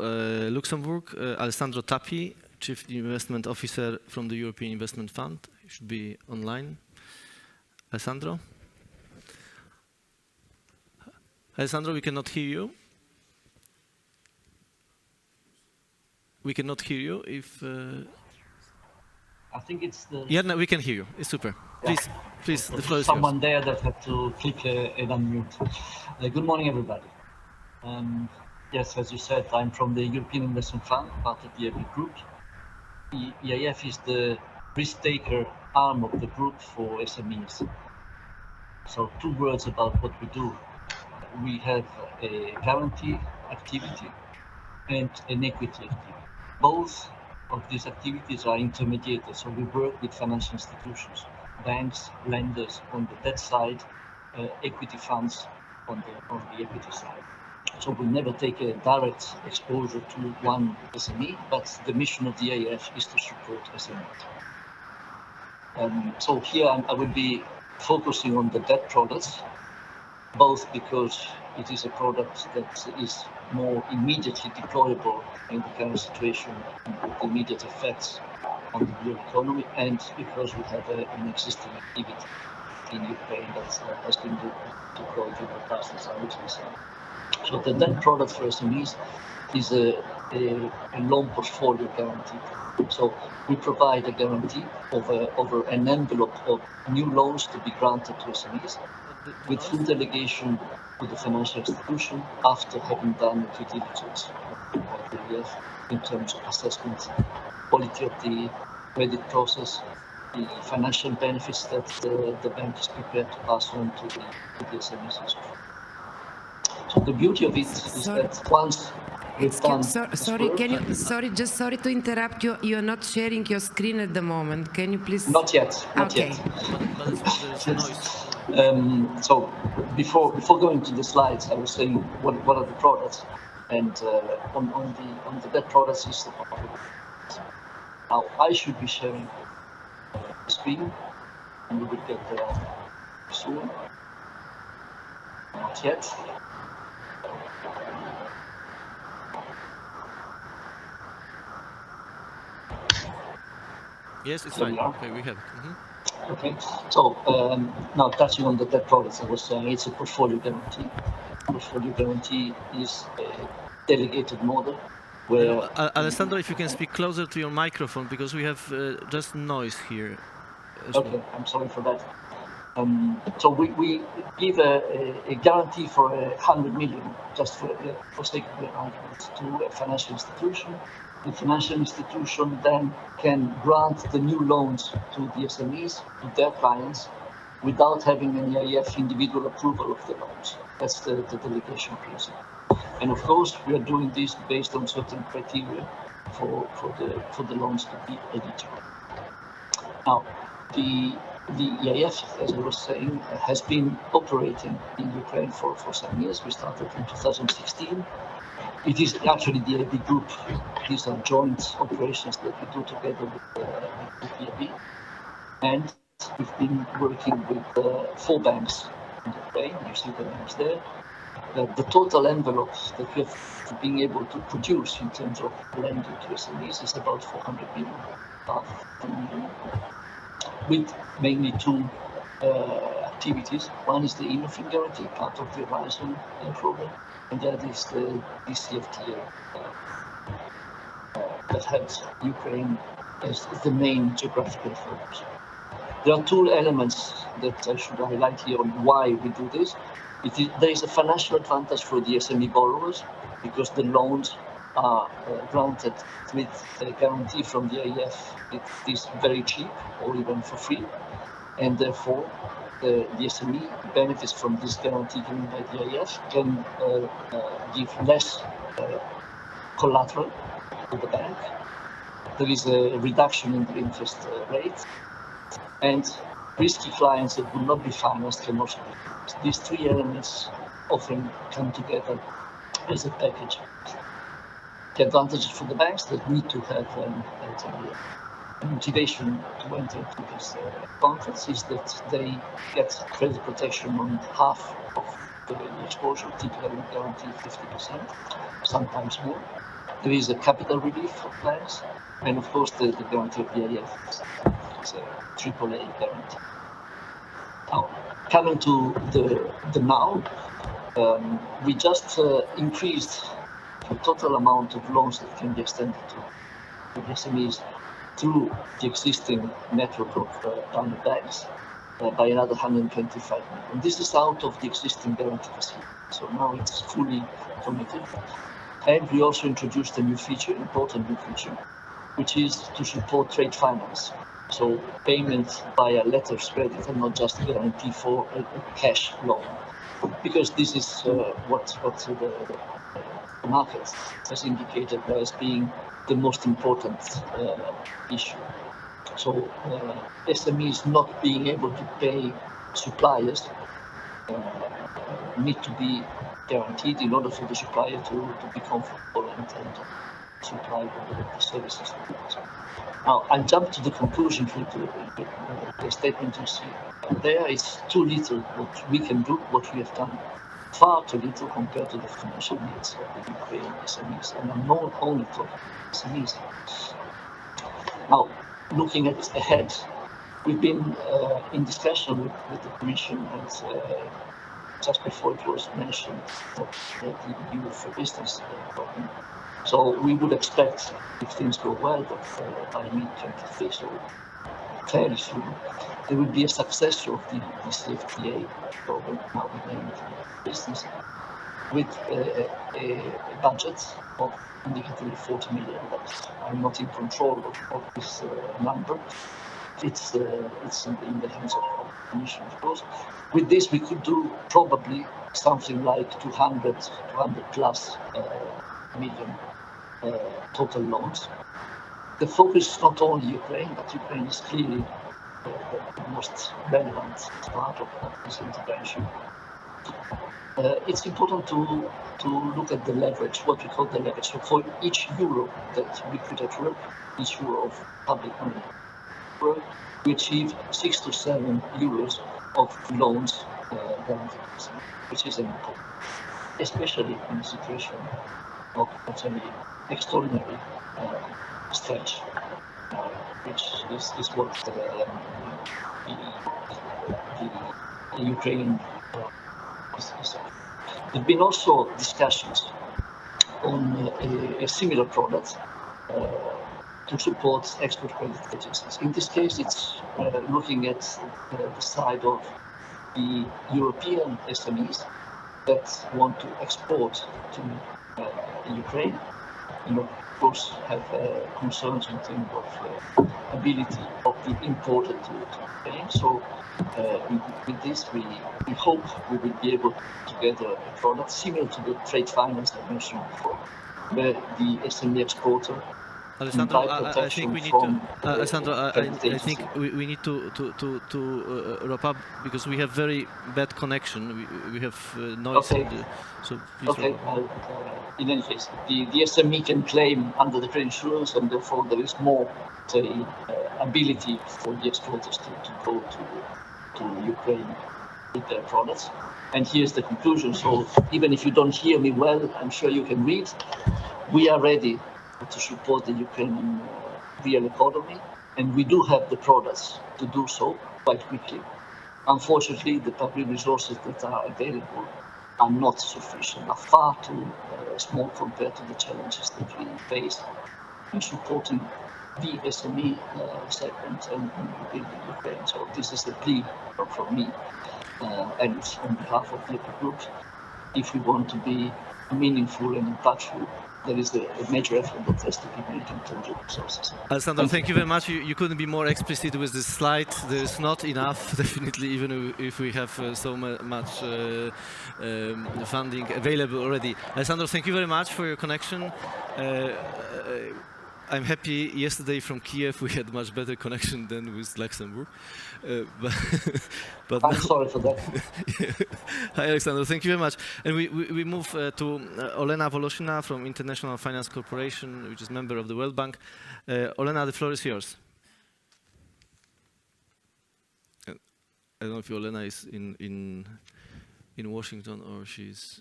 B: Luxembourg. Alessandro Tappi, Chief Investment Officer from the European Investment Fund. You should be online. Alessandro? Alessandro, we cannot hear you. We cannot hear you if...
I: I think it's the...
B: Yeah, no, we can hear you. It's super. Please, please, the floor is yours.
I: Someone there that had to click and unmute. Good morning, everybody. Yes, as you said, I'm from the European Investment Fund, part of the EIF group. The EIF is the risk-taker arm of the group for SMEs. So 2 words about what we do. We have a guarantee activity and an equity activity. Both of these activities are intermediated, so we work with financial institutions, banks, lenders on the debt side, equity funds on the equity side. So we never take a direct exposure to one SME, but the mission of the EIF is to support SMEs. So here I will be focusing on the debt products, both because it is a product that is more immediately deployable in the current situation with immediate effects on the real economy, and because we have an existing activity in Ukraine that has been deployed in the past, as I would say. So the debt product for SMEs is a loan portfolio guarantee. So we provide a guarantee over an envelope of new loans to be granted to SMEs with full delegation to the financial institution after having done due diligence in terms of assessment, quality of the credit process, the financial benefits that the bank is prepared to pass on to the SMEs. So the beauty of it is that once we've done...
A: Sorry to interrupt you. You're not sharing your screen at the moment. Can you please...
I: Not yet. So before going to the slides, I was saying what are the products, and on the debt products is the portfolio. Now I should be sharing the screen, and we will get there soon. Not yet.
B: Yes, it's fine. Okay, we have it.
I: Okay, so now touching on the debt products, I was saying it's a portfolio guarantee. Portfolio guarantee is a delegated model where...
B: Alessandro, if you can speak closer to your microphone, because we have just noise here.
I: Okay, I'm sorry for that. So we give a guarantee for 100 million, just for sake of the argument, to a financial institution. The financial institution then can grant the new loans to the SMEs, to their clients, without having an EIF individual approval of the loans. That's the delegation principle. And of course, we are doing this based on certain criteria for the loans to be eligible. Now, the EIF, as I was saying, has been operating in Ukraine for some years. We started in 2016. It is actually the EIB group. These are joint operations that we do together with the EIB. And we've been working with 4 banks in Ukraine. You see the names there. The total envelope that we have been able to produce in terms of lending to SMEs is about 400 million, with mainly 2 activities. One is the Innofin guarantee, part of the Horizon program, and the other is the DCFTA that has Ukraine as the main geographical focus. There are 2 elements that I should highlight here on why we do this. There is a financial advantage for the SME borrowers because the loans are granted with a guarantee from the EIF. It is very cheap or even for free, and therefore the SME benefits from this guarantee given by the EIF, can give less collateral to the bank. There is a reduction in the interest rate, and risky clients that will not be financed can also be financed. These 3 elements often come together as a package. The advantages for the banks that need to have a motivation to enter into this contracts is that they get credit protection on half of the exposure, typically guaranteed 50%, sometimes more. There is a capital relief for banks, and of course the guarantee of the EIF is a AAA guarantee. Now, coming to the now, we just increased the total amount of loans that can be extended to SMEs through the existing network of partner banks by another 125 million. This is out of the existing guarantee facility, so now it's fully committed. And we also introduced a new feature, important new feature, which is to support trade finance. So payment via letters of credit and not just guarantee for a cash loan, because this is what the market has indicated as being the most important issue. So SMEs not being able to pay suppliers need to be guaranteed in order for the supplier to be comfortable and supply the services. Now, I'll jump to the conclusion for the statement you see. There is too little what we can do, what we have done. Far too little compared to the financial needs of the Ukrainian SMEs, and I'm not only talking SMEs. Now, looking ahead, we've been in discussion with the Commission, and just before it was mentioned that the EU for Business program. So we would expect, if things go well, that by mid-23, so fairly soon, there will be a successor of the CFTA program, now named Business, with a budget of indicatively 40 million. But I'm not in control of this number. It's in the hands of the Commission, of course. With this, we could do probably something like 200 plus million total loans. The focus is not only Ukraine, but Ukraine is clearly the most relevant part of this intervention. It's important to look at the leverage, what we call the leverage. So for each euro that we put at work, each euro of public money, we achieve 6 to 7 euros of loans guaranteed, which is important, especially in a situation of an extraordinary stretch, which is what the Ukrainian is. There have been also discussions on a similar product to support export credit agencies. In this case, it's looking at the side of the European SMEs that want to export to Ukraine, and of course have concerns in terms of ability of the importer to Ukraine. So with this, we hope we will be able to put together a product similar to the trade finance I mentioned before, where the SME exporter
B: Alessandro,
I: by
B: I think
I: protection
B: we need
I: from
B: to. Alessandro,
I: credit
B: I think
I: agency.
B: we need to wrap up because we have very bad connection. We have noise.
I: Okay.
B: So please.
I: Okay. In any case, the SME can claim under the credit insurance, and therefore there is more, say, ability for the exporters to go to Ukraine with their products. And here's the conclusion. So even if you don't hear me well, I'm sure you can read. We are ready to support the Ukrainian real economy, and we do have the products to do so quite quickly. Unfortunately, the public resources that are available are not sufficient, are far too small compared to the challenges that we face in supporting the SME segment and building Ukraine. So this is the plea from me and on behalf of the group. If we want to be meaningful and impactful, there is a major effort that has to be made in terms of resources.
B: Alessandro, thank you very much. You couldn't be more explicit with this slide. There is not enough, definitely, even if we have so much funding available already. Alessandro, thank you very much for your connection. I'm happy yesterday from Kiev we had much better connection than with Luxembourg. But
I: I'm sorry for that.
B: Hi, Alexander. Thank you very much. And we move to Olena Voloshina from International Finance Corporation, which is member of the World Bank. Olena, the floor is yours. I don't know if Olena is in Washington or she's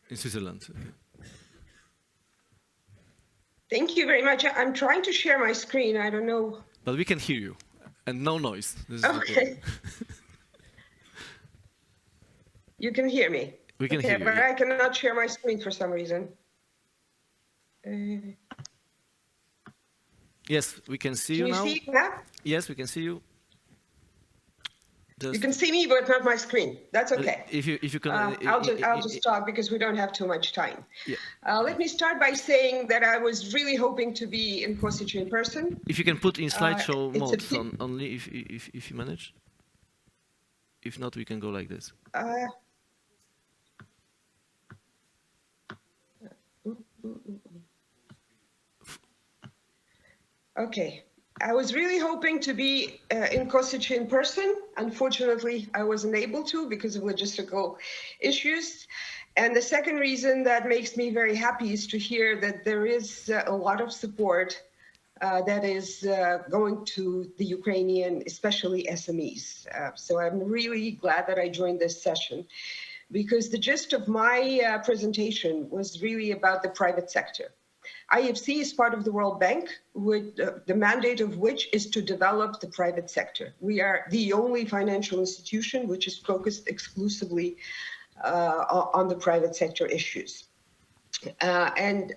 B: in Switzerland. Okay.
J: Thank you very much. I'm trying to share my screen. I don't know.
B: But we can hear you, and no noise. This is
J: okay. You can hear me.
B: We can hear you.
J: But
B: Yeah.
J: I cannot share my screen for some reason.
B: Yes, we can see you now.
J: Can you see that?
B: Yes, we can see you.
J: You can see me, but not my screen. That's okay.
B: If you can,
J: I'll just talk because we don't have too much time.
B: Yeah.
J: Let me start by saying that I was really hoping to be in Kosice in person.
B: If you can put in slideshow
J: it's
B: mode on, only if you manage. If not, we can go like this.
J: Okay. I was really hoping to be in Kosice in person. Unfortunately, I wasn't able to because of logistical issues. And the second reason that makes me very happy is to hear that there is a lot of support that is going to the Ukrainian, especially SMEs. So I'm really glad that I joined this session because the gist of my presentation was really about the private sector. IFC is part of the World Bank, with the mandate of which is to develop the private sector. We are the only financial institution which is focused exclusively on the private sector issues. And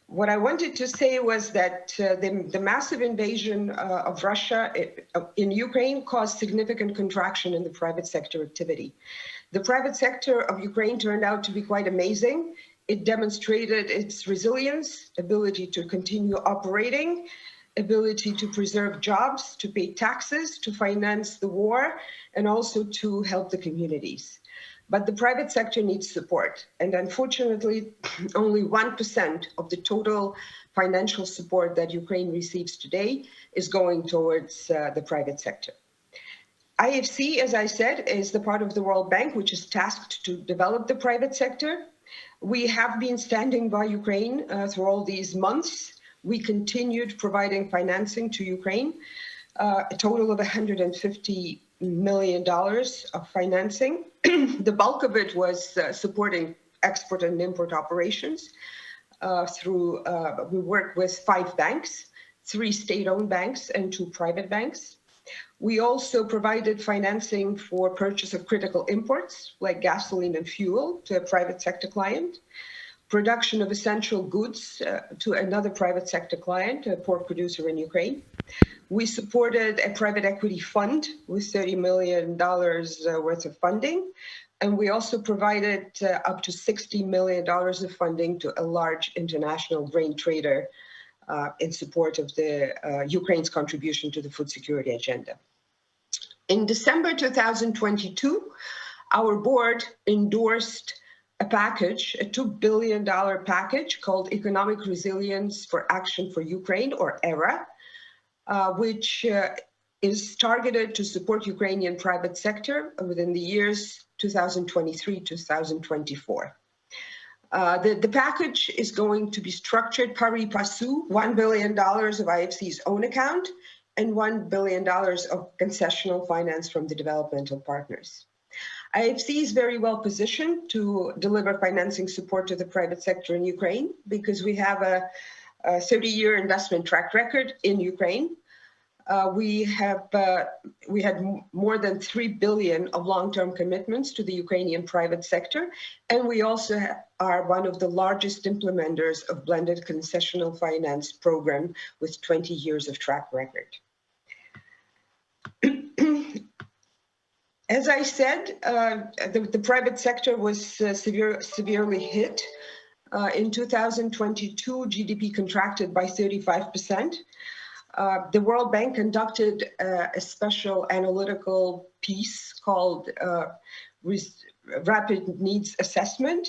J: what I wanted to say was that the massive invasion of Russia in Ukraine caused significant contraction in the private sector activity. The private sector of Ukraine turned out to be quite amazing. It demonstrated its resilience, ability to continue operating, ability to preserve jobs, to pay taxes, to finance the war, and also to help the communities. But the private sector needs support. And unfortunately, only 1% of the total financial support that Ukraine receives today is going towards the private sector. IFC, as I said, is the part of the World Bank which is tasked to develop the private sector. We have been standing by Ukraine through all these months. We continued providing financing to Ukraine, a total of $150 million of financing. The bulk of it was supporting export and import operations through, we worked with 5 banks, 3 state-owned banks and 2 private banks. We also provided financing for purchase of critical imports like gasoline and fuel to a private sector client, production of essential goods to another private sector client, a pork producer in Ukraine. We supported a private equity fund with $30 million worth of funding. And we also provided up to $60 million of funding to a large international grain trader in support of the Ukraine's contribution to the food security agenda. In December 2022, our board endorsed a package, a $2 billion package called Economic Resilience for Action for Ukraine, or ERA, which is targeted to support Ukrainian private sector within the years 2023-2024. The package is going to be structured pari passu, $1 billion of IFC's own account and $1 billion of concessional finance from the developmental partners. IFC is very well positioned to deliver financing support to the private sector in Ukraine because we have a 30-year investment track record in Ukraine. We had more than 3 billion of long-term commitments to the Ukrainian private sector, and we also are one of the largest implementers of blended concessional finance program with 20 years of track record. As I said, the private sector was severely hit. In 2022, GDP contracted by 35%. The World Bank conducted a special analytical piece called Rapid Needs Assessment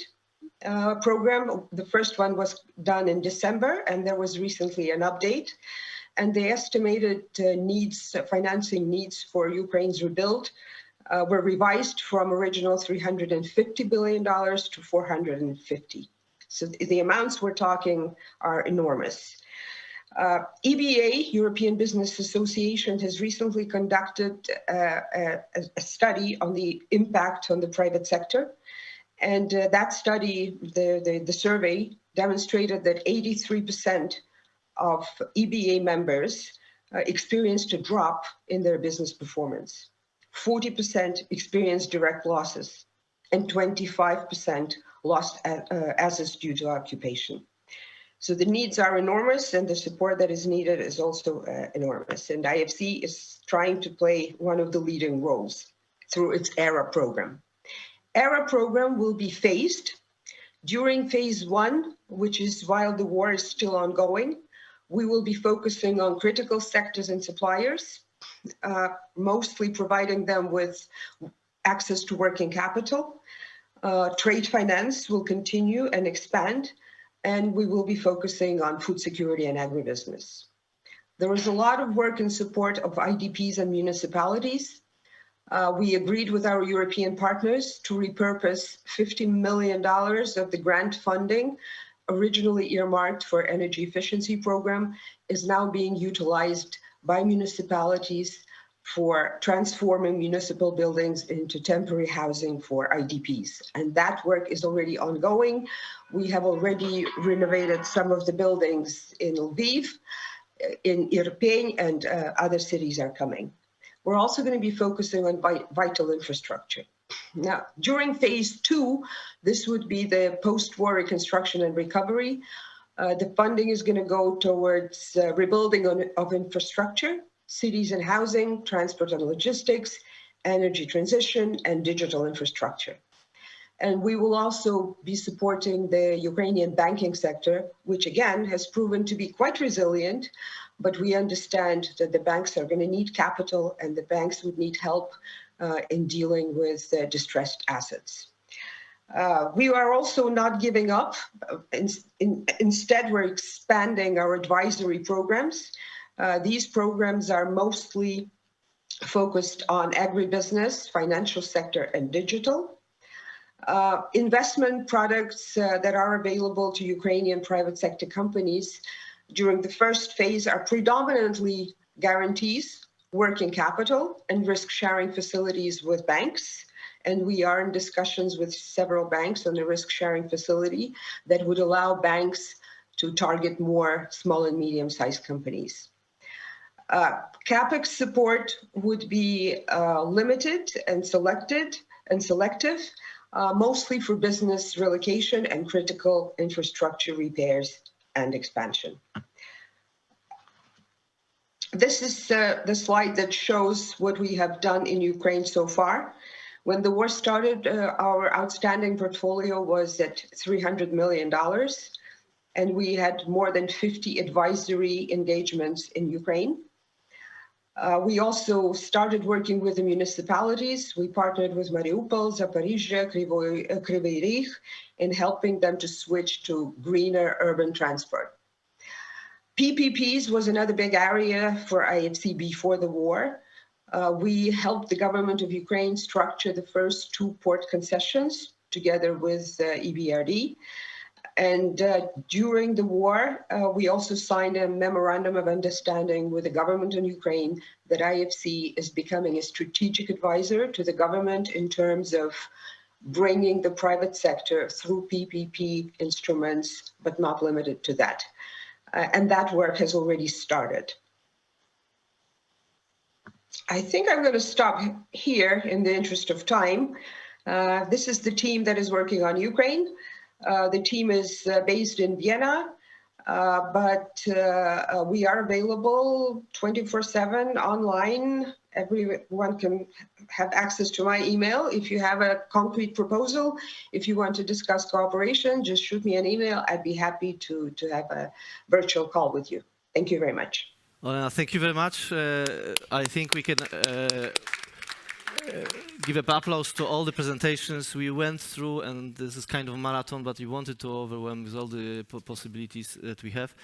J: Program. The first one was done in December, and there was recently an update. And the estimated financing needs for Ukraine's rebuild were revised from original $350 billion to $450. So the amounts we're talking are enormous. EBA, European Business Association, has recently conducted a study on the impact on the private sector. And that study, the survey, demonstrated that 83% of EBA members experienced a drop in their business performance. 40% experienced direct losses, and 25% lost assets due to occupation. So the needs are enormous, and the support that is needed is also enormous. And IFC is trying to play one of the leading roles through its ERA program. ERA program will be phased. During phase 1, which is while the war is still ongoing, we will be focusing on critical sectors and suppliers, mostly providing them with access to working capital. Trade finance will continue and expand, and we will be focusing on food security and agribusiness. There is a lot of work in support of IDPs and municipalities. We agreed with our European partners to repurpose $50 million of the grant funding originally earmarked for energy efficiency program is now being utilized by municipalities for transforming municipal buildings into temporary housing for IDPs. And that work is already ongoing. We have already renovated some of the buildings in Lviv, in Irpin, and other cities are coming. We're also going to be focusing on vital infrastructure. Now, during phase 2, this would be the post-war reconstruction and recovery. The funding is going to go towards rebuilding of infrastructure, cities and housing, transport and logistics, energy transition, and digital infrastructure. And we will also be supporting the Ukrainian banking sector, which again has proven to be quite resilient, but we understand that the banks are going to need capital and the banks would need help in dealing with distressed assets. We are also not giving up. Instead, we're expanding our advisory programs. These programs are mostly focused on agribusiness, financial sector, and digital. Investment products that are available to Ukrainian private sector companies during the first phase are predominantly guarantees, working capital, and risk-sharing facilities with banks. And we are in discussions with several banks on the risk-sharing facility that would allow banks to target more small and medium-sized companies. CapEx support would be limited and selective, mostly for business relocation and critical infrastructure repairs and expansion. This is the slide that shows what we have done in Ukraine so far. When the war started, our outstanding portfolio was at $300 million, and we had more than 50 advisory engagements in Ukraine. We also started working with the municipalities. We partnered with Mariupol, Zaporizhia, Kryvyi Rih in helping them to switch to greener urban transport. PPPs was another big area for IFC before the war. We helped the government of Ukraine structure the first 2 port concessions together with EBRD. And during the war, we also signed a memorandum of understanding with the government in Ukraine that IFC is becoming a strategic advisor to the government in terms of bringing the private sector through PPP instruments, but not limited to that. And that work has already started. I think I'm going to stop here in the interest of time. This is the team that is working on Ukraine. The team is based in Vienna, but we are available 24/7 online. Everyone can have access to my email. If you have a concrete proposal, if you want to discuss cooperation, just shoot me an email. I'd be happy to have a virtual call with you. Thank you very much.
B: Well, thank you very much. I think we can give a applause to all the presentations we went through, and this is kind of a marathon, but we wanted to overwhelm with all the possibilities that we have.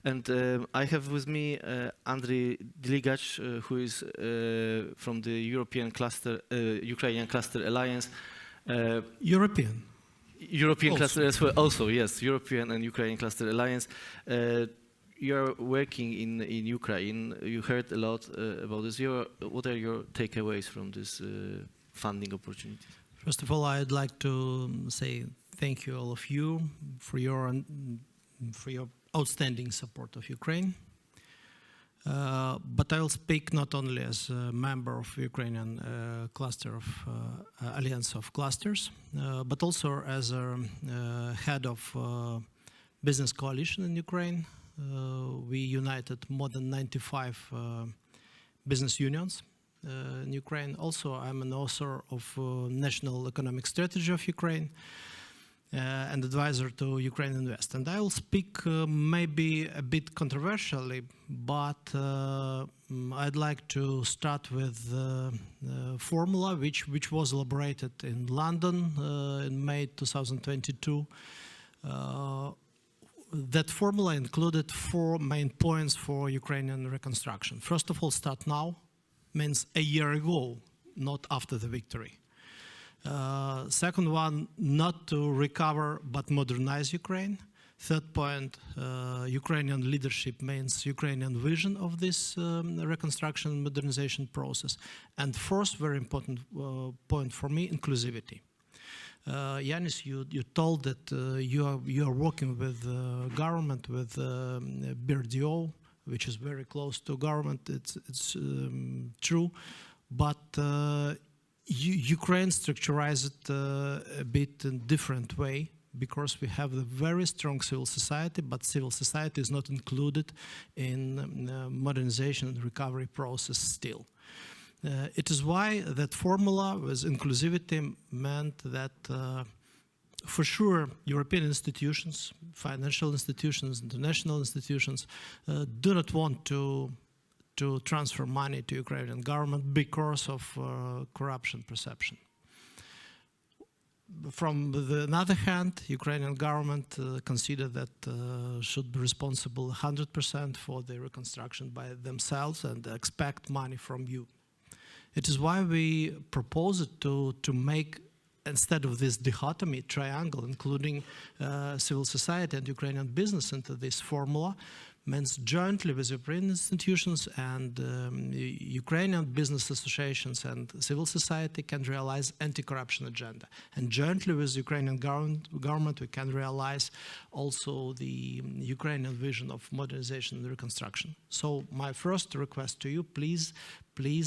B: And I have with me Andriy Diligac, who is from the European Cluster, Ukrainian Cluster Alliance.
K: European
B: also. Cluster as well. Also, yes, European and Ukrainian Cluster Alliance. You're working in Ukraine. You heard a lot about this. What are your takeaways from this funding opportunity?
K: First of all, I'd like to say thank you all of you for your outstanding support of Ukraine. But I'll speak not only as a member of Ukrainian cluster of Alliance of Clusters, but also as a head of business coalition in Ukraine. We united more than 95 business unions in Ukraine. Also, I'm an author of National Economic Strategy of Ukraine and advisor to Ukraine Invest. And I will speak maybe a bit controversially, but I'd like to start with the formula which was elaborated in London in May 2022. That formula included 4 main points for Ukrainian reconstruction. First of all, start now means a year ago, not after the victory. Second one, not to recover but modernize Ukraine. Third point, Ukrainian leadership means Ukrainian vision of this reconstruction and modernization process. And fourth, very important point for me, inclusivity. Yanis, you told that you are working with government, with BRDO, which is very close to government. It's true, but Ukraine structurized it a bit in different way because we have a very strong civil society, but civil society is not included in modernization and recovery process still. It is why that formula with inclusivity meant that for sure European institutions, financial institutions, international institutions do not want to transfer money to Ukrainian government because of corruption perception. From the other hand, Ukrainian government consider that should be responsible 100% for the reconstruction by themselves and expect money from you. It is why we propose it to make, instead of this dichotomy, triangle, including civil society and Ukrainian business into this formula, means jointly with Ukrainian institutions and Ukrainian business associations and civil society can realize anti-corruption agenda. And jointly with Ukrainian government, we can realize also the Ukrainian vision of modernization and reconstruction. So my first request to you, please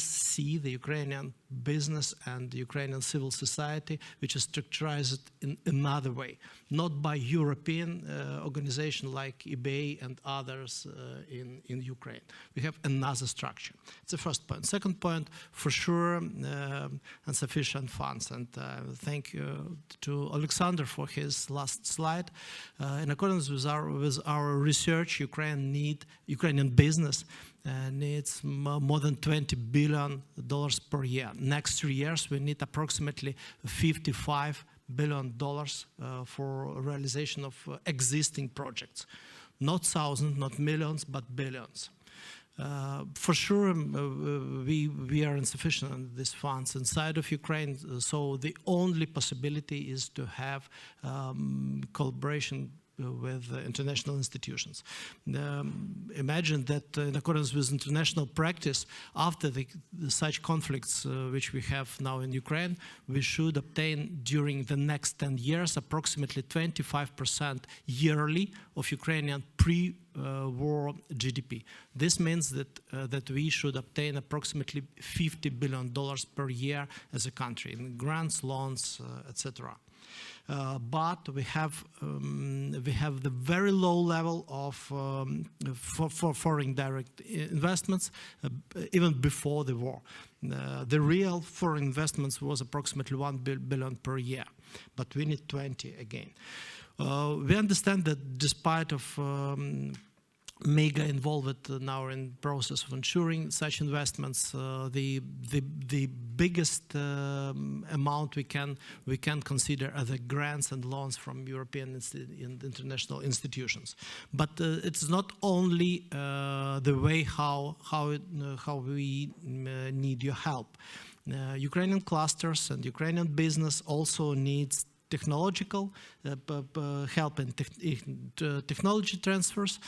K: see the Ukrainian business and Ukrainian civil society, which is structured in another way, not by European organizations like eBay and others in Ukraine. We have another structure. It's the first point. Second point, for sure, insufficient funds. And thank you to Alexander for his last slide. In accordance with our research, Ukrainian business needs more than $20 billion per year. Next 3 years, we need approximately $55 billion for realization of existing projects. Not thousands, not millions, but billions. For sure, we are insufficient in these funds inside of Ukraine, so the only possibility is to have collaboration with international institutions. Imagine that in accordance with international practice, after such conflicts which we have now in Ukraine, we should obtain during the next 10 years approximately 25% yearly of Ukrainian pre-war GDP. This means that we should obtain approximately $50 billion per year as a country in grants, loans, etc. But we have the very low level of for foreign direct investments even before the war. The real foreign investments was approximately $1 billion per year, but we need 20 again. We understand that despite of mega involved now in process of ensuring such investments, the biggest amount we can consider are the grants and loans from European and international institutions. But it's not only the way how we need your help. Ukrainian clusters and Ukrainian business also needs technological help in technology transfers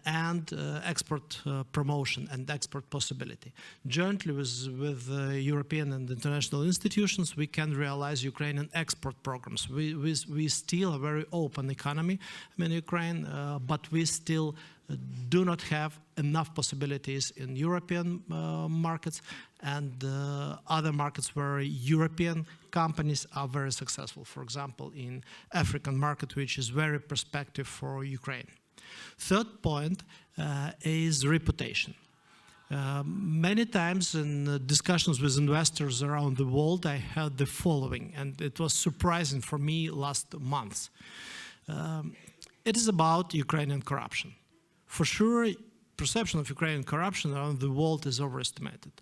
K: and export promotion and export possibility. Jointly with European and international institutions, we can realize Ukrainian export programs. We still a very open economy in Ukraine, but we still do not have enough possibilities in European markets and other markets where European companies are very successful. For example, in African market, which is very perspective for Ukraine. Third point is reputation. Many times in discussions with investors around the world, I heard the following, and it was surprising for me last month. It is about Ukrainian corruption. For sure, perception of Ukrainian corruption around the world is overestimated.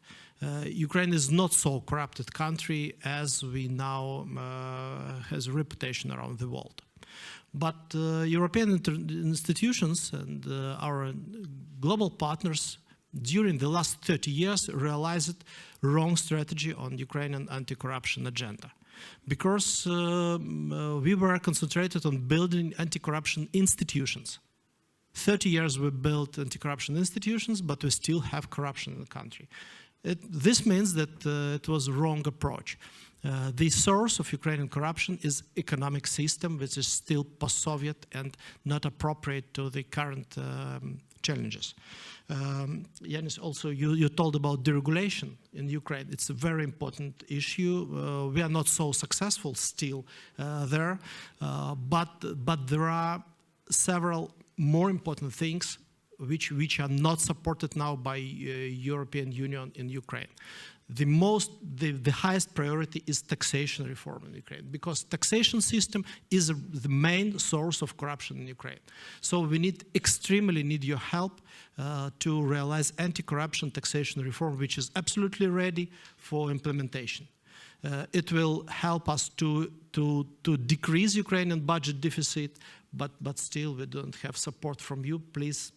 K: Ukraine is not so corrupted country as we now has a reputation around the world. But European institutions and our global partners during the last 30 years realized wrong strategy on Ukrainian anti-corruption agenda. Because we were concentrated on building anti-corruption institutions. 30 years we built anti-corruption institutions, but we still have corruption in the country. This means that it was a wrong approach. The source of Ukrainian corruption is economic system, which is still post-Soviet and not appropriate to the current challenges. Yanis, also you told about deregulation in Ukraine. It's a very important issue. We are not so successful still there, but there are several more important things which are not supported now by European Union in Ukraine. The highest priority is taxation reform in Ukraine, because taxation system is the main source of corruption in Ukraine. So we extremely need your help to realize anti-corruption taxation reform, which is absolutely ready for implementation. It will help us to decrease Ukrainian budget deficit, but still we don't have support from you. Please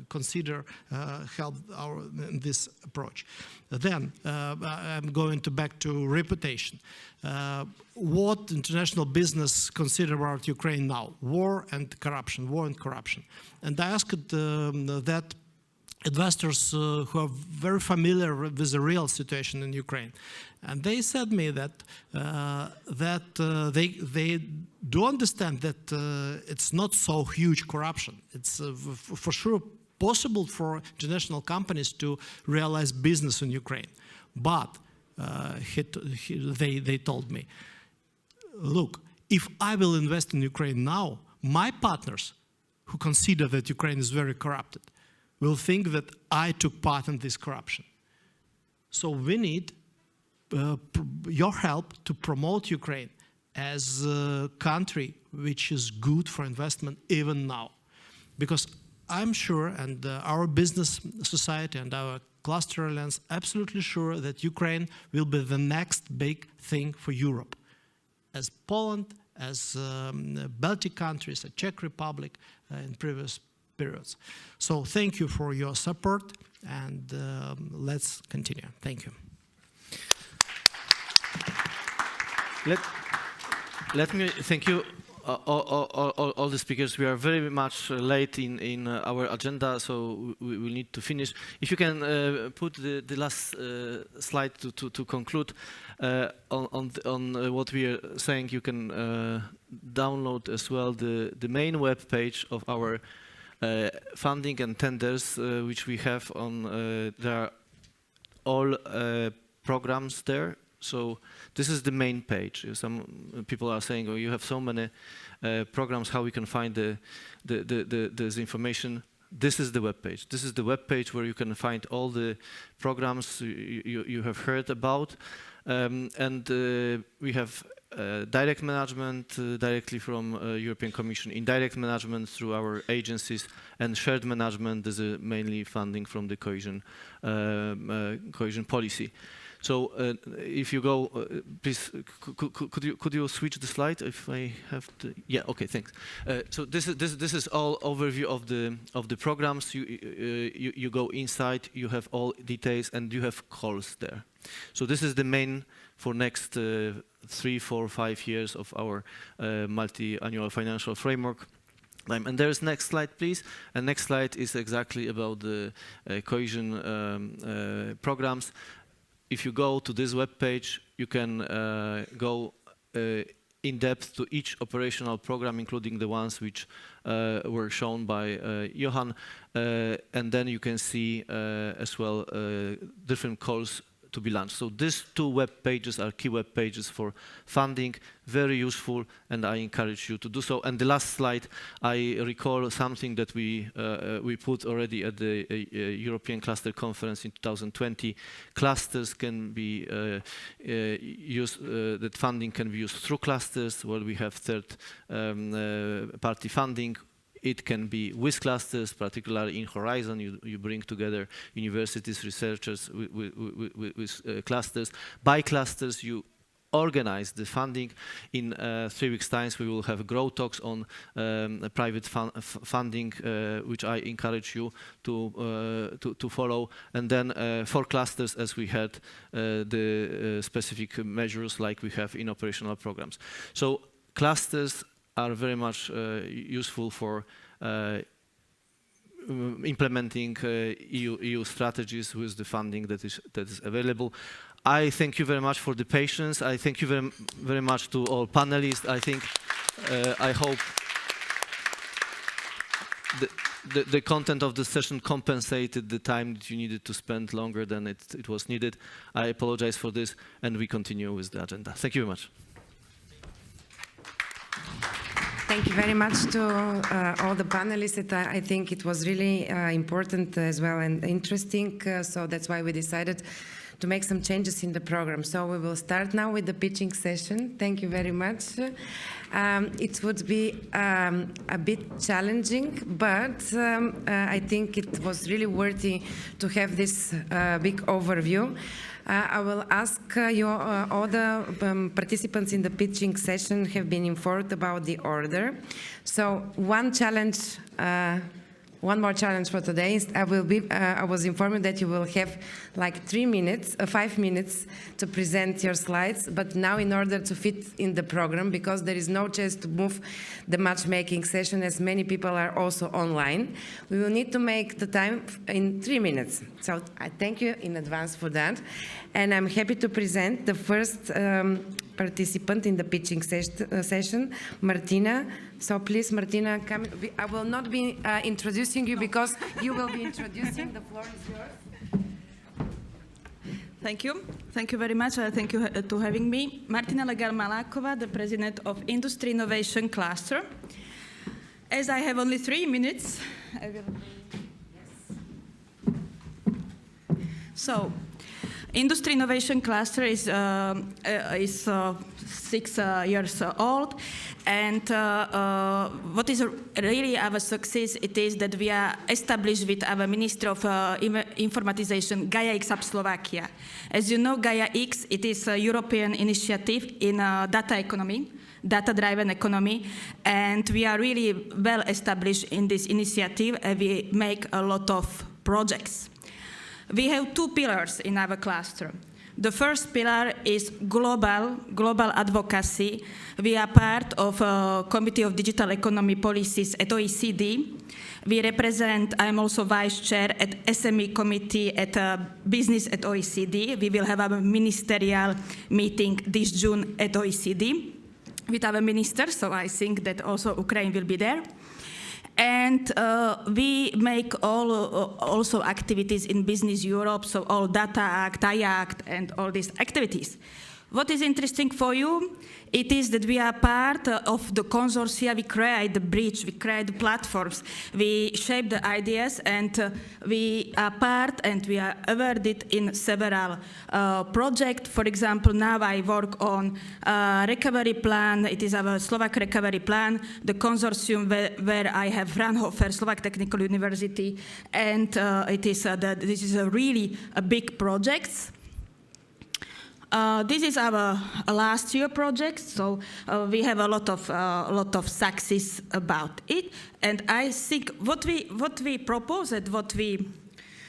K: consider help in this approach. Then I'm going back to reputation. What international business consider about Ukraine now? War and corruption. And I asked that investors who are very familiar with the real situation in Ukraine, and they said me that they do understand that it's not so huge corruption. It's for sure possible for international companies to realize business in Ukraine, but they told me, look, if I will invest in Ukraine now, my partners who consider that Ukraine is very corrupted will think that I took part in this corruption. So we need your help to promote Ukraine as a country which is good for investment even now. Because I'm sure, and our business society and our cluster alliance absolutely sure that Ukraine will be the next big thing for Europe. As Poland, as Baltic countries, as Czech Republic in previous periods. So thank you for your support, and let's continue. Thank you.
B: Let me thank you, all the speakers. We are very much late in our agenda, so we will need to finish. If you can put the last slide to conclude on what we are saying, you can download as well the main web page of our funding and tenders, which we have on. There are all programs there. So this is the main page. Some people are saying, "Oh, you have so many programs. How we can find this information?" This is the web page. This is the web page where you can find all the programs you have heard about, and we have direct management directly from European Commission, indirect management through our agencies, and shared management is mainly funding from the cohesion policy. So if you go, please, could you switch the slide if I have to? Yeah. Okay. Thanks. So this is all overview of the programs. You go inside. You have all details and you have calls there. So this is the main for next 3, 4, 5 years of our multi-annual financial framework. And there's next slide, please. And next slide is exactly about the cohesion programs. If you go to this web page, you can go in depth to each operational program, including the ones which were shown by Johan, and then you can see as well different calls to be launched. So these 2 web pages are key web pages for funding, very useful, and I encourage you to do so. And the last slide, I recall something that we put already at the European Cluster Conference in 2020. Clusters can be used, that funding can be used through clusters, where we have third party funding. It can be with clusters, particularly in Horizon. You bring together universities, researchers with clusters. By clusters, you organize the funding. In 3 weeks' time, we will have Grow Talks on private funding, which I encourage you to follow. And then for clusters, as we had the specific measures like we have in operational programs. So clusters are very much useful for implementing EU strategies with the funding that is available. I thank you very much for the patience. I thank you very much to all panelists. I hope the content of the session compensated the time that you needed to spend longer than it was needed. I apologize for this, and we continue with the agenda. Thank you very much.
A: Thank you very much to all the panelists. I think it was really important as well and interesting. So that's why we decided to make some changes in the program. So we will start now with the pitching session. Thank you very much. It would be a bit challenging, but I think it was really worthy to have this big overview. I will ask you, all the participants in the pitching session have been informed about the order. So one more challenge for today is I was informed that you will have like 5 minutes to present your slides, but now in order to fit in the program, because there is no chance to move the matchmaking session as many people are also online, we will need to make the time in 3 minutes. So I thank you in advance for that. And I'm happy to present the first participant in the pitching session, Martina. So please, Martina, come. I will not be introducing you because you will be introducing. The floor is yours.
L: Thank you. Thank you very much. Thank you to having me. Martina Lagar-Malakova, the president of Industry Innovation Cluster. As I have only 3 minutes, I will... Yes. So, Industry Innovation Cluster is 6 years old, and what is really our success, it is that we are established with our Minister of Informatization, Gaia X Hub Slovakia. As you know, Gaia X, it is a European initiative in data economy, data-driven economy, and we are really well established in this initiative, and we make a lot of projects. We have 2 pillars in our cluster. The first pillar is global advocacy. We are part of a Committee of Digital Economy Policies at OECD. We represent, I'm also vice chair at SME committee at Business at OECD. We will have a ministerial meeting this June at OECD with our minister, so I think that also Ukraine will be there. And we make also activities in Business Europe, so all Data Act, I Act, and all these activities. What is interesting for you? It is that we are part of the consortia. We create the bridge, we create the platforms, we shape the ideas, and we are part and we are awarded in several projects. For example, now I work on recovery plan. It is our Slovak recovery plan, the consortium where I have Fraunhofer, Slovak Technical University, and this is a really a big project. This is our last year project, so we have a lot of success about it. And I think what we propose and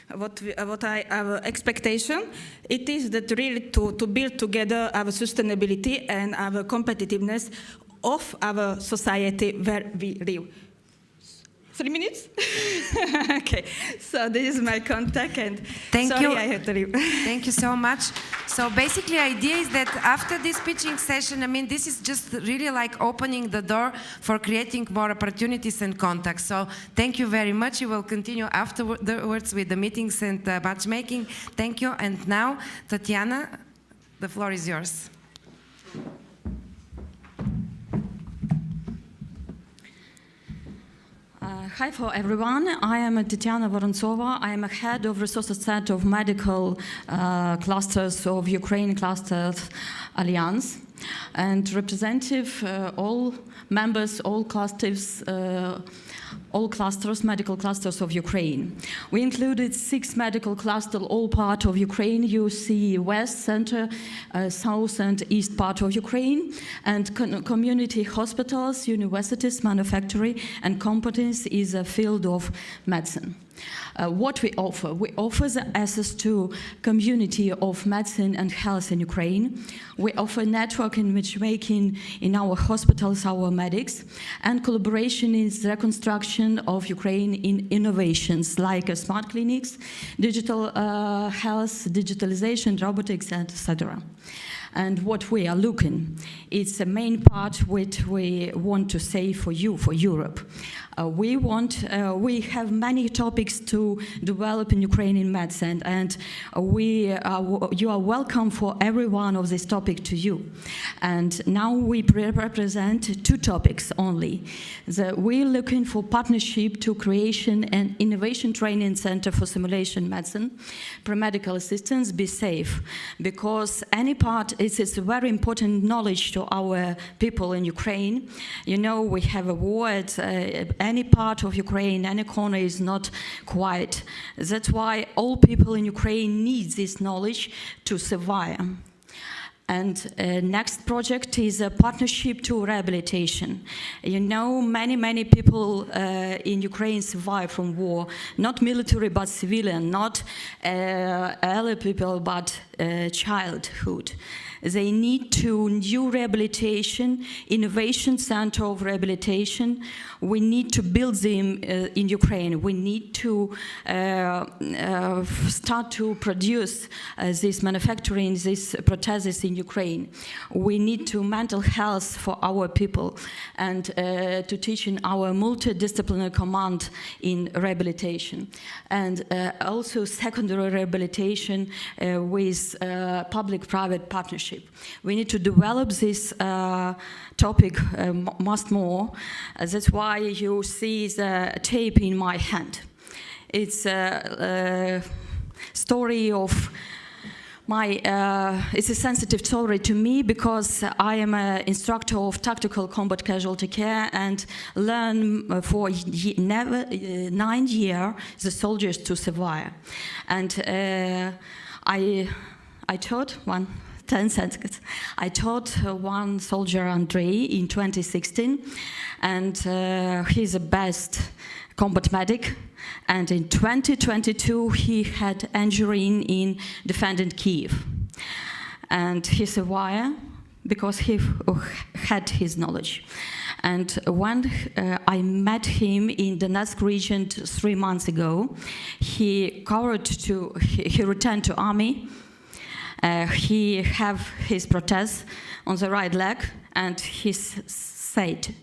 L: our expectation, it is that really to build together our sustainability and our competitiveness of our society where we live. 3 minutes? Okay, so this is my contact, and sorry I had to leave.
A: Thank you so much. So basically, the idea is that after this pitching session, I mean, this is just really like opening the door for creating more opportunities and contacts. So thank you very much. You will continue afterwards with the meetings and matchmaking. Thank you. And now, Tatiana, the floor is yours.
M: Hi for everyone. I am Tatiana Vorontsova. I am a head of Resources Center of Medical Clusters of Ukraine Clusters Alliance, and representative all members, all clusters, medical clusters of Ukraine. We included 6 medical clusters, all part of Ukraine. You see west, center, south and east part of Ukraine, and community hospitals, universities, manufacturing, and competence is a field of medicine. What we offer the access to community of medicine and health in Ukraine. We offer networking, matchmaking in our hospitals, our medics, and collaboration in the reconstruction of Ukraine in innovations like smart clinics, digital health, digitalization, robotics, etc. And what we are looking, it's the main part which we want to say for you, for Europe. We have many topics to develop in Ukrainian medicine, and you are welcome for every one of this topic to you. And now we represent 2 topics only. We're looking for partnership to creation and innovation training center for simulation medicine, pre-medical assistance, be safe, because any part is very important knowledge to our people in Ukraine. You know, we have a war at any part of Ukraine, any corner is not quiet. That's why all people in Ukraine need this knowledge to survive. And next project is a partnership to rehabilitation. You know, many people in Ukraine survive from war, not military but civilian, not elderly people but childhood. They need to new rehabilitation, innovation center of rehabilitation. We need to build them in Ukraine. We need to start to produce this manufacturing, these prostheses in Ukraine. We need to mental health for our people and to teach in our multidisciplinary command in rehabilitation. And also secondary rehabilitation with public-private partnership. We need to develop this topic much more. That's why you see the tape in my hand. It's a story of it's a sensitive story to me because I am an instructor of tactical combat casualty care and learn for 9 years the soldiers to survive. And I taught 10 seconds. I taught one soldier, Andrei, in 2016, and he's the best combat medic. And in 2022, he had injury in defending Kiev. And he survived because he had his knowledge. And when I met him in the Donetsk region 3 months ago, he returned to army. He have his prothese on the right leg, and he said,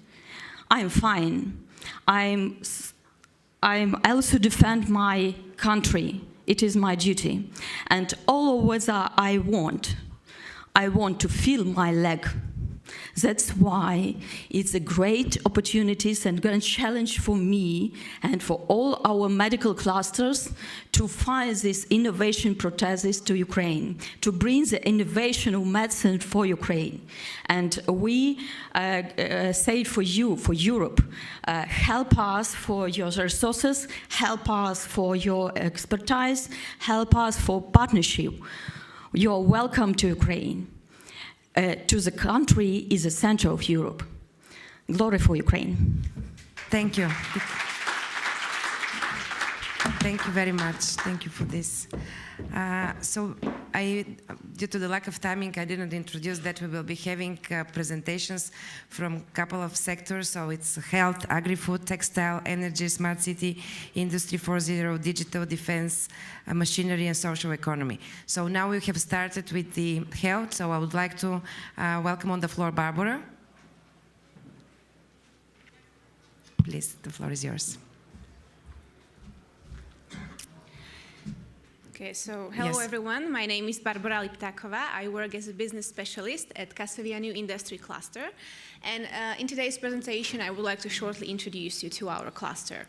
M: "I'm fine. I'm also defend my country. It is my duty. And all over I want to feel my leg." That's why it's a great opportunity and great challenge for me and for all our medical clusters to find this innovation prosthesis to Ukraine, to bring the innovation of medicine for Ukraine. And we say for you, for Europe, help us for your resources, help us for your expertise, help us for partnership. You're welcome to Ukraine. To the country is the center of Europe. Glory for Ukraine.
A: Thank you. Thank you very much. Thank you for this. Due to the lack of timing, I didn't introduce that we will be having presentations from a couple of sectors. So it's health, agri-food, textile, energy, smart city, industry 4.0, digital, defense, machinery, and social economy. So now we have started with the health. So I would like to welcome on the floor Barbara. Please, the floor is yours.
N: Okay, so hello
A: Yes.
N: everyone. My name is Barbara Liptakova. I work as a business specialist at Kasovianu Industry Cluster. And in today's presentation, I would like to shortly introduce you to our cluster.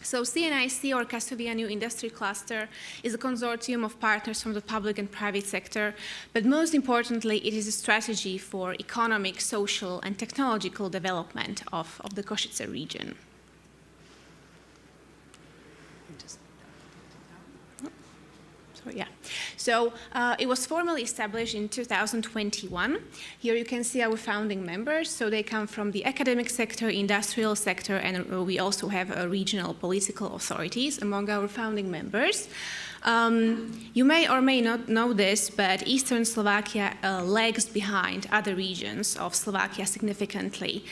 N: So CNIC, or Kasovianu Industry Cluster, is a consortium of partners from the public and private sector, but most importantly, it is a strategy for economic, social, and technological development of the Košice region. So it was formally established in 2021. Here you can see our founding members. So they come from the academic sector, industrial sector, and we also have regional political authorities among our founding members. You may or may not know this, but Eastern Slovakia lags behind other regions of Slovakia significantly.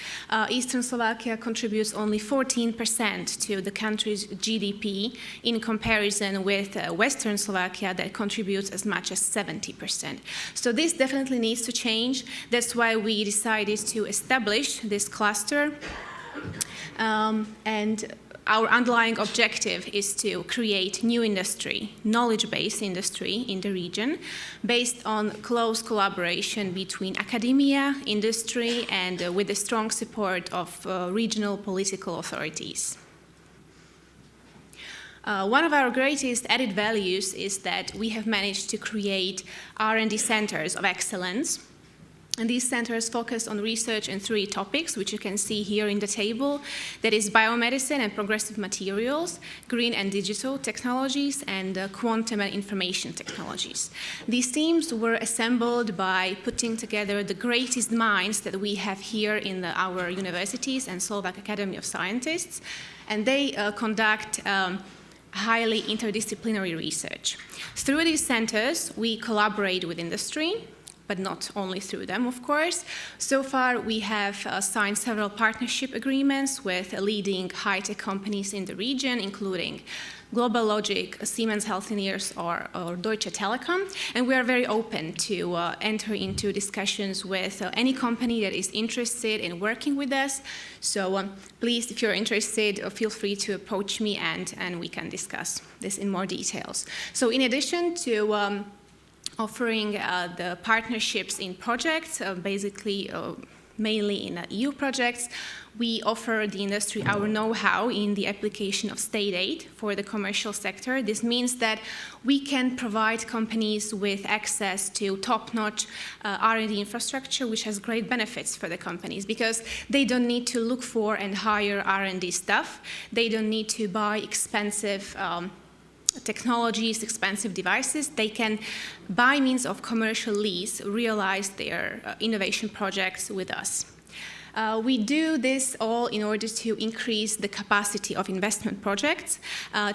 N: Eastern Slovakia contributes only 14% to the country's GDP in comparison with Western Slovakia that contributes as much as 70%. So this definitely needs to change. That's why we decided to establish this cluster. And our underlying objective is to create new industry, knowledge-based industry in the region, based on close collaboration between academia, industry, and with the strong support of regional political authorities. One of our greatest added values is that we have managed to create R&D centers of excellence. And these centers focus on research in 3 topics, which you can see here in the table. That is biomedicine and progressive materials, green and digital technologies, and quantum and information technologies. These teams were assembled by putting together the greatest minds that we have here in our universities and Slovak Academy of Scientists, and they conduct highly interdisciplinary research. Through these centers, we collaborate with industry, but not only through them, of course. So far, we have signed several partnership agreements with leading high-tech companies in the region, including Global Logic, Siemens Healthineers, or Deutsche Telekom. And we are very open to enter into discussions with any company that is interested in working with us. So please, if you're interested, feel free to approach me and we can discuss this in more details. So in addition to offering the partnerships in projects, basically mainly in EU projects, we offer the industry our know-how in the application of state aid for the commercial sector. This means that we can provide companies with access to top-notch R&D infrastructure, which has great benefits for the companies because they don't need to look for and hire R&D staff. They don't need to buy expensive technologies, expensive devices. They can, by means of commercial lease, realize their innovation projects with us. We do this all in order to increase the capacity of investment projects,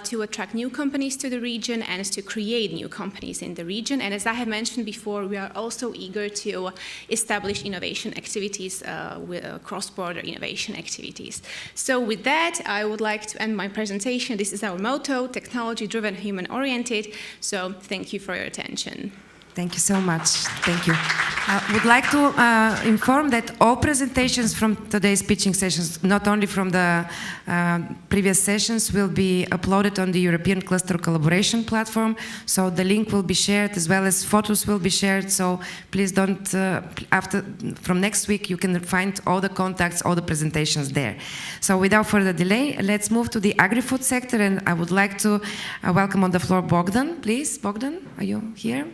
N: to attract new companies to the region and to create new companies in the region. And as I have mentioned before, we are also eager to establish innovation activities, cross-border innovation activities. So with that, I would like to end my presentation. This is our motto, technology-driven, human-oriented. So thank you for your attention.
A: Thank you so much. Thank you. I would like to inform that all presentations from today's pitching sessions, not only from the previous sessions, will be uploaded on the European Cluster Collaboration Platform. So the link will be shared as well as photos will be shared. So please don't, from next week, you can find all the contacts, all the presentations there. So without further delay, let's move to the agri-food sector. And I would like to welcome on the floor Bogdan, please. Bogdan, are you here?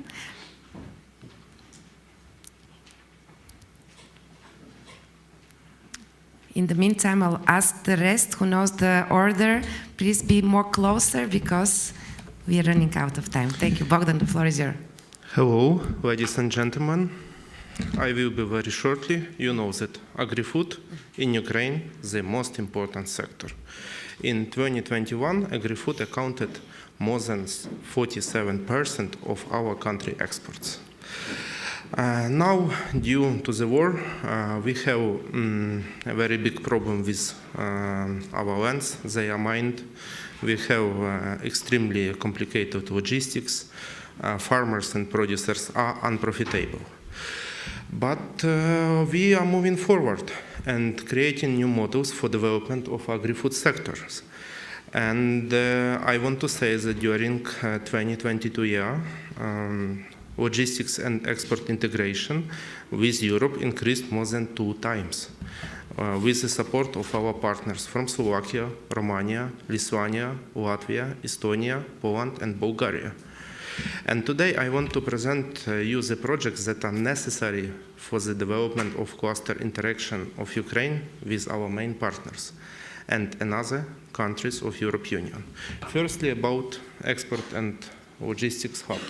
A: In the meantime, I'll ask the rest who knows the order, please be more closer because we are running out of time. Thank you. Bogdan, the floor is yours.
O: Hello, ladies and gentlemen. I will be very shortly. You know that agri-food in Ukraine is the most important sector. In 2021, agri-food accounted more than 47% of our country exports. Now, due to the war, we have a very big problem with our lands. They are mined. We have extremely complicated logistics. Farmers and producers are unprofitable. But we are moving forward and creating new models for development of agri-food sectors. And I want to say that during 2022 year, logistics and export integration with Europe increased more than 2 times, with the support of our partners from Slovakia, Romania, Lithuania, Latvia, Estonia, Poland, and Bulgaria. And today I want to present you the projects that are necessary for the development of cluster interaction of Ukraine with our main partners and another countries of European Union. Firstly, about export and logistics hub.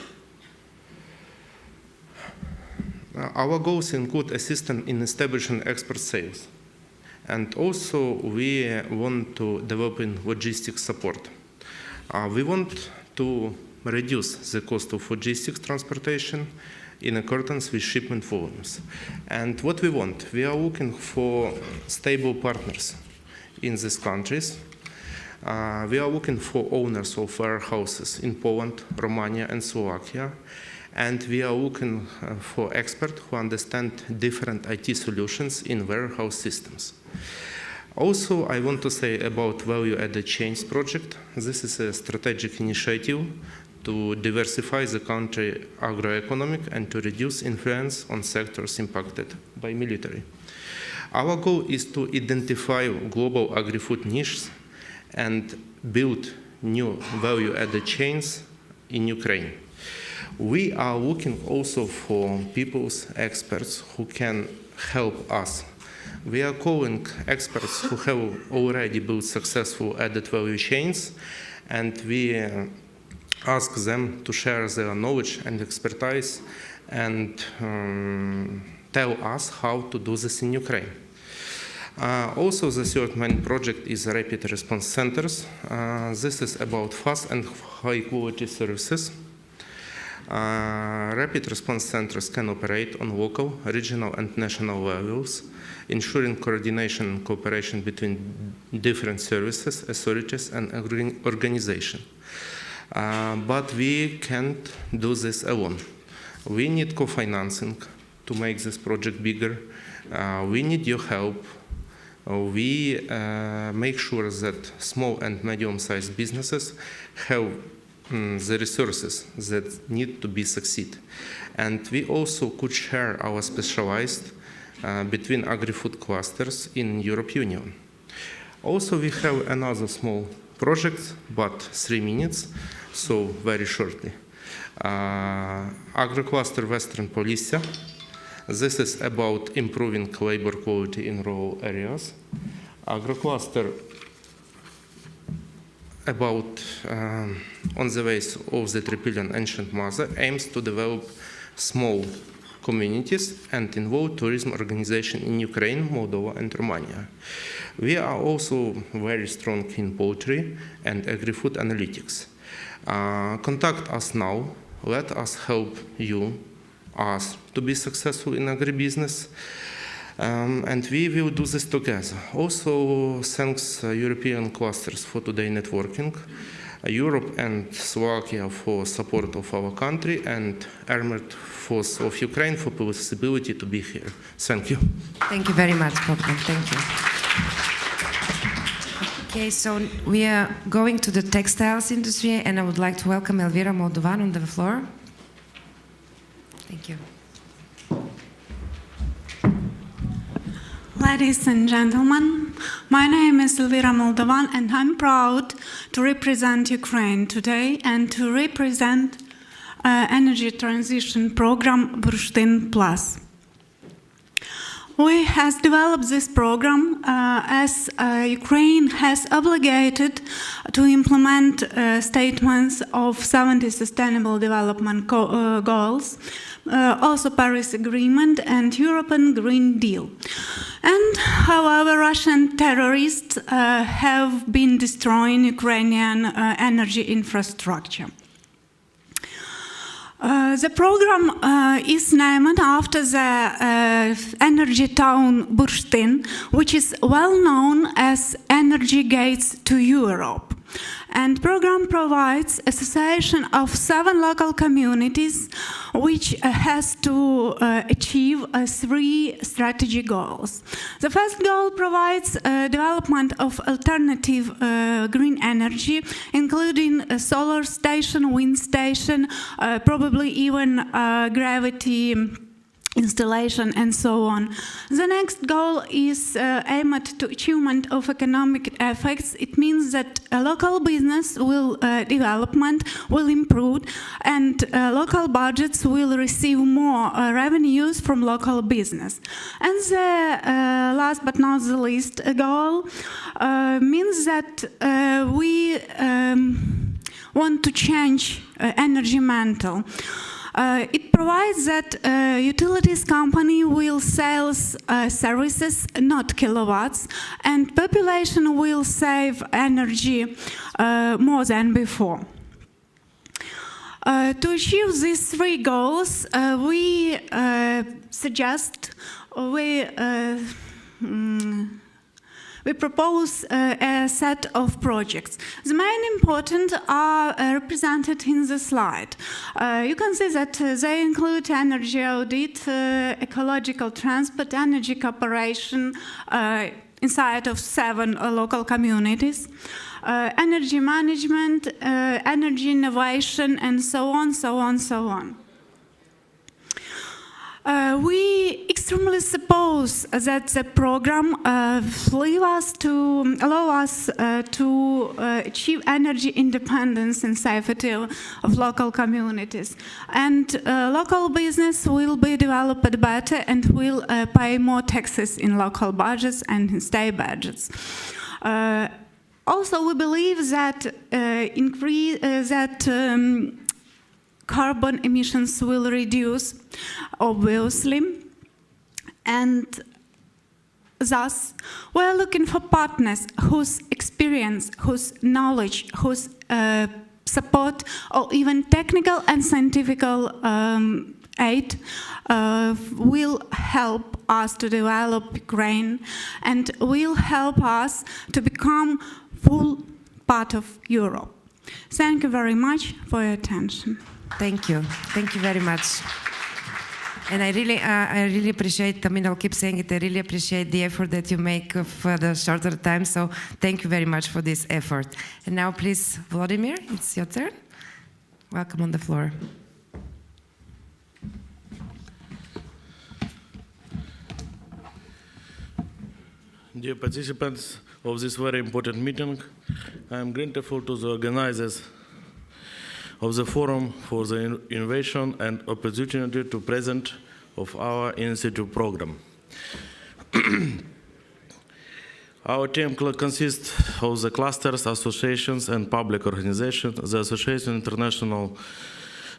O: Our goals include assistance in establishing export sales. And also we want to develop in logistics support. We want to reduce the cost of logistics transportation in accordance with shipment volumes. And what we want, we are looking for stable partners in these countries. We are looking for owners of warehouses in Poland, Romania, and Slovakia. And we are looking for experts who understand different IT solutions in warehouse systems. Also, I want to say about value-added chains project. This is a strategic initiative to diversify the country agroeconomic and to reduce influence on sectors impacted by military. Our goal is to identify global agri-food niches and build new value-added chains in Ukraine. We are looking also for people's experts who can help us. We are calling experts who have already built successful added value chains, and we ask them to share their knowledge and expertise and tell us how to do this in Ukraine. Also, the third main project is Rapid Response Centers. This is about fast and high-quality services. Rapid response centers can operate on local, regional, and national levels, ensuring coordination and cooperation between different services, authorities, and organizations. But we can't do this alone. We need co-financing to make this project bigger. We need your help. We make sure that small and medium-sized businesses have the resources that need to be succeed. And we also could share our specialized between agri-food clusters in European Union. Also, we have another small project, but 3 minutes, so very shortly. Agri-cluster Western Polysia. This is about improving labor quality in rural areas. Agri-cluster about on the ways of the Tripilian Ancient Mother aims to develop small communities and involve tourism organization in Ukraine, Moldova, and Romania. We are also very strong in poultry and agri-food analytics. Contact us now. Let us help you, us, to be successful in agribusiness. And we will do this together. Also, thanks European clusters for today networking, Europe and Slovakia for support of our country, and Armored Force of Ukraine for possibility to be here. Thank you.
A: Thank you very much, Bogdan. Thank you. Okay, so we are going to the textiles industry, and I would like to welcome Elvira Moldovan on the floor. Thank you.
P: Ladies and gentlemen, my name is Elvira Moldovan, and I'm proud to represent Ukraine today and to represent energy transition program Burstin Plus. We have developed this program as Ukraine has obligated to implement statements of 70 Sustainable Development Goals, also Paris Agreement and European Green Deal. And however, Russian terrorists have been destroying Ukrainian energy infrastructure. The program is named after the energy town Burstin, which is well known as Energy Gates to Europe. And program provides association of 7 local communities, which has to achieve 3 strategy goals. The first goal provides development of alternative green energy, including a solar station, wind station, probably even gravity installation, and so on. The next goal is aimed to achievement of economic effects. It means that local business will development will improve, and local budgets will receive more revenues from local business. And the last but not the least goal means that we want to change energy mantle. It provides that utilities company will sell services, not kilowatts, and population will save energy more than before. To achieve these 3 goals, we suggest, we propose a set of projects. The main important are represented in the slide. You can see that they include energy audit, ecological transport, energy cooperation inside of 7 local communities, energy management, energy innovation, and so on, so on, so on. We extremely suppose that the program allow us to achieve energy independence and safety of local communities. And local business will be developed better and will pay more taxes in local budgets and in state budgets. Also, we believe that carbon emissions will reduce, obviously, and thus we're looking for partners whose experience, whose knowledge, whose support or even technical and scientific aid will help us to develop Ukraine and will help us to become full part of Europe. Thank you very much for your attention.
A: Thank you. Thank you very much. And I really appreciate, I mean, I'll keep saying it, I really appreciate the effort that you make for the shorter time. So thank you very much for this effort. And now please, Vladimir, it's your turn. Welcome on the floor.
Q: Dear participants of this very important meeting, I am grateful to the organizers of the Forum for the Innovation and opportunity to present of our institute program. Our team consists of the clusters, associations, and public organizations. The Association International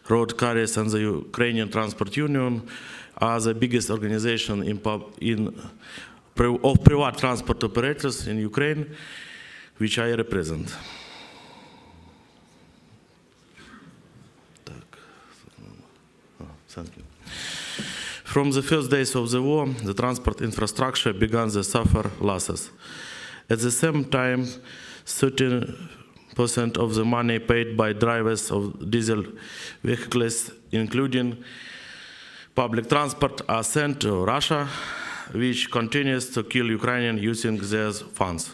Q: Road Carriers and the Ukrainian Transport Union are the biggest organization of private transport operators in Ukraine, which I represent. Thank you. From the first days of the war, the transport infrastructure began to suffer losses. At the same time, 30% of the money paid by drivers of diesel vehicles, including public transport, are sent to Russia, which continues to kill Ukrainians using their funds.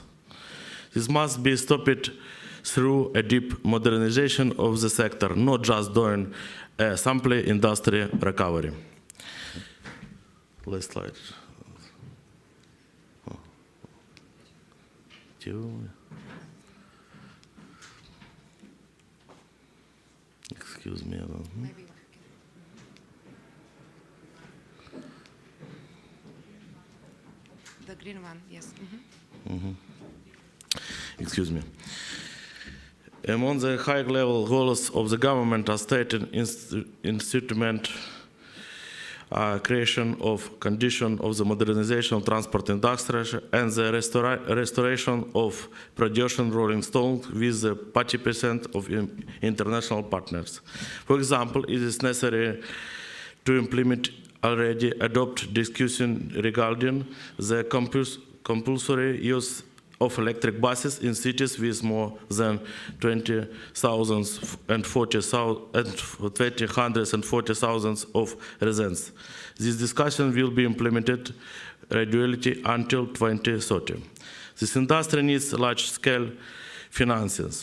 Q: This must be stopped through a deep modernization of the sector, not just during a simple industry recovery. Last slide. Excuse me.
A: The green one, yes.
Q: Excuse me. Among the high-level goals of the government are stated institutement creation of condition of the modernization of transport industry and the restoration of production rolling stock with the 40% of international partners. For example, it is necessary to implement already adopted discussion regarding the compulsory use of electric buses in cities with more than 20,000 and 40,000 of residents. This discussion will be implemented gradually until 2030. This industry needs large-scale financing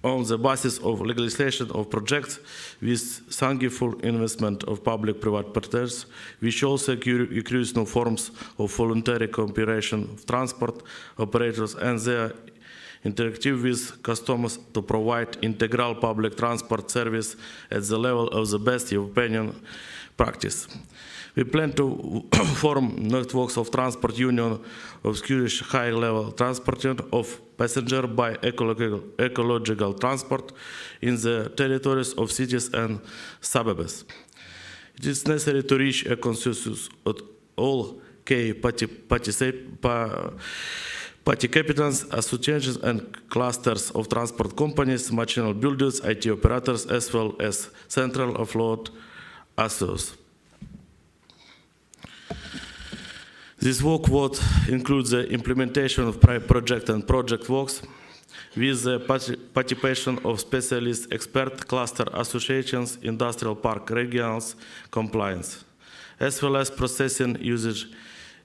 Q: on the basis of legislation of projects with thankful investment of public-private partners, which also includes new forms of voluntary cooperation of transport operators and their interactive with customers to provide integral public transport service at the level of the best European practice. We plan to form networks of transport union of Scottish high-level transporting of passenger by ecological transport in the territories of cities and suburbs. It is necessary to reach a consensus of all key participants, associations and clusters of transport companies, national builders, IT operators, as well as central offload associations. This work would include the implementation of project and project works with the participation of specialist expert cluster associations, industrial park regionals compliance, as well as processing usage,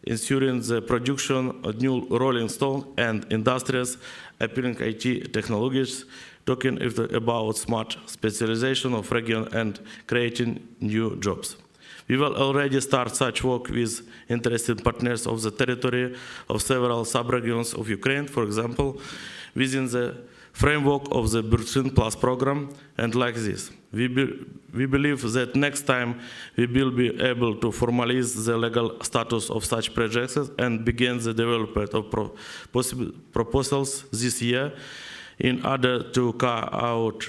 Q: ensuring the production of new rolling stock and industries, appealing IT technologies, talking about smart specialization of region and creating new jobs. We will already start such work with interested partners of the territory of several sub-regions of Ukraine, for example, within the framework of the Burstin Plus program, and like this. We believe that next time we will be able to formalize the legal status of such projects and begin the development of proposals this year in order to carry out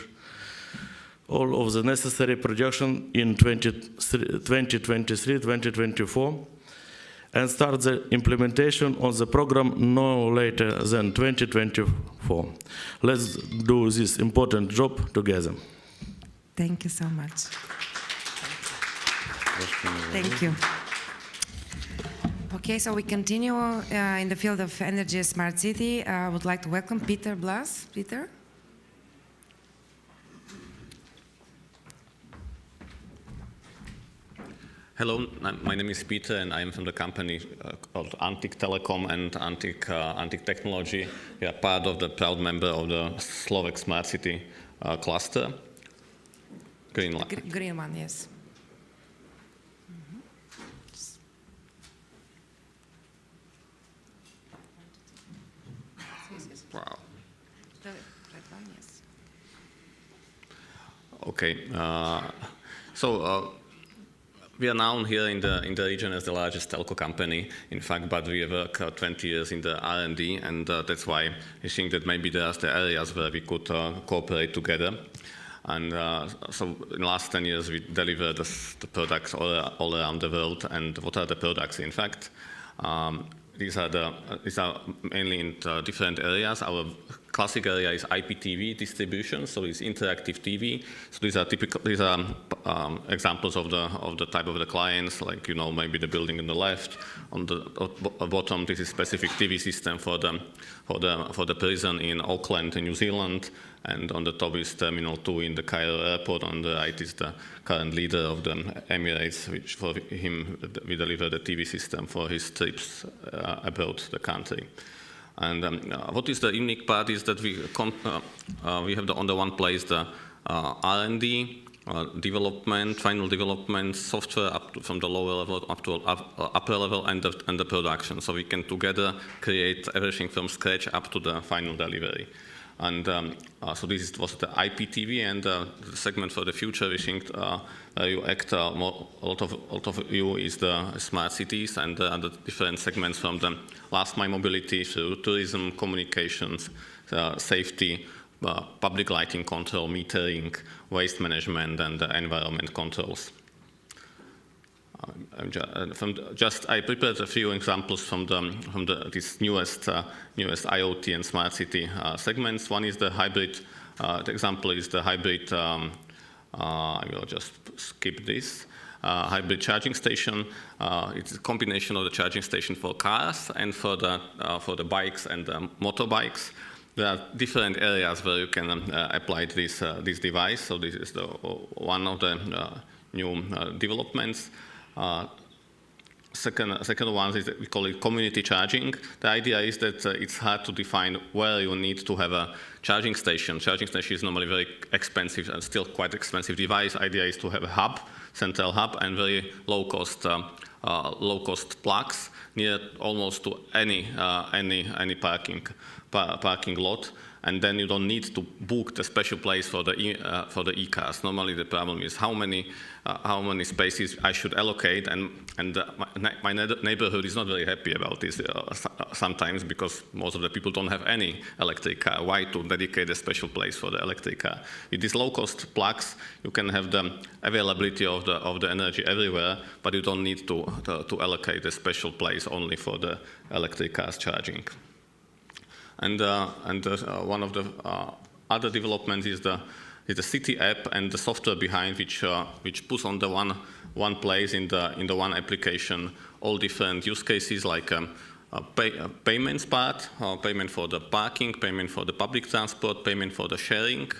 Q: all of the necessary projection in 2023-2024. and start the implementation of the program no later than 2024. Let's do this important job together.
A: Thank you so much. Thank you. Okay, so we continue in the field of energy smart city. I would like to welcome Peter Blas. Peter?
R: Hello, my name is Peter, and I am from the company called Antik Telecom and Antik Technology. We are part of the proud member of the Slovak Smart City cluster. Green
A: one, yes.
R: Wow.
A: The red one, yes.
R: Okay, we are known here in the region as the largest telco company, in fact, but we work 20 years in the R&D, and that's why I think that maybe there are the areas where we could cooperate together. And so in the last 10 years, we delivered the products all around the world. And what are the products, in fact? These are mainly in different areas. Our classic area is IPTV distribution, so it's interactive TV. So these are examples of the type of the clients, like maybe the building on the left. On the bottom, this is specific TV system for the prison in Auckland, New Zealand. And on the top is Terminal 2 in the Cairo airport. On the right is the current leader of the Emirates, which for him we deliver the TV system for his trips abroad the country. And what is the unique part is that we have on the one place the R&D, development, final development, software from the lower level up to upper level, and the production. So we can together create everything from scratch up to the final delivery. And so this was the IPTV, and the segment for the future, we think you act a lot of you is the smart cities and the different segments from the last mile mobility through tourism, communications, safety, public lighting control, metering, waste management, and environment controls. I prepared a few examples from this newest IoT and smart city segments. One is the hybrid. The example is the hybrid. I will just skip this. Hybrid charging station. It's a combination of the charging station for cars and for the bikes and the motorbikes. There are different areas where you can apply this device. So this is one of the new developments. Second one is that we call it community charging. The idea is that it's hard to define where you need to have a charging station. Charging station is normally very expensive and still quite expensive device. Idea is to have a hub, central hub, and very low cost plugs near almost to any parking lot. And then you don't need to book the special place for the e-cars. Normally the problem is how many spaces I should allocate, and my neighborhood is not very happy about this sometimes, because most of the people don't have any electric car. Why to dedicate a special place for the electric car? With these low-cost plugs, you can have the availability of the energy everywhere, but you don't need to allocate a special place only for the electric cars charging. And one of the other developments is the city app and the software behind, which puts on the one place in the one application all different use cases, like payments part, payment for the parking, payment for the public transport, payment for the sharing,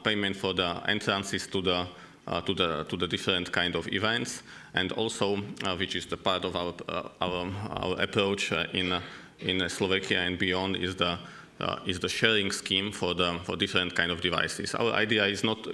R: payment for the entrances to the different kind of events, and also which is the part of our approach in Slovakia and beyond is the sharing scheme for different kind of devices. Our idea is not,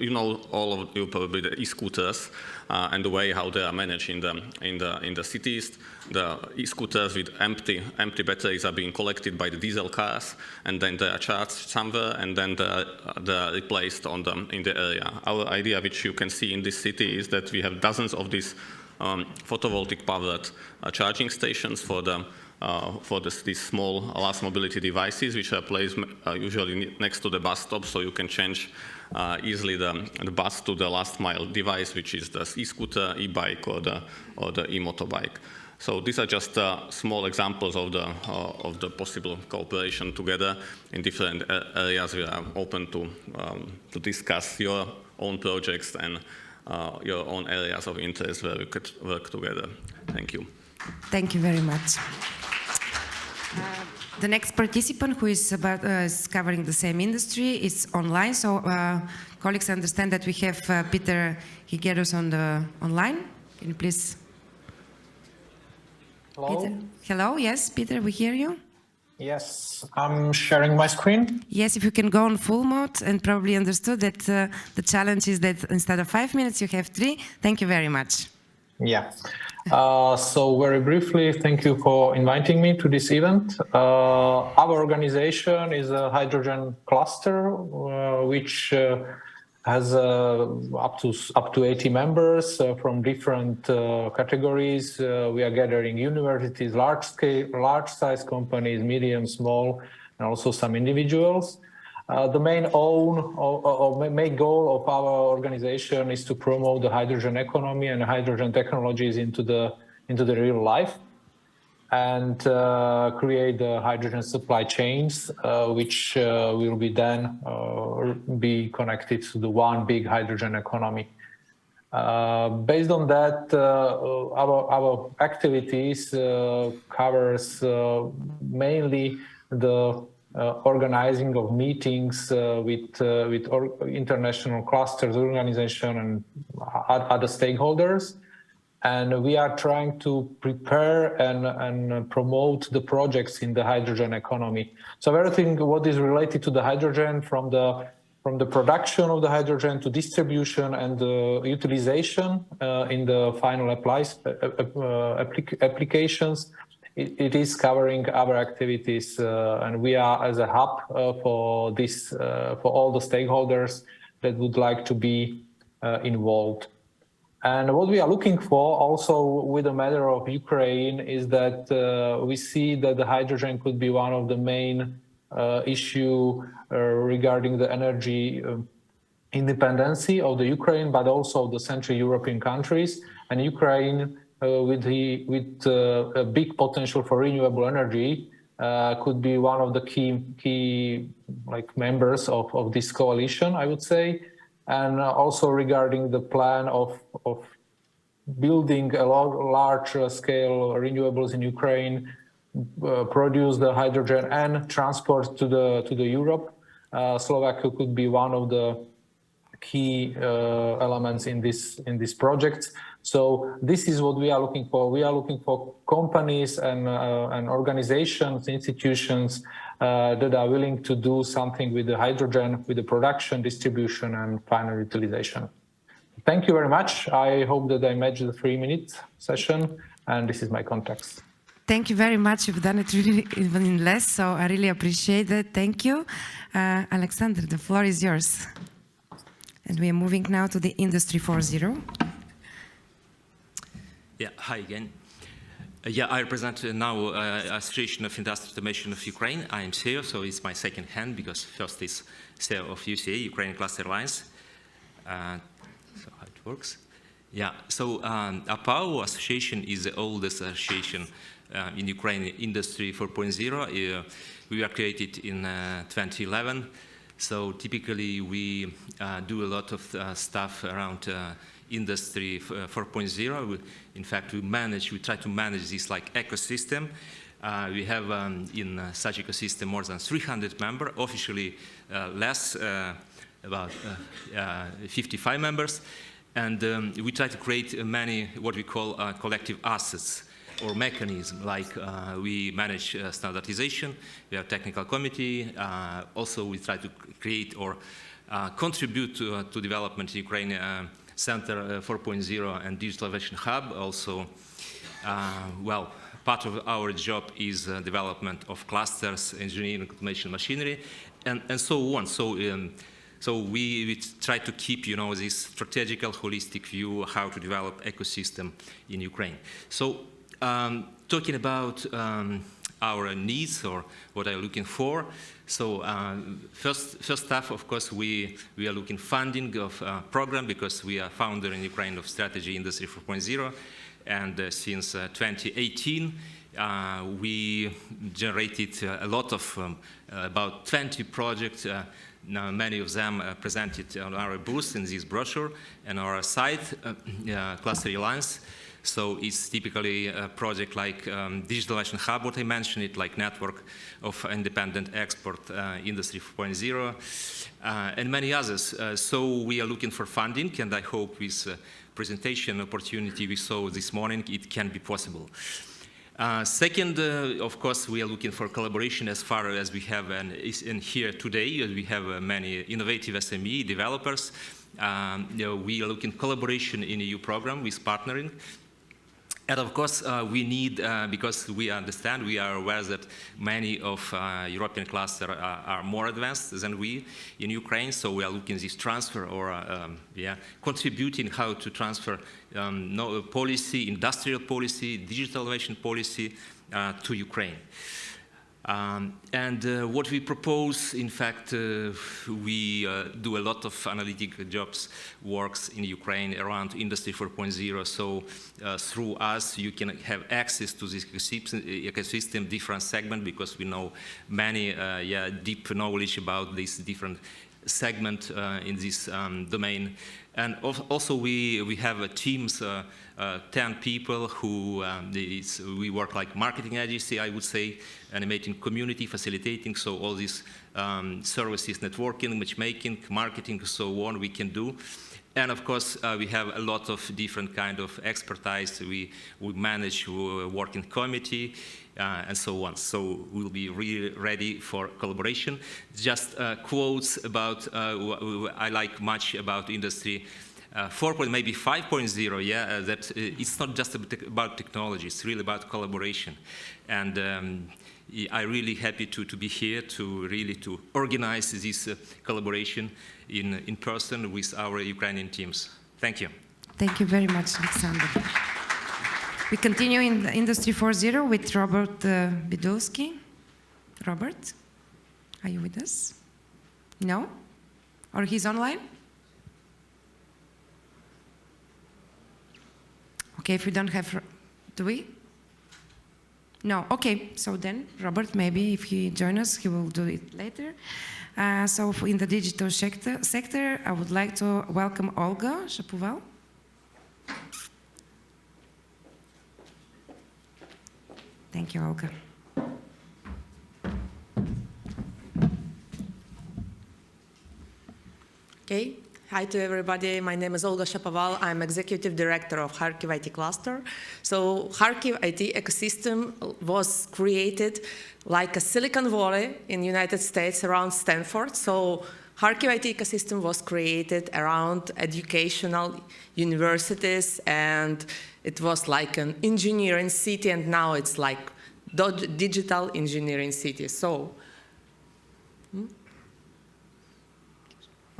R: all of you probably the e-scooters and the way how they are managed in the cities. The e-scooters with empty batteries are being collected by the diesel cars, and then they are charged somewhere, and then they are replaced in the area. Our idea, which you can see in this city, is that we have dozens of these photovoltaic powered charging stations for these small last mobility devices, which are placed usually next to the bus stop, so you can change easily the bus to the last mile device, which is the e-scooter, e-bike, or the e-motorbike. So these are just small examples of the possible cooperation together in different areas. We are open to discuss your own projects and your own areas of interest where we could work together. Thank you.
A: Thank you very much. The next participant who is covering the same industry is online. So colleagues understand that we have Peter Higueros on the online. Can you please?
S: Hello.
A: Peter? Hello. Yes, Peter, we hear you.
S: Yes, I'm sharing my screen.
A: Yes, if you can go on full mode, and probably understood that the challenge is that instead of 5 minutes, you have 3. Thank you very much.
S: Yeah. So very briefly, thank you for inviting me to this event. Our organization is a hydrogen cluster, which has up to 80 members from different categories. We are gathering universities, large-size companies, medium, small, and also some individuals. The main main goal of our organization is to promote the hydrogen economy and hydrogen technologies into the real life, and create the hydrogen supply chains, which will be then be connected to the one big hydrogen economy. Based on that, our activities covers mainly the organizing of meetings with international clusters, organization, and other stakeholders. And we are trying to prepare and promote the projects in the hydrogen economy. So everything what is related to the hydrogen, from the production of the hydrogen to distribution and the utilization in the final applications, it is covering our activities, and we are as a hub for this, for all the stakeholders that would like to be involved. And what we are looking for also with the matter of Ukraine is that we see that the hydrogen could be one of the main issue regarding the energy independency of the Ukraine, but also the Central European countries. And Ukraine, with a big potential for renewable energy, could be one of the key members of this coalition, I would say. And also regarding the plan of building a large-scale renewables in Ukraine, produce the hydrogen and transport to the Europe, Slovakia could be one of the key elements in this project. So this is what we are looking for. We are looking for companies and organizations, institutions that are willing to do something with the hydrogen, with the production, distribution, and final utilization. Thank you very much. I hope that I matched the 3-minute session, and this is my context.
A: Thank you very much. You've done it really even in less, so I really appreciate it. Thank you. Alexander, the floor is yours. And we are moving now to the Industry 4.0.
T: Yeah, hi again. I represent now Association of Industrial Automation of Ukraine. I am CEO, so it's my second hand, because first is CEO of UCA, Ukrainian Cluster Alliance. So how it works. Yeah, so APAO association is the oldest association in Ukraine, Industry 4.0. We were created in 2011. So typically we do a lot of stuff around Industry 4.0. In fact, we try to manage this like ecosystem. We have in such ecosystem more than 300 members, officially less, about 55 members. And we try to create many what we call collective assets or mechanism, like we manage standardization, we have technical committee, also we try to create or contribute to development in Ukraine Center 4.0 and Digital Innovation Hub. Also, well, part of our job is development of clusters, engineering, automation, machinery, and so on. So we try to keep, you know, this strategical, holistic view how to develop ecosystem in Ukraine. So talking about our needs or what I'm looking for. So first stuff, of course, we are looking funding of program, because we are founder in Ukraine of Strategy Industry 4.0. And since 2018, we generated a lot of, about 20 projects. Now, many of them presented on our booth in this brochure and our site, Cluster Alliance. So it's typically a project like Digital Innovation Hub, what I mentioned, it like network of independent export industry 4.0, and many others. So we are looking for funding, and I hope with presentation opportunity we saw this morning, it can be possible. Second, of course, we are looking for collaboration as far as we have in here today. We have many innovative SME developers. We are looking collaboration in EU program with partnering. And of course, we need, because we understand, we are aware that many of European clusters are more advanced than we in Ukraine, so we are looking at this transfer or contributing how to transfer policy, industrial policy, digital innovation policy to Ukraine. What we propose, in fact, we do a lot of analytic jobs works in Ukraine around Industry 4.0. So through us, you can have access to this ecosystem, different segment, because we know many deep knowledge about this different segment in this domain. And also we have teams, 10 people who we work like marketing agency, I would say, animating community, facilitating, so all these services, networking, matchmaking, marketing, so on, we can do. And of course, we have a lot of different kind of expertise. We manage working committee and so on. So we'll be really ready for collaboration. Just quotes about, I like much about industry 4. Maybe 5.0, that it's not just about technology, it's really about collaboration. And I'm really happy to be here to organize this collaboration in person with our Ukrainian teams. Thank you.
A: Thank you very much, Alexander. We continue in the Industry 4.0 with Robert Bidowski. Robert, are you with us? No? Or he's online? Okay, if we don't have, do we? No, okay, so then Robert, maybe if he joins us, he will do it later. So in the digital sector, I would like to welcome Olga Shapoval. Thank you, Olga.
U: Okay. Hi to everybody. My name is Olga Shapoval. I'm Executive Director of Kharkiv IT Cluster. So Kharkiv IT ecosystem was created like a Silicon Valley in the United States around Stanford. So Kharkiv IT ecosystem was created around educational universities, and it was like an engineering city, and now it's like digital engineering city. So,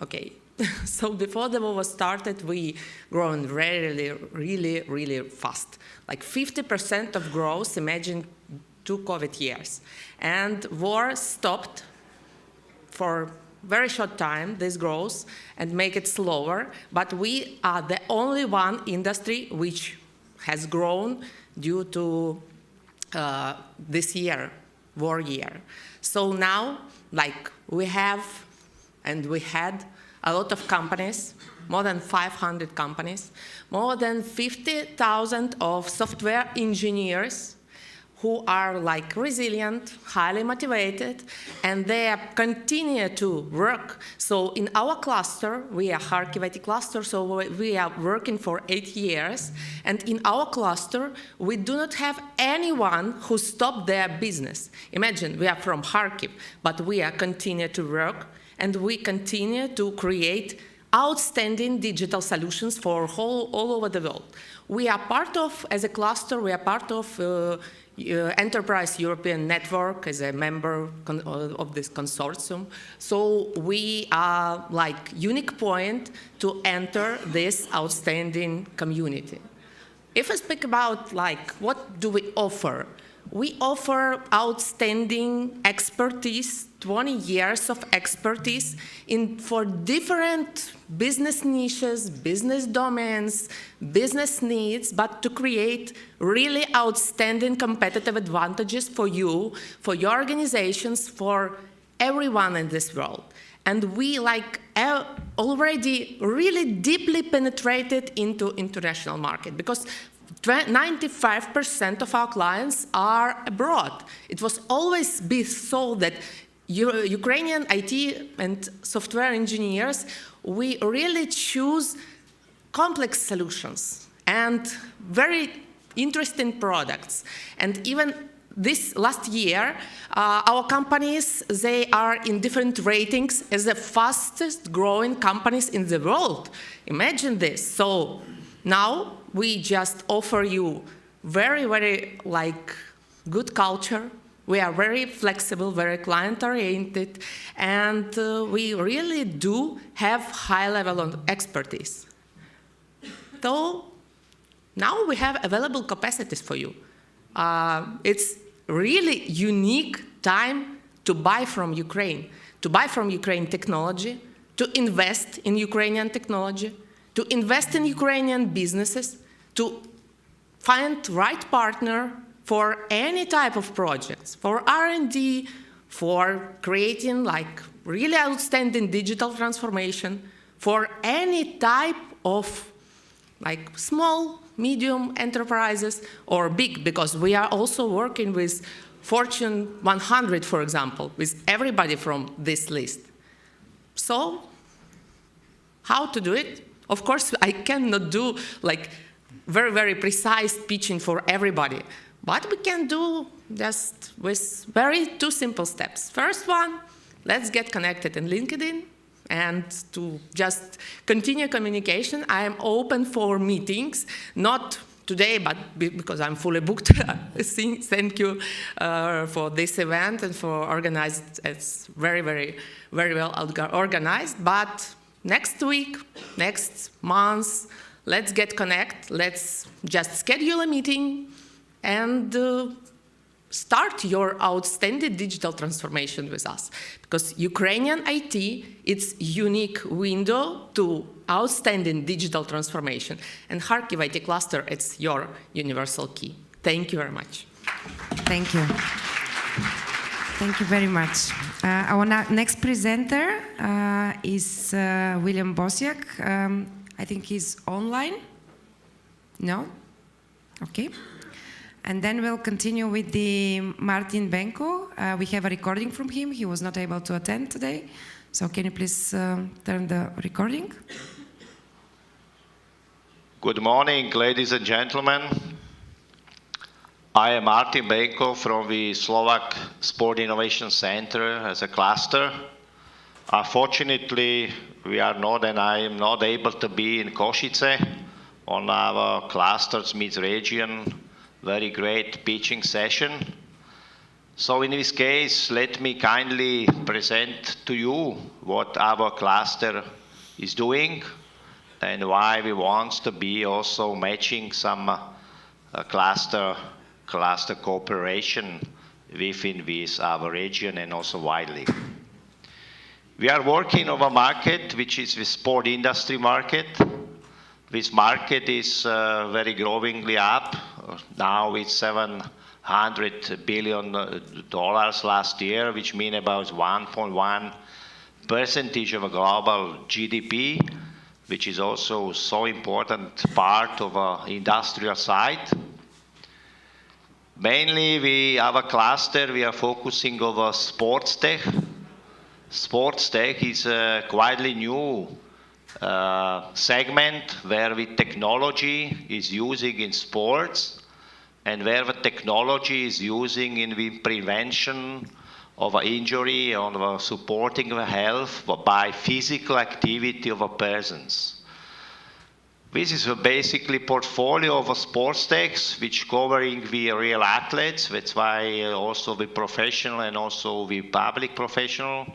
U: okay. So before the war was started, we grown really fast. Like 50% of growth, imagine 2 COVID years. And war stopped for very short time, this growth, and make it slower. But we are the only one industry which has grown due to this year, war year. So now, like we have, and we had, a lot of companies, more than 500 companies, more than 50,000 of software engineers who are like resilient, highly motivated, and they continue to work. So in our cluster, we are Kharkiv IT cluster, so we are working for 8 years. And in our cluster, we do not have anyone who stopped their business. Imagine, we are from Kharkiv, but we are continue to work, and we continue to create outstanding digital solutions for all over the world. We are part of, as a cluster, we are part of Enterprise European Network as a member of this consortium. So we are like unique point to enter this outstanding community. If I speak about like what do we offer, we offer outstanding expertise, 20 years of expertise for different business niches, business domains, business needs, but to create really outstanding competitive advantages for you, for your organizations, for everyone in this world. And we already really deeply penetrated into international market because 95% of our clients are abroad. It was always be so that Ukrainian IT and software engineers, we really choose complex solutions and very interesting products. And even this last year, our companies, they are in different ratings as the fastest growing companies in the world. Imagine this. So now we just offer you very, very good culture. We are very flexible, very client-oriented, and we really do have high level of expertise. So now we have available capacities for you. It's really unique time to buy from Ukraine technology, to invest in Ukrainian technology, to invest in Ukrainian businesses, to find right partner for any type of projects, for R&D, for creating really outstanding digital transformation, for any type of small, medium enterprises or big, because we are also working with Fortune 100, for example, with everybody from this list. So how to do it? Of course, I cannot do very, very precise pitching for everybody, but we can do just with two simple steps. First one, let's get connected in LinkedIn and to just continue communication. I am open for meetings, not today, but because I'm fully booked. Thank you for this event and for organizing. It's very, very, very well organized. But next week, next month, let's get connected. Let's just schedule a meeting and start your outstanding digital transformation with us. Because Ukrainian IT, it's unique window to outstanding digital transformation. And Kharkiv IT cluster, it's your universal key. Thank you very much.
A: Thank you. Thank you very much. Our next presenter is William Bosiak. I think he's online. No? Okay. And then we'll continue with the Martin Benko. We have a recording from him. He was not able to attend today. So can you please turn the recording?
C: Good morning, ladies and gentlemen. I am Martin Benko from the Slovak Sport Innovation Center as a cluster. Unfortunately, we are not, and I am not able to be in Košice on our clusters meets region. Very great pitching session. So in this case, let me kindly present to you what our cluster is doing and why we want to be also matching some cluster cooperation within this our region and also widely. We are working on a market which is the sport industry market. This market is very growingly up. Now it's $700 billion last year, which means about 1.1% of a global GDP, which is also so important part of our industrial side. Mainly, our cluster, we are focusing on sports tech. Sports tech is a quite new segment where the technology is using in sports and where the technology is using in the prevention of injury or supporting the health by physical activity of persons. This is basically portfolio of sports techs which covering the real athletes. That's why also the professional and also the public professional.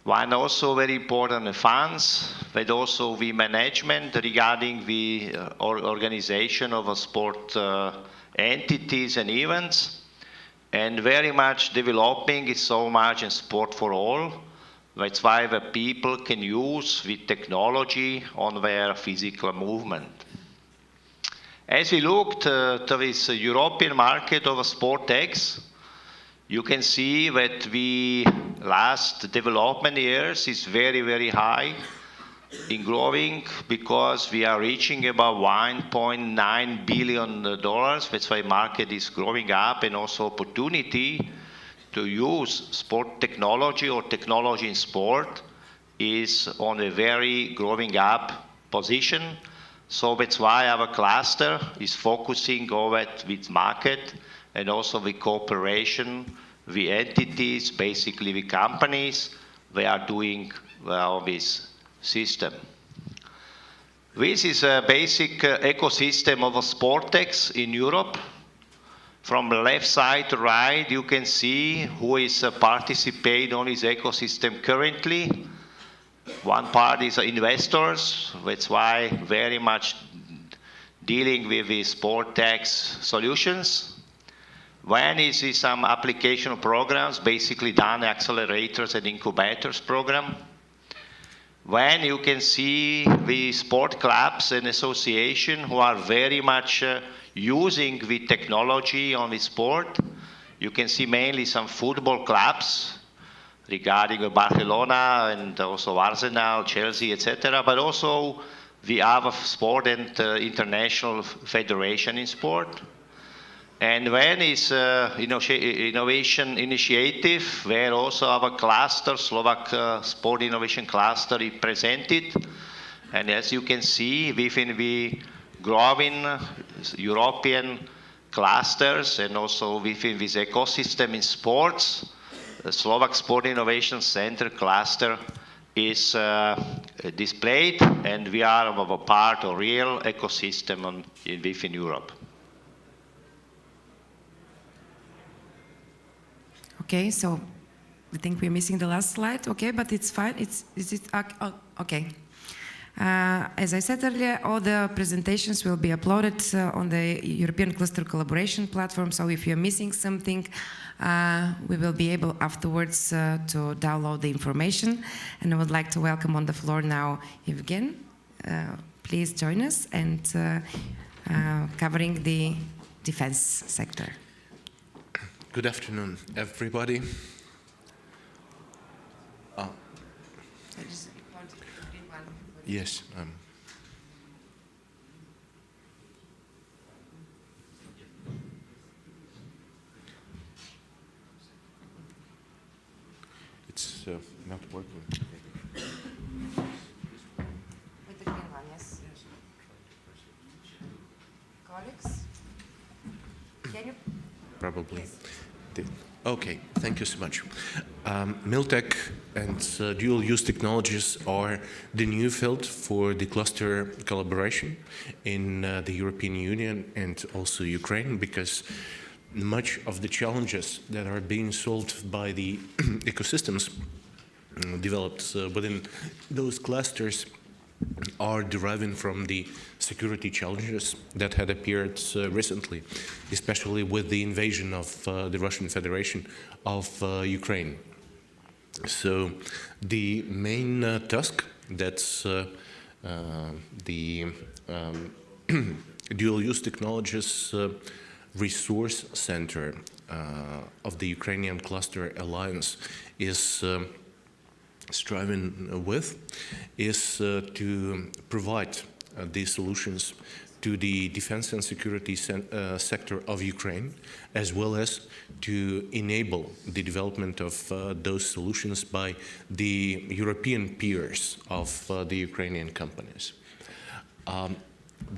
C: One also very important funds, but also the management regarding the organization of a sport entities and events, and very much developing is so much in sport for all. That's why the people can use with technology on their physical movement. As we looked to this European market of SportX, you can see that the last development years is very, very high in growing because we are reaching about $1.9 billion. That's why market is growing up, and also opportunity to use sport technology or technology in sport is on a very growing up position. So that's why our cluster is focusing over it with market and also with cooperation with entities, basically with companies. They are doing well this system. This is a basic ecosystem of a SportX in Europe. From the left side to right, you can see who is participating on this ecosystem currently. One part is investors. That's why very much dealing with the SportX solutions. One is some application programs, basically done accelerators and incubators program. When you can see the sport clubs and association who are very much using the technology on the sport. You can see mainly some football clubs regarding Barcelona and also Arsenal, Chelsea, etc., but also the other sport and international federation in sport. And then is innovation initiative, where also our cluster, Slovak Sport Innovation Cluster, is presented. And as you can see, within the growing European clusters and also within this ecosystem in sports, the Slovak Sport Innovation Center cluster is displayed, and we are a part of a real ecosystem within Europe.
A: Okay, so I think we're missing the last slide. Okay, but it's fine. Okay. As I said earlier, all the presentations will be uploaded on the European Cluster Collaboration platform. So if you're missing something, we will be able afterwards to download the information. And I would like to welcome on the floor now Evgen. Please join us and covering the defense sector.
D: Good afternoon, everybody. Yes. It's not working.
A: With the green one, yes. Colleagues, can you?
D: Probably. Okay, thank you so much. Miltech and dual-use technologies are the new field for the cluster collaboration in the European Union and also Ukraine, because much of the challenges that are being solved by the ecosystems developed within those clusters are deriving from the security challenges that had appeared recently, especially with the invasion of the Russian Federation of Ukraine. So the main task that the dual-use technologies resource center of the Ukrainian Cluster Alliance is striving with is to provide these solutions to the defense and security sector of Ukraine, as well as to enable the development of those solutions by the European peers of the Ukrainian companies.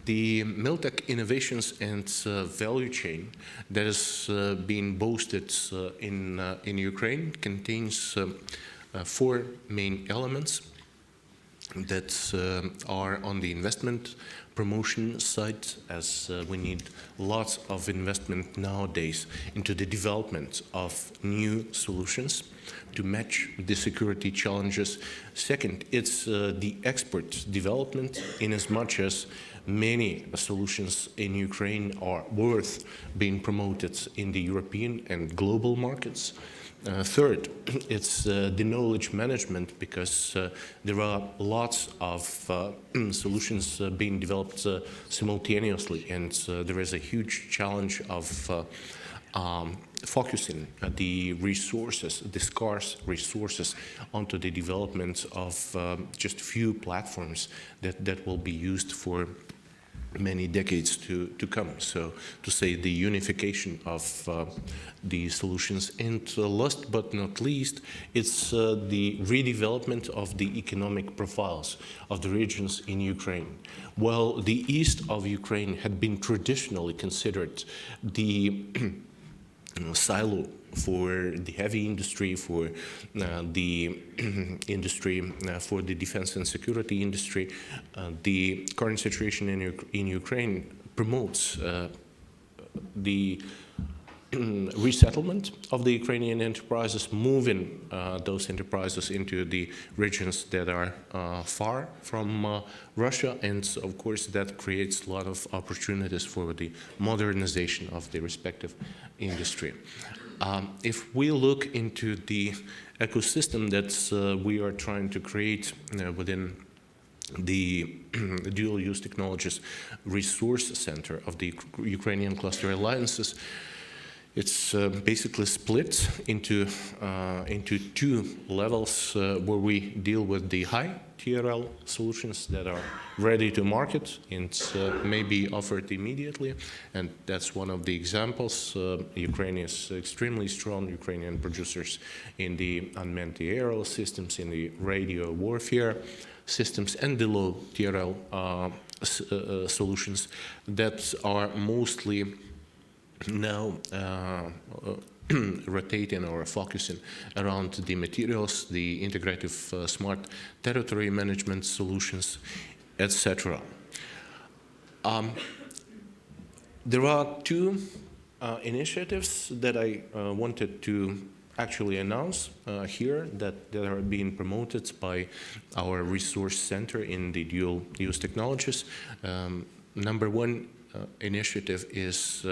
D: The Miltech innovations and value chain that is being boasted in Ukraine contains four main elements that are on the investment promotion side, as we need lots of investment nowadays into the development of new solutions to match the security challenges. Second, it's the export development, in as much as many solutions in Ukraine are worth being promoted in the European and global markets. Third, it's the knowledge management, because there are lots of solutions being developed simultaneously, and there is a huge challenge of focusing the resources, the scarce resources, onto the development of just few platforms that will be used for many decades to come. So to say the unification of the solutions. And last but not least, it's the redevelopment of the economic profiles of the regions in Ukraine. While the east of Ukraine had been traditionally considered the silo for the heavy industry, for the industry, for the defense and security industry, the current situation in Ukraine promotes the resettlement of the Ukrainian enterprises, moving those enterprises into the regions that are far from Russia, and of course that creates a lot of opportunities for the modernization of the respective industry. If we look into the ecosystem that we are trying to create within the dual-use technologies resource center of the Ukrainian cluster alliances, it's basically split into two levels where we deal with the high TRL solutions that are ready to market and may be offered immediately, and that's one of the examples. Ukraine is extremely strong, Ukrainian producers in the unmanned aerial systems, in the radio warfare systems, and the low TRL solutions that are mostly now rotating or focusing around the materials, the integrative smart territory management solutions, etc. There are two initiatives that I wanted to actually announce here that are being promoted by our resource center in the dual-use technologies. Number one initiative is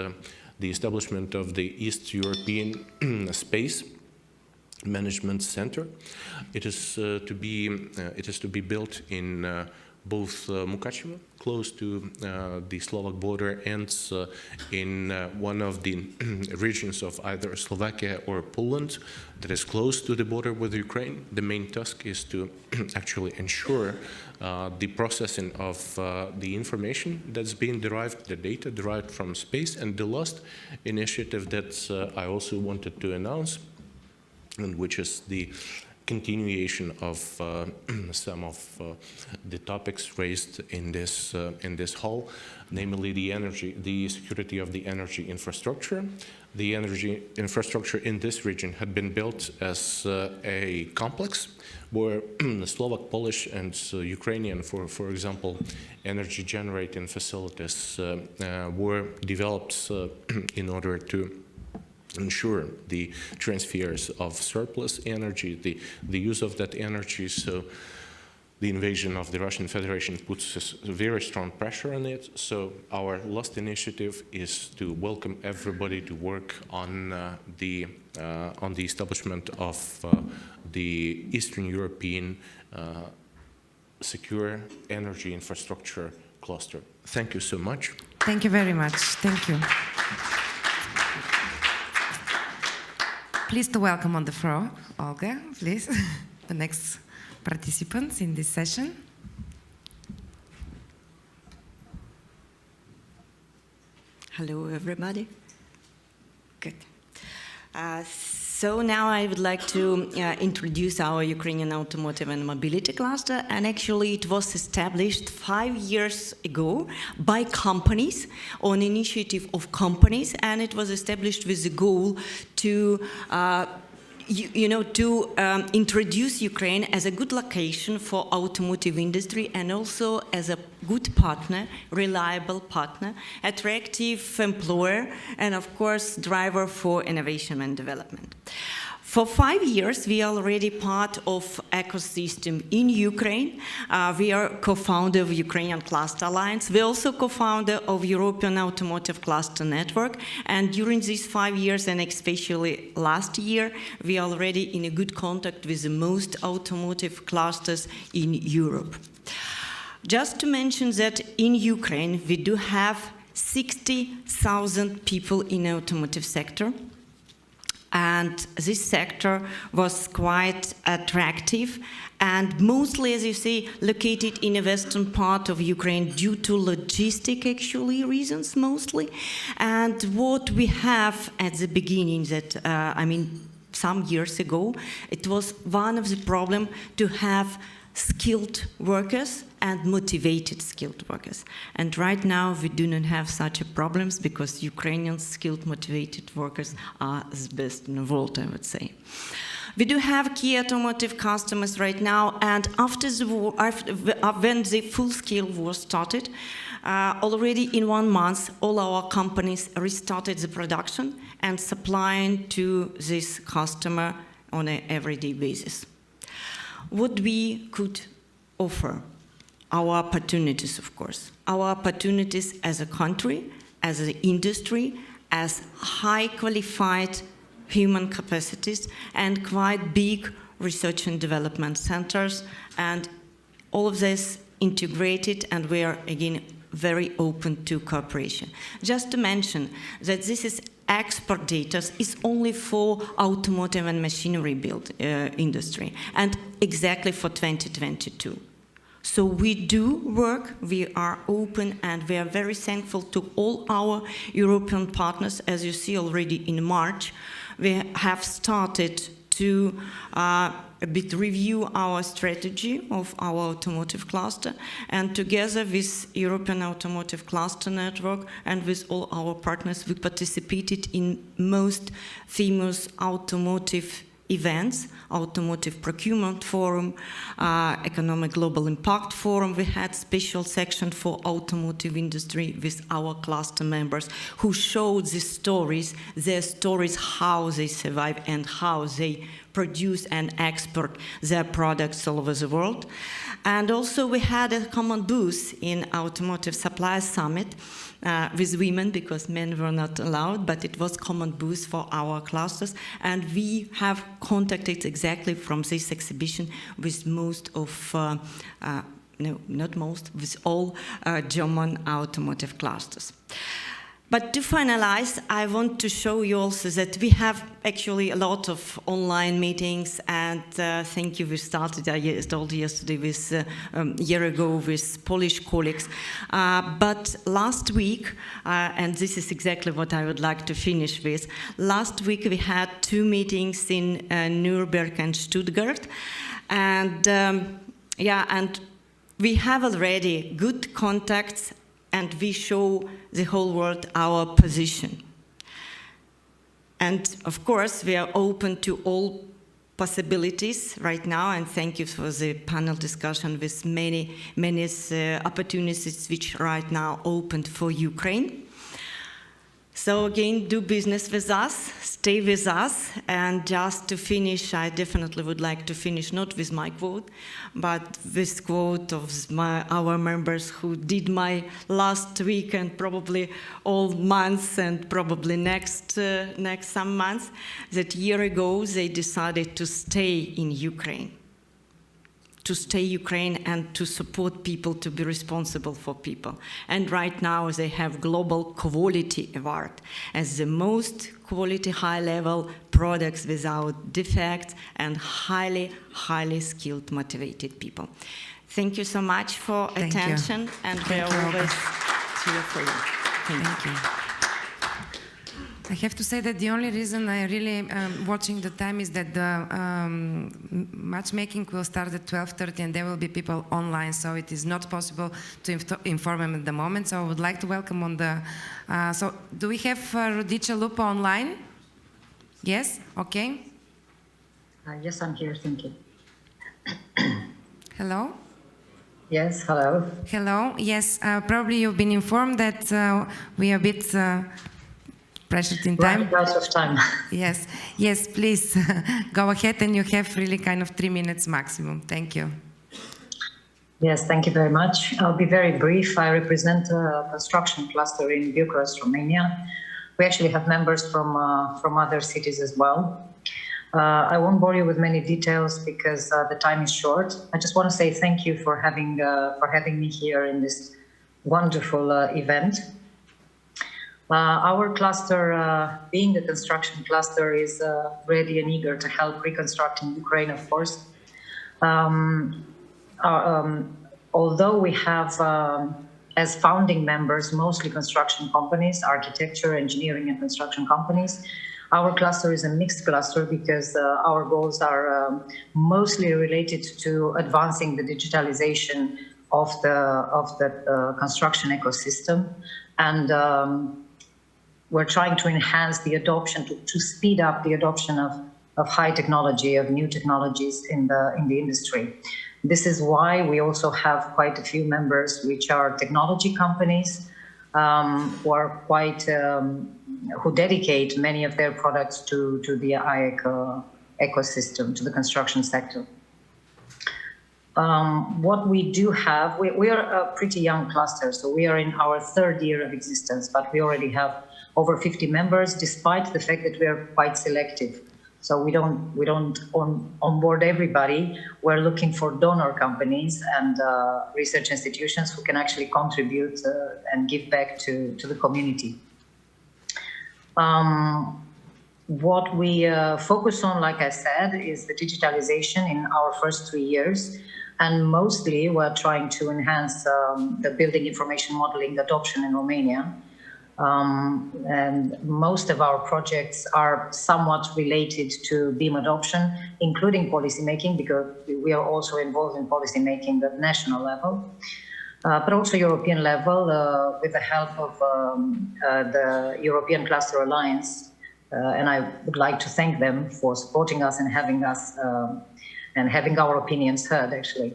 D: the establishment of the East European Space Management Center. It is to be built in both Mukachevo, close to the Slovak border, and in one of the regions of either Slovakia or Poland that is close to the border with Ukraine. The main task is to actually ensure the processing of the information that's being derived, the data derived from space. And the last initiative that I also wanted to announce, and which is the continuation of some of the topics raised in this hall, namely the security of the energy infrastructure. The energy infrastructure in this region had been built as a complex where Slovak, Polish, and Ukrainian, for example, energy generating facilities were developed in order to ensure the transfers of surplus energy, the use of that energy. So the invasion of the Russian Federation puts very strong pressure on it. So our last initiative is to welcome everybody to work on the establishment of the Eastern European secure energy infrastructure cluster. Thank you so much.
A: Thank you very much. Thank you. Pleased to welcome on the floor, Olga, please, the next participants in this session.
E: Hello, everybody. Good. So now I would like to introduce our Ukrainian Automotive and Mobility Cluster, and actually it was established 5 years ago by companies, on initiative of companies, and it was established with the goal to introduce Ukraine as a good location for automotive industry, and also as a good partner, reliable partner, attractive employer, and of course driver for innovation and development. For 5 years, we are already part of ecosystem in Ukraine. We are co-founder of Ukrainian Cluster Alliance. We're also co-founder of European Automotive Cluster Network. And during these 5 years, and especially last year, we are already in a good contact with the most automotive clusters in Europe. Just to mention that in Ukraine, we do have 60,000 people in the automotive sector. And this sector was quite attractive and mostly, as you see, located in the western part of Ukraine due to logistic actually reasons mostly. And what we have at the beginning that, some years ago, it was one of the problems to have skilled workers and motivated skilled workers. And right now we do not have such problems because Ukrainian skilled motivated workers are the best in the world, I would say. We do have key automotive customers right now, and after the war, when the full-scale war started, already in 1 month, all our companies restarted the production and supplying to this customer on an everyday basis. What we could offer, our opportunities, of course. Our opportunities as a country, as an industry, as high qualified human capacities and quite big research and development centers, and all of this integrated, and we are again very open to cooperation. Just to mention that this is export data is only for automotive and machinery build industry, and exactly for 2022. So we do work, we are open, and we are very thankful to all our European partners. As you see already in March, we have started to a bit review our strategy of our automotive cluster, and together with European Automotive Cluster Network and with all our partners, we participated in most famous automotive events, Automotive Procurement Forum, Economic Global Impact Forum. We had special section for automotive industry with our cluster members who showed their stories, how they survive and how they produce and export their products all over the world. And also we had a common booth in Automotive Suppliers Summit with women, because men were not allowed, but it was common booth for our clusters. And we have contacted exactly from this exhibition with most of, no, not most, with all German automotive clusters. But to finalize, I want to show you also that we have actually a lot of online meetings, and thank you, we started, I told yesterday, with a year ago with Polish colleagues. But last week, and this is exactly what I would like to finish with, last week we had 2 meetings in Nuremberg and Stuttgart, and and we have already good contacts, and we show the whole world our position. And of course, we are open to all possibilities right now, and thank you for the panel discussion with many opportunities which right now opened for Ukraine. So again, do business with us, stay with us, and just to finish, I definitely would like to finish not with my quote, but with quote of our members who did my last week and probably all months and probably next some months, that a year ago they decided to stay in Ukraine. To stay Ukraine and to support people, to be responsible for people. And right now they have Global Quality Award as the most quality, high-level products without defects and highly skilled, motivated people. Thank you so much for attention, and we are always here for you. Thank you.
A: I have to say that the only reason I really watching the time is that the matchmaking will start at 12:30 and there will be people online, so it is not possible to inform them at the moment. So I would like to welcome on the... so do we have Rodica Lupa online? Yes? Okay.
F: Yes, I'm here, thank you.
A: Hello?
F: Yes, hello.
A: Hello, yes. Probably you've been informed that we are a bit... pressured in time.
F: Running out of time.
A: Yes, yes, please go ahead, and you have really kind of 3 minutes maximum. Thank you.
F: Yes, thank you very much. I'll be very brief. I represent a construction cluster in Bucharest, Romania. We actually have members from other cities as well. I won't bore you with many details because the time is short. I just want to say thank you for having me here in this wonderful event. Our cluster, being a construction cluster, is ready and eager to help reconstructing Ukraine, of course. Although we have, as founding members, mostly construction companies, architecture, engineering, and construction companies, our cluster is a mixed cluster because our goals are mostly related to advancing the digitalization of the construction ecosystem, and we're trying to enhance the adoption, to speed up the adoption of high technology, of new technologies in the industry. This is why we also have quite a few members which are technology companies who are quite who dedicate many of their products to the IEC ecosystem, to the construction sector. What we do have, we are a pretty young cluster, so we are in our 3rd year of existence, but we already have over 50 members, despite the fact that we are quite selective. So we don't onboard everybody. We're looking for donor companies and research institutions who can actually contribute and give back to the community. What we focus on, like I said, is the digitalization in our first 3 years. And mostly we're trying to enhance the building information modeling adoption in Romania. And most of our projects are somewhat related to BIM adoption, including policymaking, because we are also involved in policymaking at national level, but also European level with the help of the European Cluster Alliance. And I would like to thank them for supporting us and having us and having our opinions heard, actually.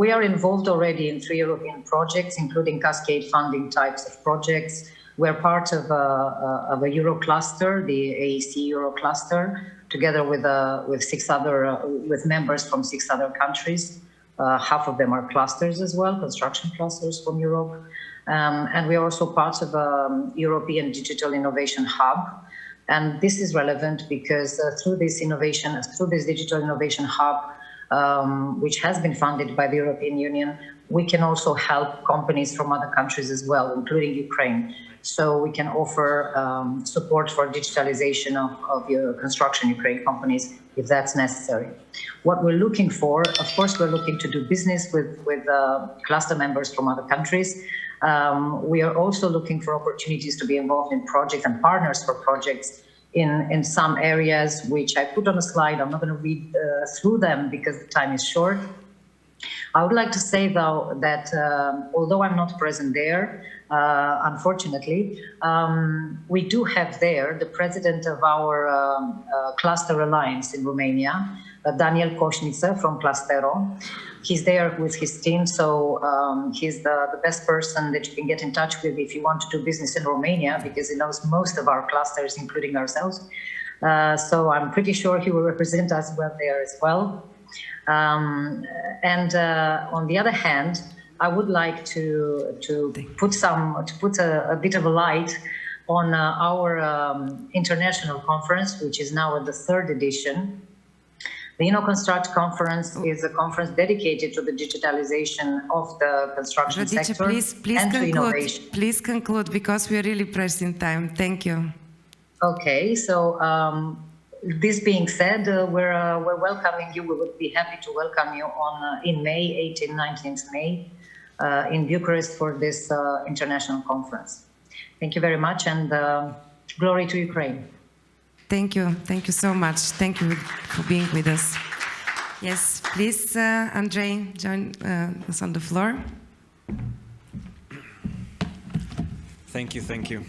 F: We are involved already in 3 European projects, including cascade funding types of projects. We're part of a Euro cluster, the AEC Euro cluster, together with 6 other with members from 6 other countries. Half of them are clusters as well, construction clusters from Europe. And we are also part of a European Digital Innovation Hub. And this is relevant because through this Digital Innovation Hub, which has been funded by the European Union, we can also help companies from other countries as well, including Ukraine. So we can offer support for digitalization of your construction Ukraine companies if that's necessary. What we're looking for, of course, we're looking to do business with cluster members from other countries. We are also looking for opportunities to be involved in projects and partners for projects in some areas, which I put on a slide. I'm not going to read through them because the time is short. I would like to say, though, that although I'm not present there, unfortunately, we do have there the president of our Cluster Alliance in Romania, Daniel Coșniță from Clustero. He's there with his team, so he's the best person that you can get in touch with if you want to do business in Romania, because he knows most of our clusters, including ourselves. So I'm pretty sure he will represent us well there as well. And on the other hand, I would like to put a bit of a light on our international conference, which is now at the 3rd edition. The InnoConstruct conference is a conference dedicated to the digitalization of the construction
A: Radice,
F: sector
A: please
F: and to
A: conclude.
F: innovation.
A: Please conclude, because we are really pressed in time. Thank you.
F: Okay, so this being said, we're welcoming you. We would be happy to welcome you in May, 18th, 19th May, in Bucharest for this international conference. Thank you very much, and glory to Ukraine.
A: Thank you. Thank you so much. Thank you for being with us. Yes, please, Andrei, join us on the floor.
G: Thank you, thank you.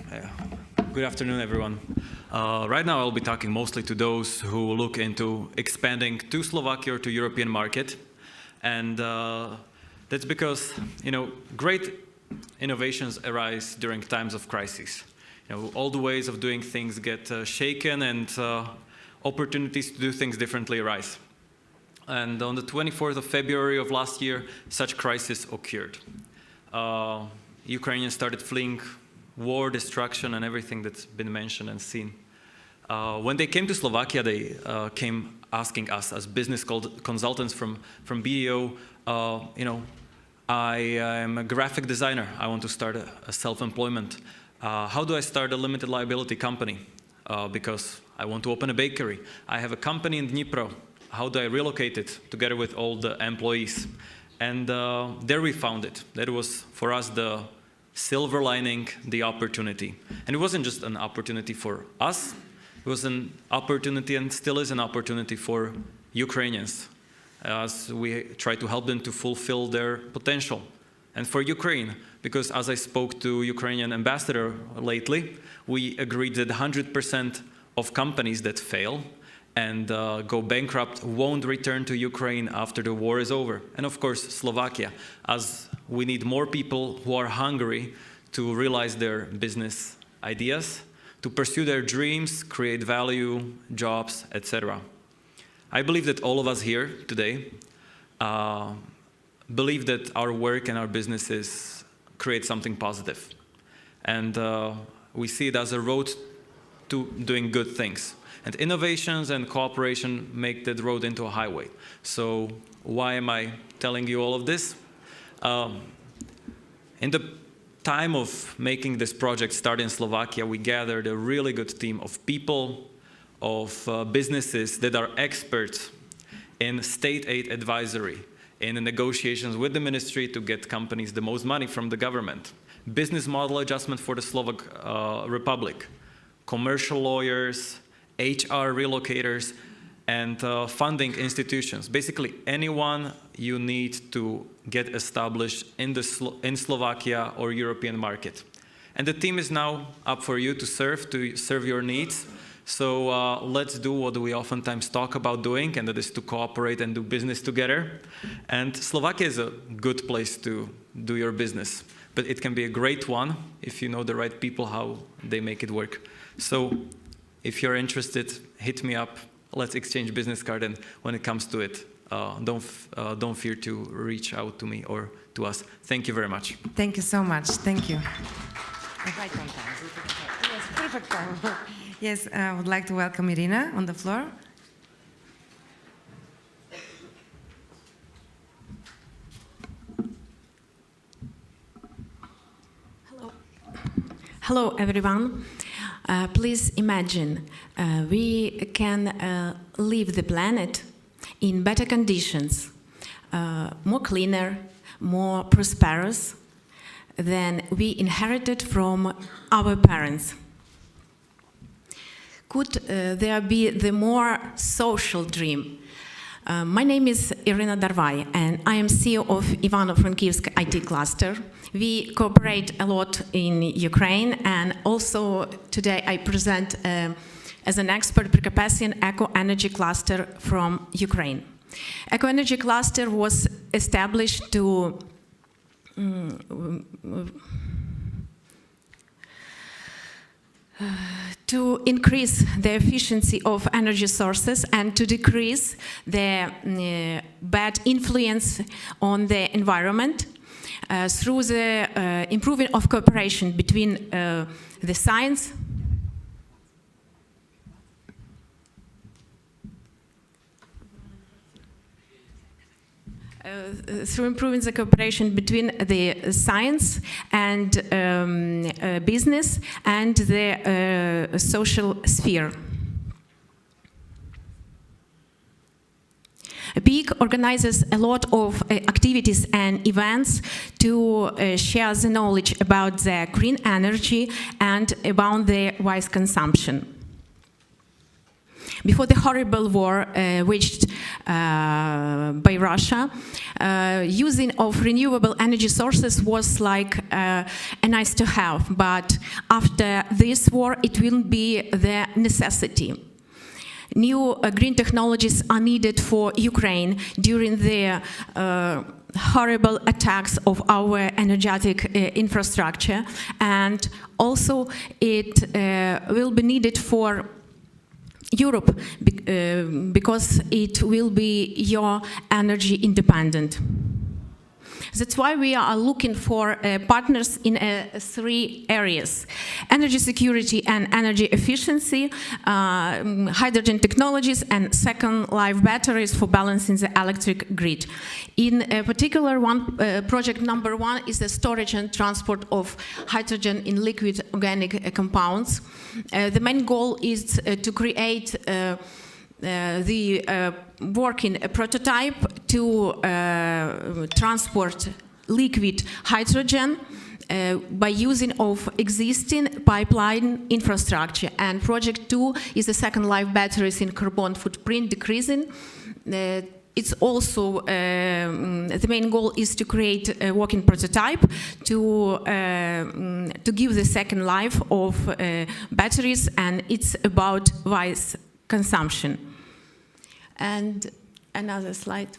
G: Good afternoon, everyone. Right now, I'll be talking mostly to those who look into expanding to Slovakia or to European market. And that's because, great innovations arise during times of crisis. All the ways of doing things get shaken, and opportunities to do things differently arise. And on the 24th of February of last year, such crisis occurred. Ukrainians started fleeing war, destruction, and everything that's been mentioned and seen. When they came to Slovakia, they came asking us as business consultants from BDO, I am a graphic designer. I want to start a self-employment. How do I start a limited liability company? Because I want to open a bakery. I have a company in Dnipro. How do I relocate it together with all the employees? And there we found it. That was, for us, the silver lining, the opportunity. And it wasn't just an opportunity for us. It was an opportunity, and still is an opportunity, for Ukrainians, as we try to help them to fulfill their potential. And for Ukraine, because as I spoke to Ukrainian ambassador lately, we agreed that 100% of companies that fail and go bankrupt won't return to Ukraine after the war is over. And of course, Slovakia, as we need more people who are hungry to realize their business ideas, to pursue their dreams, create value, jobs, etc. I believe that all of us here today believe that our work and our businesses create something positive. And we see it as a road to doing good things. And innovations and cooperation make that road into a highway. So why am I telling you all of this? In the time of making this project start in Slovakia, we gathered a really good team of people, of businesses that are experts in state aid advisory, in the negotiations with the ministry to get companies the most money from the government, business model adjustment for the Slovak Republic, commercial lawyers, HR relocators, and funding institutions. Basically, anyone you need to get established in Slovakia or European market. And the team is now up for you to serve your needs. So let's do what we oftentimes talk about doing, and that is to cooperate and do business together. And Slovakia is a good place to do your business, but it can be a great one if you know the right people, how they make it work. So if you're interested, hit me up. Let's exchange business card, and when it comes to it, don't fear to reach out to me or to us. Thank you very much.
A: Thank you so much. Thank you. Right on time. Yes, perfect time. Yes, I would like to welcome Irina on the floor.
H: Hello, everyone. Please imagine we can leave the planet in better conditions, more cleaner, more prosperous than we inherited from our parents. Could there be the more social dream? My name is Irina Darvai, and I am CEO of Ivano-Frankivsk IT Cluster. We cooperate a lot in Ukraine, and also today I present as an expert Precapessian Eco Energy Cluster from Ukraine. Eco Energy Cluster was established to increase the efficiency of energy sources and to decrease the bad influence on the environment through the improving of cooperation between the science, through improving the cooperation between the science and business and the social sphere. PEAK organizes a lot of activities and events to share the knowledge about the green energy and about the wise consumption. Before the horrible war waged by Russia, using of renewable energy sources was like a nice to have, but after this war it will be the necessity. New green technologies are needed for Ukraine during the horrible attacks of our energetic infrastructure, and also it will be needed for Europe because it will be your energy independent. That's why we are looking for partners in 3 areas: energy security and energy efficiency, hydrogen technologies, and second life batteries for balancing the electric grid. In particular, project number 1 is the storage and transport of hydrogen in liquid organic compounds. The main goal is to create the working prototype to transport liquid hydrogen by using of existing pipeline infrastructure. And project 2 is the second life batteries in carbon footprint decreasing. It's also, the main goal is to create a working prototype to give the second life of batteries, and it's about wise consumption. And another slide.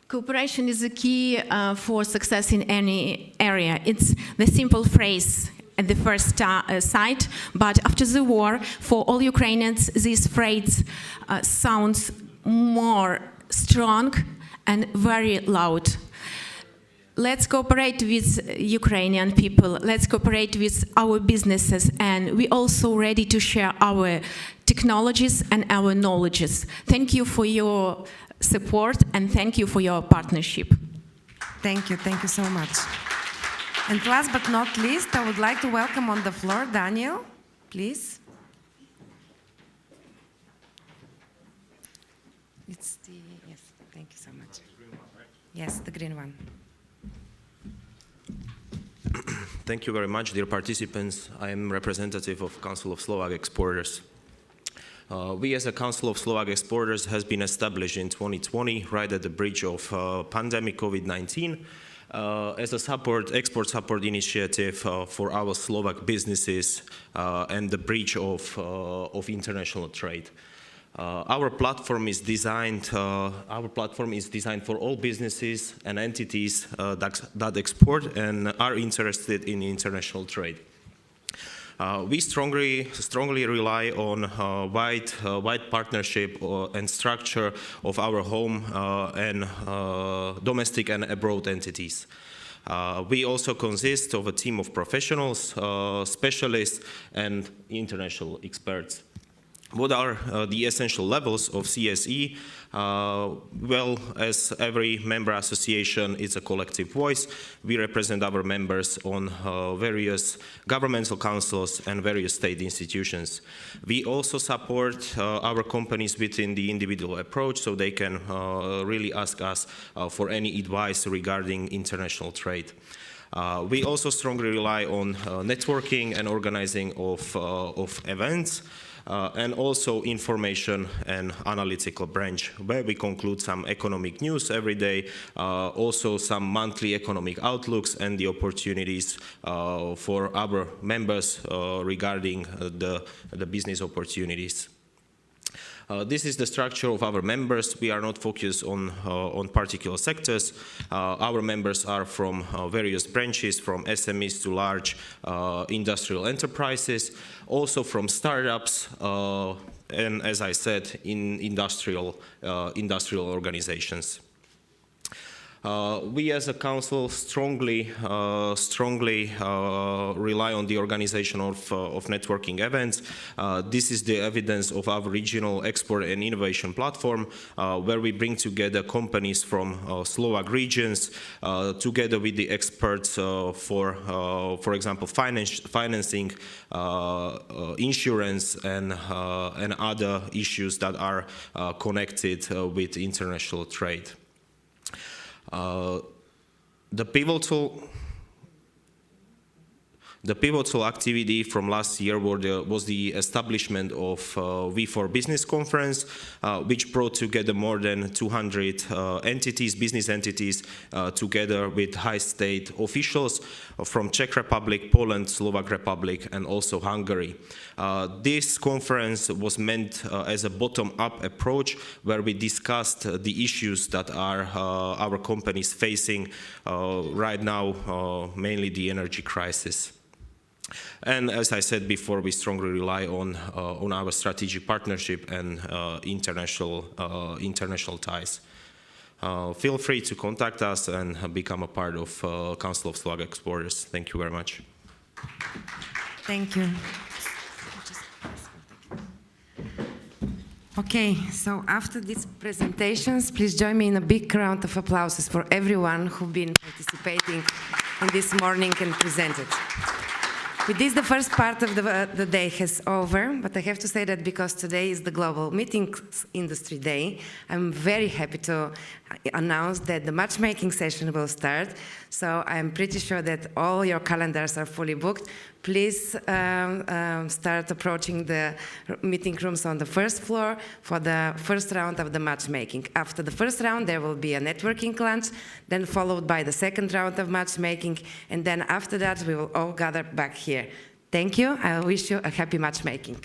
H: Cooperation is the key for success in any area. It's the simple phrase at the first sight, but after the war, for all Ukrainians, this phrase sounds more strong and very loud. Let's cooperate with Ukrainian people, let's cooperate with our businesses, and we're also ready to share our technologies and our knowledges. Thank you for your support and thank you for your partnership.
A: Thank you so much. And last but not least, I would like to welcome on the floor Daniel, please. It's the, yes, thank you so much. Yes, the green one.
I: Thank you very much, dear participants. I am representative of Council of Slovak Exporters. We as a Council of Slovak Exporters has been established in 2020, right at the bridge of pandemic COVID-19, as a export support initiative for our Slovak businesses and the bridge of international trade. Our platform is designed for all businesses and entities that export and are interested in international trade. We strongly rely on wide partnership and structure of our home and domestic and abroad entities. We also consist of a team of professionals, specialists, and international experts. What are the essential levels of CSE? Well, as every member association is a collective voice, we represent our members on various governmental councils and various state institutions. We also support our companies within the individual approach, so they can really ask us for any advice regarding international trade. We also strongly rely on networking and organizing of events. And also information and analytical branch, where we conclude some economic news every day, also some monthly economic outlooks and the opportunities for our members regarding the business opportunities. This is the structure of our members. We are not focused on particular sectors. Our members are from various branches, from SMEs to large industrial enterprises, also from startups, and as I said, in industrial organizations. We as a council strongly rely on the organization of networking events. This is the evidence of our regional export and innovation platform, where we bring together companies from Slovak regions, together with the experts for example, financing, insurance, and other issues that are connected with international trade. The The pivotal activity from last year was the establishment of V4 Business Conference, which brought together more than 200 business entities, together with high state officials from Czech Republic, Poland, Slovak Republic, and also Hungary. This conference was meant as a bottom-up approach, where we discussed the issues that are our companies facing right now, mainly the energy crisis. And as I said before, we strongly rely on our strategic partnership and international ties. Feel free to contact us and become a part of Council of Slovak Exporters. Thank you very much.
A: Thank you. Okay, so after these presentations, please join me in a big round of applause for everyone who've been participating in this morning and presented. With this, the first part of the day has over, but I have to say that because today is the Global Meetings Industry Day, I'm very happy to announce that the matchmaking session will start. So I'm pretty sure that all your calendars are fully booked. Please start approaching the meeting rooms on the first floor for the first round of the matchmaking. After the first round, there will be a networking lunch, then followed by the second round of matchmaking, and then after that, we will all gather back here. Thank you. I wish you a happy matchmaking.